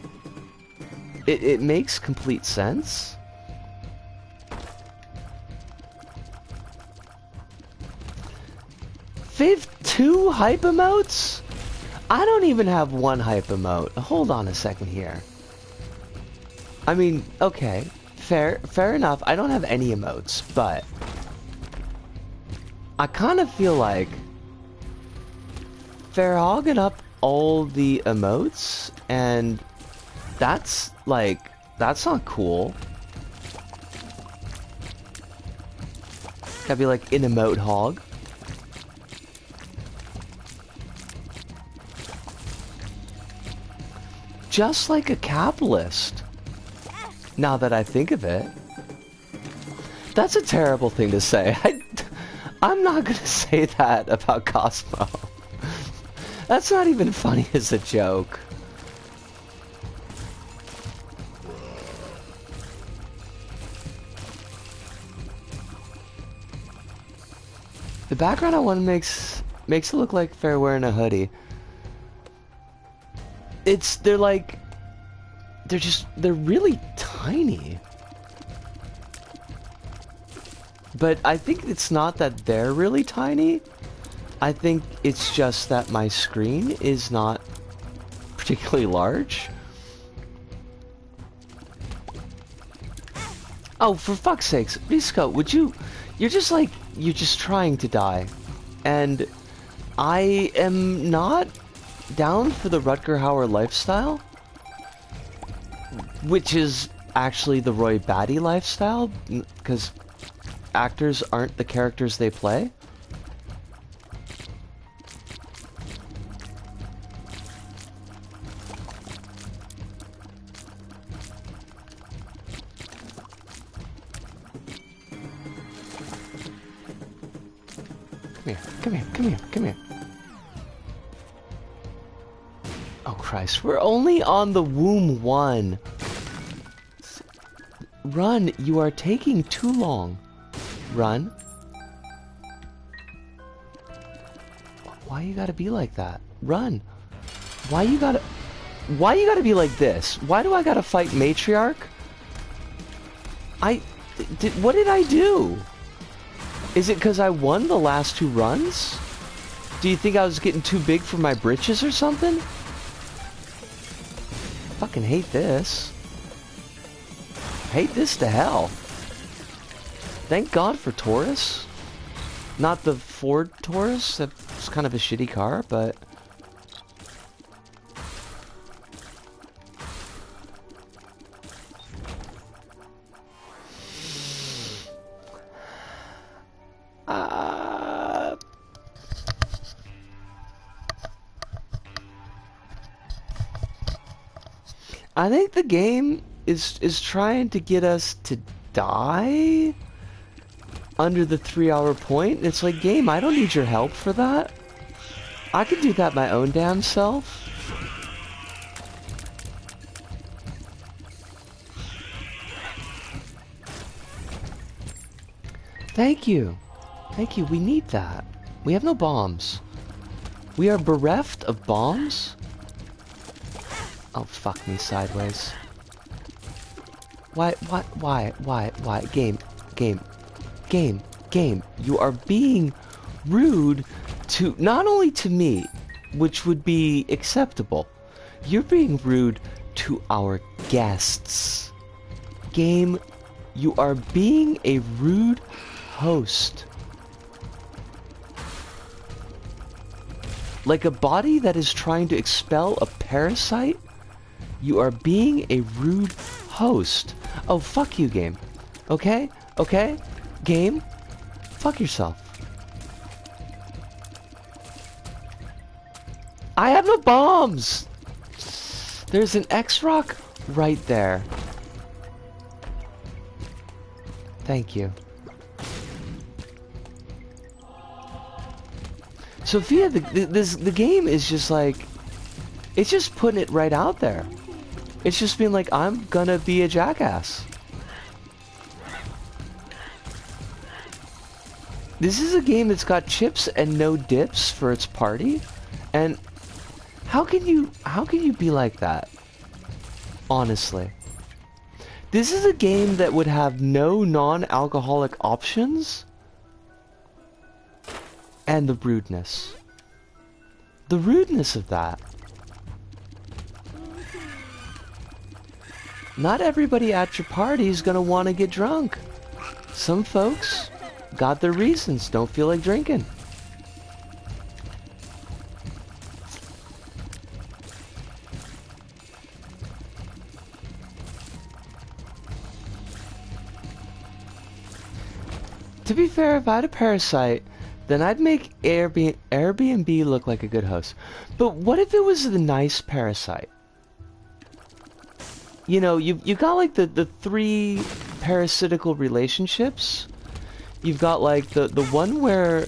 it makes complete sense. They've 2 hype emotes? I don't even have 1 hype emote. Hold on a second here. I mean, okay, fair enough. I don't have any emotes, but I kind of feel like they're hogging up all the emotes, and that's like, that's not cool. Gotta be like an emote hog. Just like a capitalist. Now that I think of it. That's a terrible thing to say. I'm not gonna say that about Cosmo. That's not even funny as a joke. The background on one makes it look like they're wearing a hoodie. They're really tiny. But I think it's not that they're really tiny. I think it's just that my screen is not particularly large. Oh, for fuck's sakes, Risco, you're just trying to die. And I am not down for the Rutger Hauer lifestyle, which is actually the Roy Batty lifestyle, because actors aren't the characters they play. Come here. Oh Christ, we're only on the womb 1. Run, you are taking too long. Run. Why you gotta be like that? Run. Why you gotta be like this? Why do I gotta fight Matriarch? What did I do? Is it because I won the last 2 runs? Do you think I was getting too big for my britches or something? Fucking hate this. Hate this to hell. Thank God for Taurus. Not the Ford Taurus. That's kind of a shitty car, but... I think the game is trying to get us to die under the 3-hour point. It's like, game, I don't need your help for that. I can do that my own damn self. Thank you. Thank you, we need that. We have no bombs. We are bereft of bombs? Oh, fuck me sideways. Why? Game. You are being rude to, not only to me, which would be acceptable. You're being rude to our guests. Game, you are being a rude host. Like a body that is trying to expel a parasite, you are being a rude host. Oh, fuck you, game. Okay? Okay? Game? Fuck yourself. I have no bombs! There's an X-Rock right there. Thank you. Sophia, the game is just like... It's just putting it right out there. It's just being like, I'm gonna be a jackass. This is a game that's got chips and no dips for its party, and how can you be like that? Honestly. This is a game that would have no non-alcoholic options, and the rudeness. The rudeness of that. Not everybody at your party is gonna want to get drunk. Some folks got their reasons, don't feel like drinking. To be fair, if I had a parasite, then I'd make Airbnb look like a good host. But what if it was the nice parasite? You know, you got like the three parasitical relationships. You've got like the one where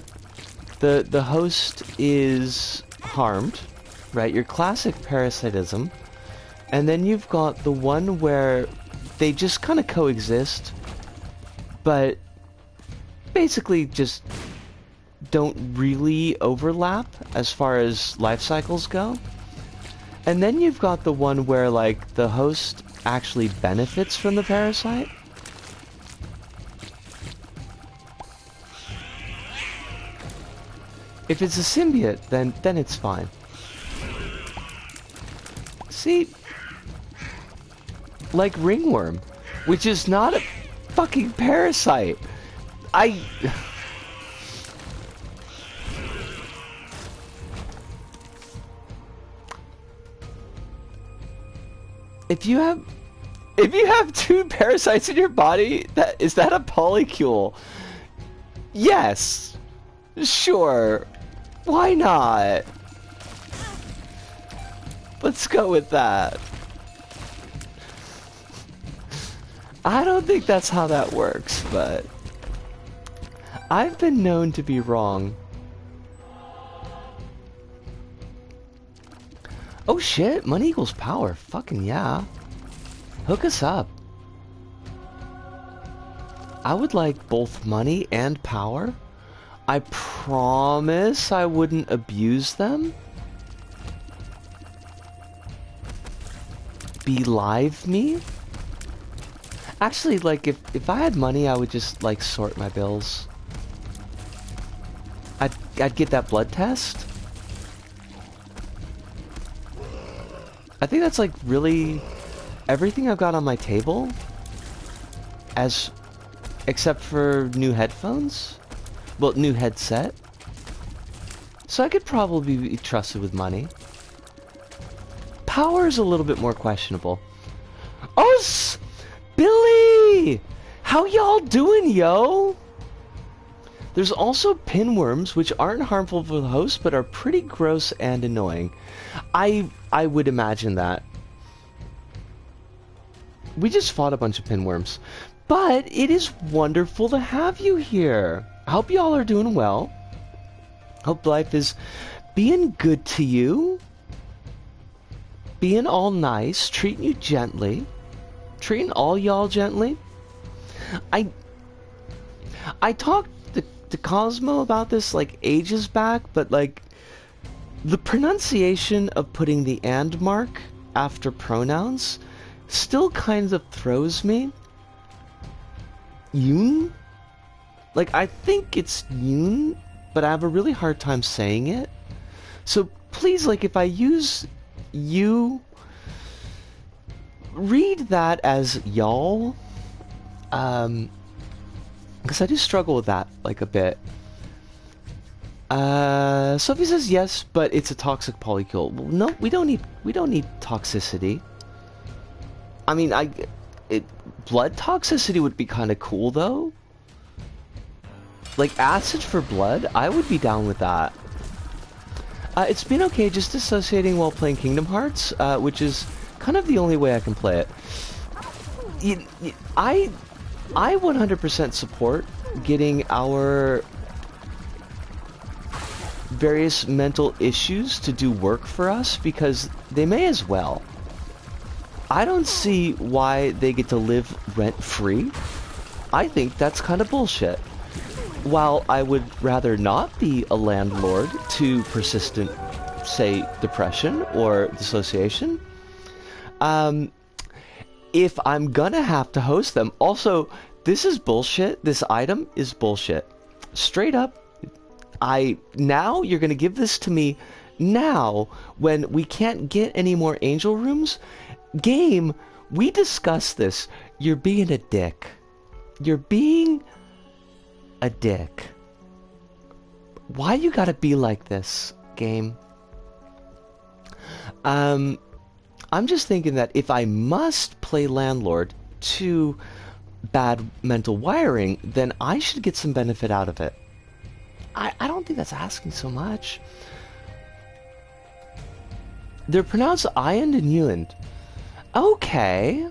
the host is harmed, right? Your classic parasitism. And then you've got the one where they just kind of coexist, but basically just don't really overlap as far as life cycles go. And then you've got the one where like the host actually benefits from the parasite. If it's a symbiote, then it's fine. See? Like ringworm, which is not a fucking parasite. If you have two parasites in your body, is that a polycule? Yes. Sure. Why not? Let's go with that. I don't think that's how that works, but I've been known to be wrong. Oh shit, money equals power. Fucking yeah. Hook us up. I would like both money and power. I promise I wouldn't abuse them. Believe me. Actually, like, if I had money, I would just, like, sort my bills. I'd get that blood test. I think that's, like, really everything I've got on my table. Except for new headphones. Well, new headset. So I could probably be trusted with money. Power is a little bit more questionable. Oh, Billy! How y'all doing, yo? There's also pinworms, which aren't harmful for the host, but are pretty gross and annoying. I would imagine that. We just fought a bunch of pinworms. But it is wonderful to have you here. I hope y'all are doing well. Hope life is being good to you. Being all nice, treating you gently. Treating all y'all gently. I talked to Cosmo about this like ages back, but like the pronunciation of putting the and mark after pronouns still kind of throws me. Yoon? Like, I think it's yoon, but I have a really hard time saying it. So please, like, if I use you, read that as y'all. Because I do struggle with that, like, a bit. Sophie says yes, but it's a toxic polycule. Well, no, we don't need toxicity. I mean, blood toxicity would be kind of cool, though. Like, acid for blood, I would be down with that. It's been okay just dissociating while playing Kingdom Hearts, which is kind of the only way I can play it. I 100% support getting our various mental issues to do work for us, because they may as well. I don't see why they get to live rent-free. I think that's kind of bullshit. while I would rather not be a landlord to persistent, say, depression or dissociation, if I'm gonna have to host them, also, this is bullshit. This item is bullshit. Straight up, now you're gonna give this to me now when we can't get any more angel rooms? Game, we discussed this. You're being a dick. You're being a dick. Why you gotta be like this, game? I'm just thinking that if I must play landlord to bad mental wiring, then I should get some benefit out of it. I don't think that's asking so much. They're pronounced Iand and Ewan. Okay.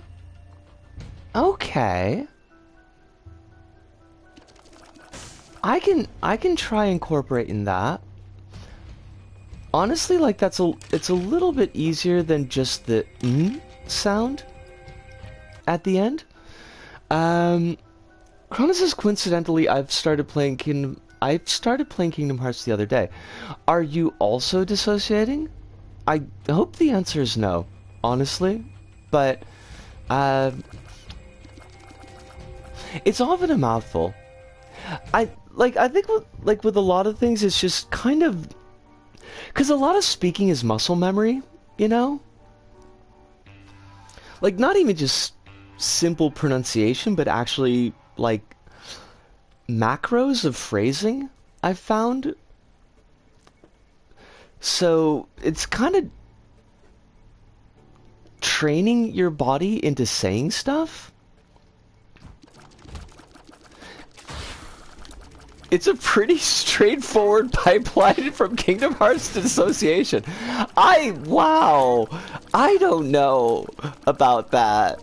Okay. I can try incorporating that. Honestly, like it's a little bit easier than just the sound at the end. Cronus says, coincidentally, I've started playing Kingdom Hearts the other day. Are you also dissociating? I hope the answer is no, honestly, but it's often a mouthful. I think with a lot of things, it's just kind of, because a lot of speaking is muscle memory, you know? Like, not even just simple pronunciation, but actually, like, macros of phrasing, I've found. So, it's kind of training your body into saying stuff. It's a pretty straightforward pipeline from Kingdom Hearts to dissociation. Wow! I don't know about that.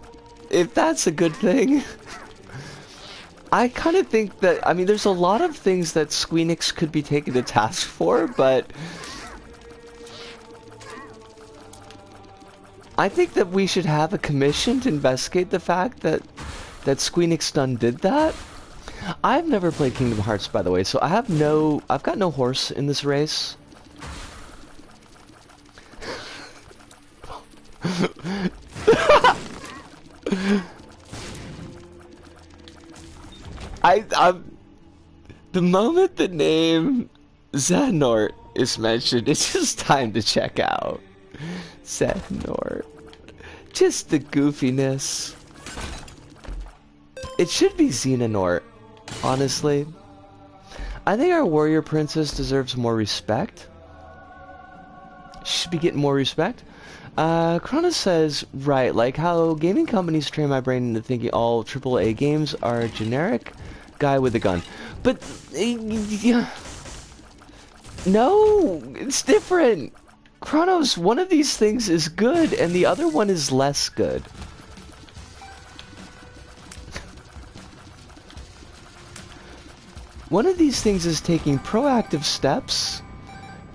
If that's a good thing. I kind of think that, I mean, there's a lot of things that Squeenix could be taken to task for, but I think that we should have a commission to investigate the fact that Squeenix done did that. I've never played Kingdom Hearts, by the way, so I've got no horse in this race. The moment the name Xehanort is mentioned, it's just time to check out. Xehanort. Just the goofiness. It should be Xehanort, honestly. I think our warrior princess deserves more respect. She should be getting more respect. Cronus says, right, like how gaming companies train my brain into thinking all AAA games are generic guy with a gun. But, no, it's different. Chronos, one of these things is good and the other one is less good. One of these things is taking proactive steps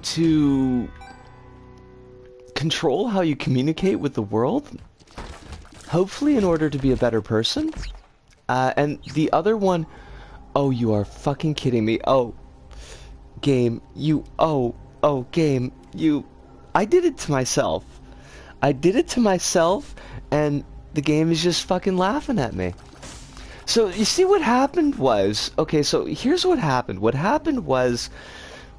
to control how you communicate with the world, hopefully in order to be a better person. And the other one, oh, you are fucking kidding me. Oh, game, game, I did it to myself. I did it to myself, and the game is just fucking laughing at me. So, you see what happened was, okay, so here's what happened. What happened was,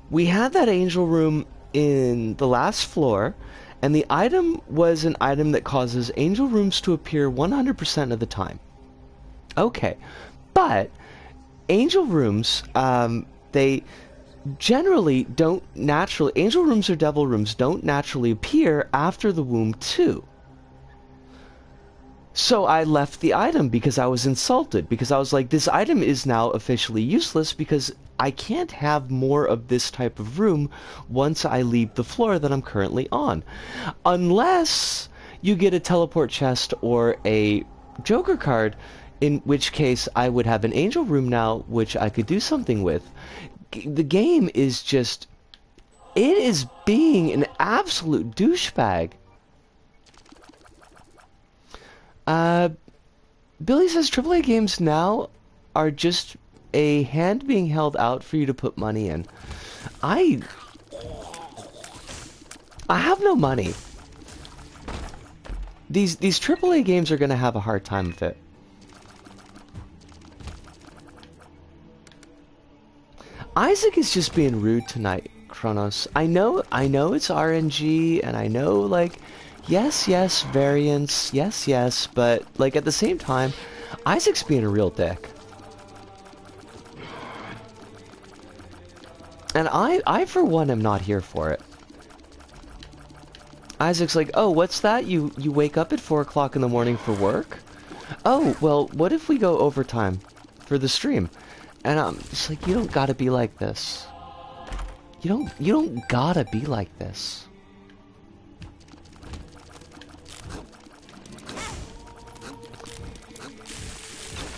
we had that angel room in the last floor, and the item was an item that causes angel rooms to appear 100% of the time. Okay, but angel rooms, they generally don't naturally, angel rooms or devil rooms don't naturally appear after the womb 2. So I left the item because I was insulted, because I was like, this item is now officially useless because I can't have more of this type of room once I leave the floor that I'm currently on. Unless you get a teleport chest or a Joker card, in which case I would have an angel room now, which I could do something with. The game is just, it is being an absolute douchebag. Billy says AAA games now are just a hand being held out for you to put money in. I have no money. These AAA games are gonna have a hard time with it. Isaac is just being rude tonight, Kronos. I know it's RNG, and I know, like, yes, variants, yes, but, like, at the same time, Isaac's being a real dick. And I for one, am not here for it. Isaac's like, oh, what's that? You wake up at 4 o'clock in the morning for work? Oh, well, what if we go overtime for the stream? And I'm just like, you don't gotta be like this. You don't gotta be like this.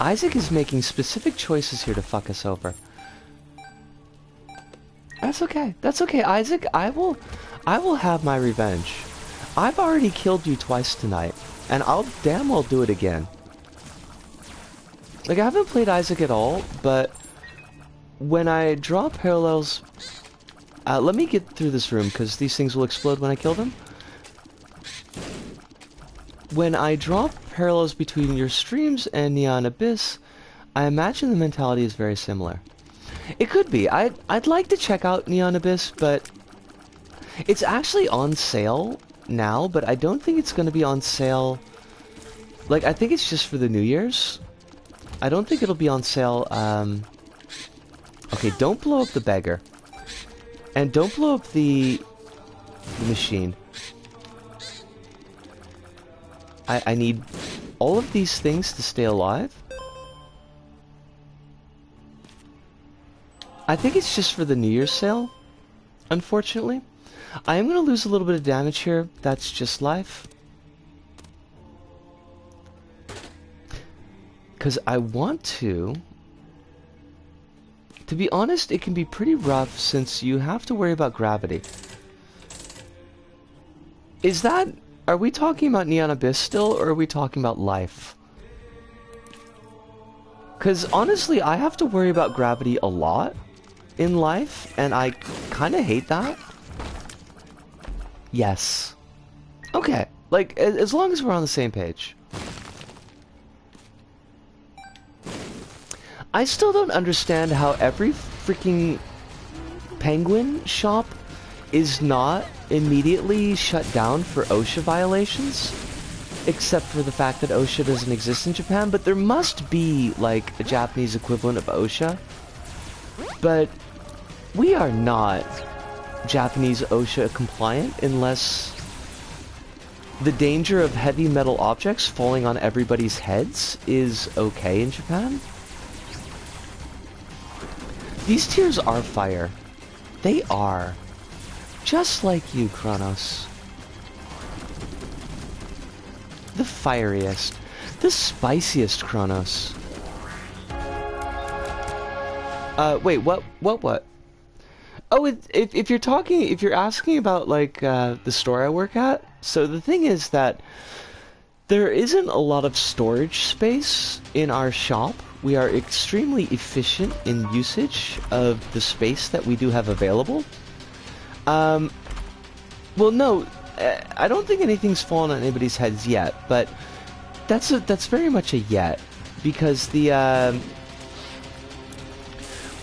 Isaac is making specific choices here to fuck us over. That's okay. That's okay, Isaac. I will have my revenge. I've already killed you twice tonight, and I'll damn well do it again. Like, I haven't played Isaac at all, but when I draw parallels... let me get through this room, because these things will explode when I kill them. When I draw parallels between your streams and Neon Abyss, I imagine the mentality is very similar. It could be. I'd like to check out Neon Abyss, but it's actually on sale now, but I don't think it's going to be on sale... Like, I think it's just for the New Year's. I don't think it'll be on sale, Okay, don't blow up the beggar. And don't blow up the machine. I need all of these things to stay alive. I think it's just for the New Year's sale, unfortunately. I am going to lose a little bit of damage here. That's just life. Because I want to... To be honest, it can be pretty rough since you have to worry about gravity. Is that... Are we talking about Neon Abyss still, or are we talking about life? Because honestly, I have to worry about gravity a lot in life, and I kind of hate that. Yes. Okay. Like, as long as we're on the same page. I still don't understand how every freaking penguin shop is not immediately shut down for OSHA violations. Except for the fact that OSHA doesn't exist in Japan, but there must be, like, a Japanese equivalent of OSHA. But we are not Japanese OSHA compliant unless the danger of heavy metal objects falling on everybody's heads is okay in Japan. These tears are fire. They are. Just like you, Kronos. The fieriest. The spiciest, Kronos. Wait, what? Oh, if you're asking about, like, the store I work at, so the thing is that there isn't a lot of storage space in our shop. We are extremely efficient in usage of the space that we do have available. Well, no, I don't think anything's fallen on anybody's heads yet, but that's very much a yet, because the,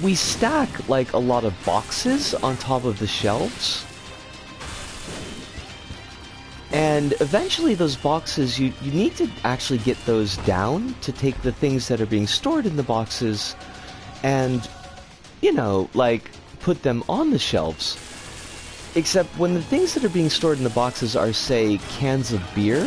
we stack, like, a lot of boxes on top of the shelves. And eventually those boxes, you need to actually get those down to take the things that are being stored in the boxes and, you know, like, put them on the shelves. Except when the things that are being stored in the boxes are, say, cans of beer,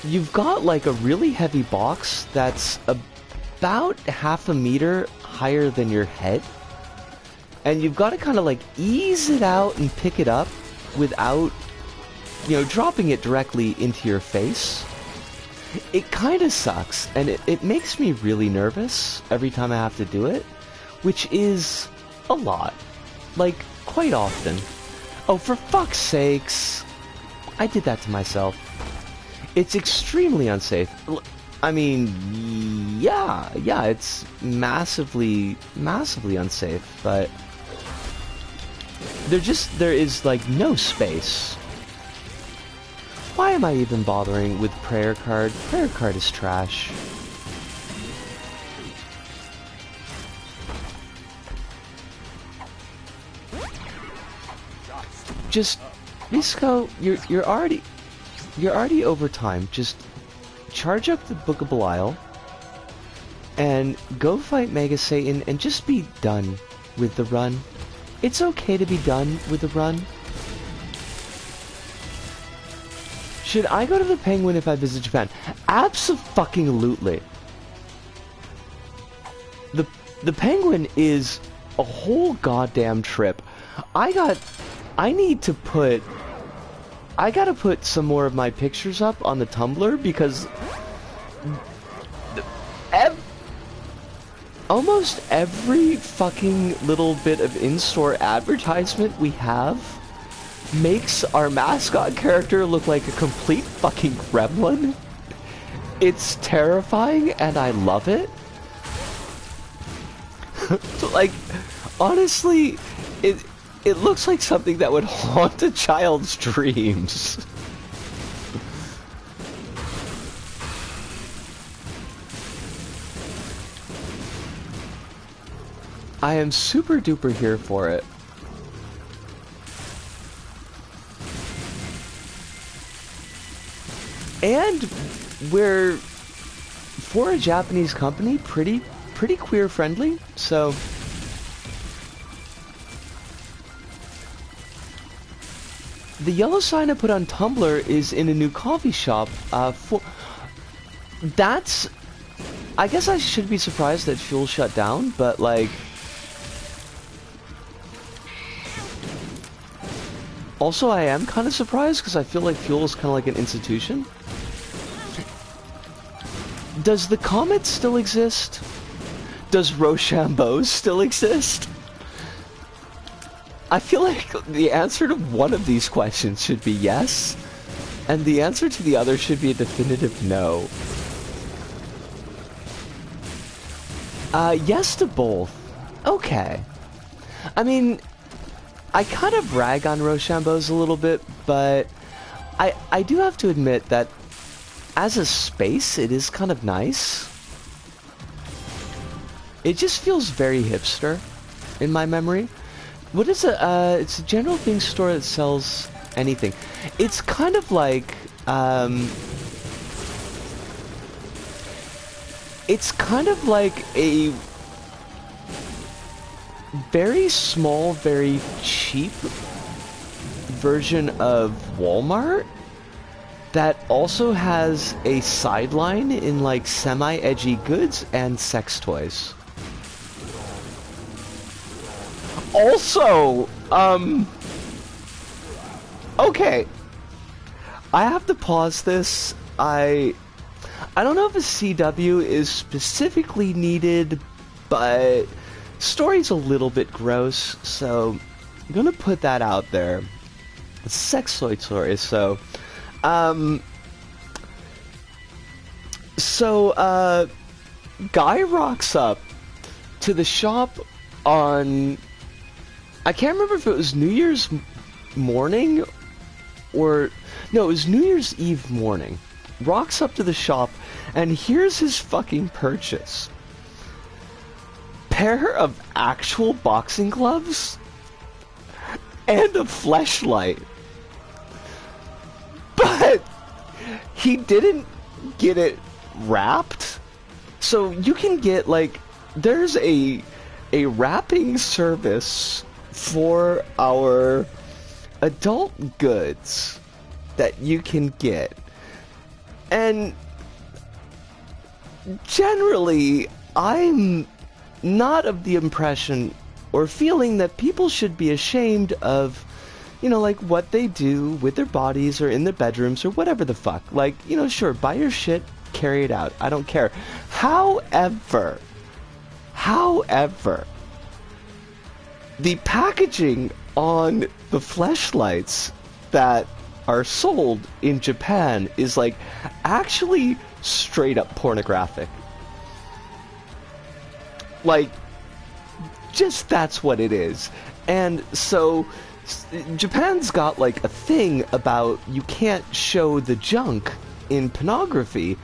you've got, like, a really heavy box that's about half a meter higher than your head. And you've got to kind of, like, ease it out and pick it up without, you know, dropping it directly into your face. It kind of sucks, and it makes me really nervous every time I have to do it, which is a lot. Like, quite often. Oh, for fuck's sakes! I did that to myself. It's extremely unsafe. I mean, yeah, it's massively unsafe, but there is like no space. Why am I even bothering with prayer card? Prayer card is trash. Just, Risco, you're already over time. Just charge up the Book of Belial and go fight Mega Satan and just be done with the run. It's okay to be done with the run. Should I go to the Penguin if I visit Japan? Abso-fucking-lutely. The Penguin is a whole goddamn trip. I gotta put some more of my pictures up on the Tumblr because almost every fucking little bit of in-store advertisement we have makes our mascot character look like a complete fucking gremlin. It's terrifying and I love it. Like, honestly, it looks like something that would haunt a child's dreams. I am super duper here for it. And we're, for a Japanese company, pretty queer friendly, so the yellow sign I put on Tumblr is in a new coffee shop. That's, I guess I should be surprised that Fuel shut down, but like, also I am kind of surprised because I feel like Fuel is kind of like an institution. Does the Comet still exist? Does Rochambeau still exist? I feel like the answer to one of these questions should be yes, and the answer to the other should be a definitive no. Yes to both. Okay. I mean, I kind of rag on Rochambeau's a little bit, but I do have to admit that as a space, it is kind of nice. It just feels very hipster in my memory. What is it? It's a general things store that sells anything. It's kind of like, it's kind of like a very small, very cheap version of Walmart that also has a sideline in like semi-edgy goods and sex toys. Also, okay, I have to pause this. I don't know if a CW is specifically needed, but story's a little bit gross, so I'm gonna put that out there. Sex toy story, so, guy rocks up to the shop on, I can't remember if it was New Year's morning or, no, it was New Year's Eve morning. Rocks up to the shop, and here's his fucking purchase. Pair of actual boxing gloves and a fleshlight. But he didn't get it wrapped. So you can get, like, there's a wrapping service for our adult goods that you can get. And generally, I'm not of the impression or feeling that people should be ashamed of, you know, like, what they do with their bodies or in their bedrooms or whatever the fuck. Like, you know, sure, buy your shit, carry it out. I don't care. However, the packaging on the fleshlights that are sold in Japan is, like, actually straight up pornographic. Like, just that's what it is. And so Japan's got like a thing about you can't show the junk in pornography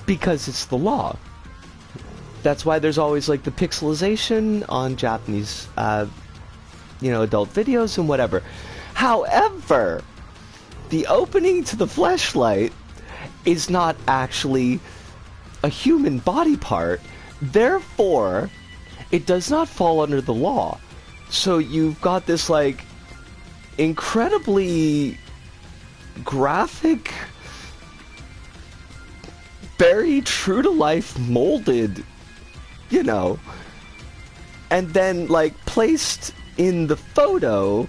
because it's the law. That's why there's always like the pixelization on Japanese adult videos and whatever. However, the opening to the fleshlight is not actually a human body part. Therefore, it does not fall under the law. So you've got this, like, incredibly graphic, very true-to-life molded, and then, like, placed in the photo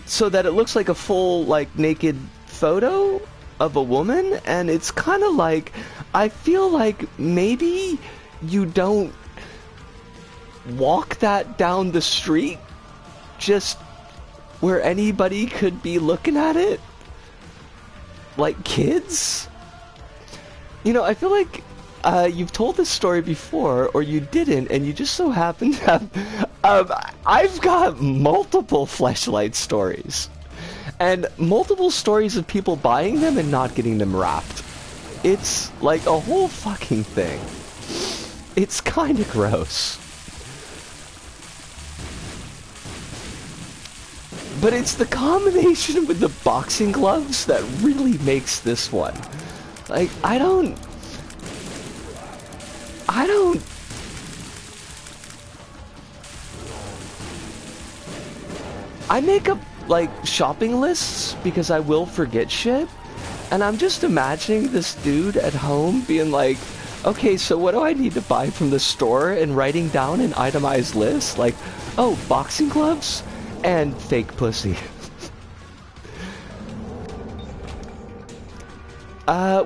so that it looks like a full, like, naked photo of a woman, and it's kind of like, I feel like maybe you don't walk that down the street just where anybody could be looking at it, like kids. I feel like you've told this story before, or you didn't, and you just so happen to have I've got multiple fleshlight stories and multiple stories of people buying them and not getting them wrapped. It's like a whole fucking thing. It's kind of gross. But it's the combination with the boxing gloves that really makes this one. Like, I make up, like, shopping lists because I will forget shit. And I'm just imagining this dude at home being like, okay, so what do I need to buy from the store? And writing down an itemized list. Like, oh, boxing gloves and fake pussy.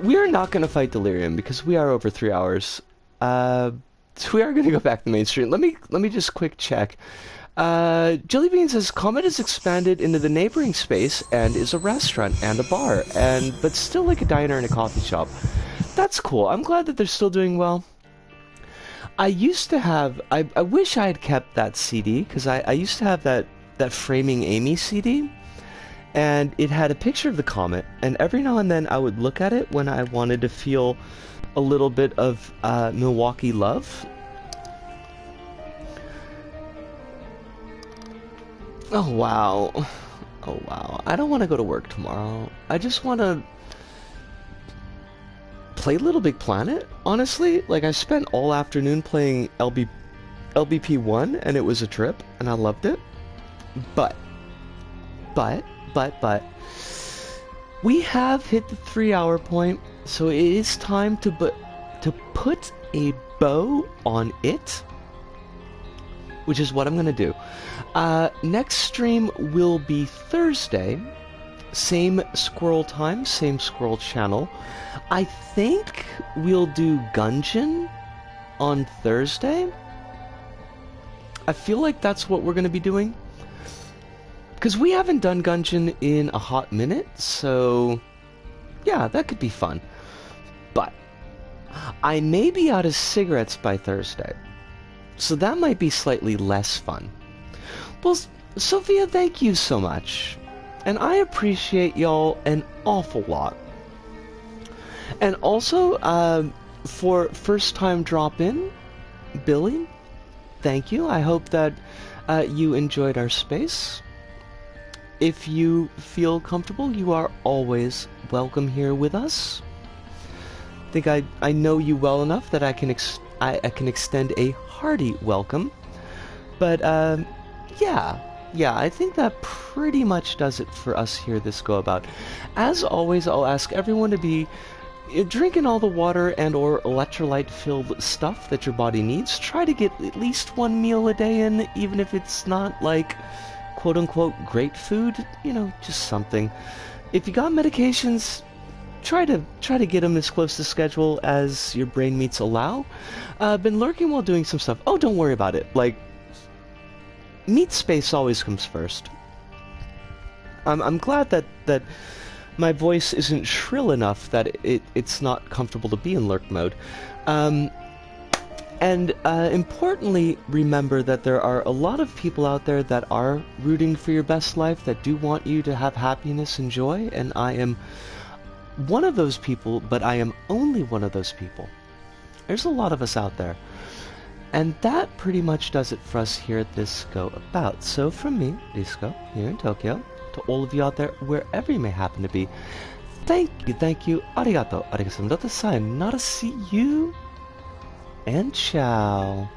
We are not going to fight Delirium because we are over 3 hours. So we are going to go back to mainstream. Let me just quick check. Jellybean says Comet has expanded into the neighboring space and is a restaurant and a bar, but still like a diner and a coffee shop. That's cool. I'm glad that they're still doing well. I used to have, I wish I had kept that CD, because I used to have that Framing Amy CD, and it had a picture of the comet, and every now and then I would look at it when I wanted to feel a little bit of Milwaukee love. Oh wow. Oh wow. I don't want to go to work tomorrow. I just want to play Little Big Planet, honestly. Like, I spent all afternoon playing LBP1 and it was a trip and I loved it. But we have hit the 3-hour point, so it is time to put a bow on it, which is what I'm gonna do. Next stream will be Thursday, same squirrel time, same squirrel channel. I think we'll do Gungeon on Thursday. I feel like that's what we're gonna be doing, because we haven't done Gungeon in a hot minute, so yeah, that could be fun. But I may be out of cigarettes by Thursday, so that might be slightly less fun. Well, Sophia, thank you so much. And I appreciate y'all an awful lot. And also, for first time drop in, Billy, thank you. I hope that you enjoyed our space. If you feel comfortable, you are always welcome here with us. I think I know you well enough that I can extend a hearty welcome. But yeah, I think that pretty much does it for us here this go about. As always, I'll ask everyone to be drinking all the water and or electrolyte filled stuff that your body needs. Try to get at least one meal a day in, even if it's not like quote unquote great food, just something. If you got medications, try to get them as close to schedule as your brain meats allow. Been lurking while doing some stuff. Oh, don't worry about it. Like, meat space always comes first. I'm glad that my voice isn't shrill enough that it's not comfortable to be in lurk mode. And importantly, remember that there are a lot of people out there that are rooting for your best life, that do want you to have happiness and joy, and I am one of those people, but I am only one of those people. There's a lot of us out there. And that pretty much does it for us here at this Go About. So from me, Risco, here in Tokyo, to all of you out there, wherever you may happen to be, thank you, arigato, arigato, sayonara, see you, and ciao.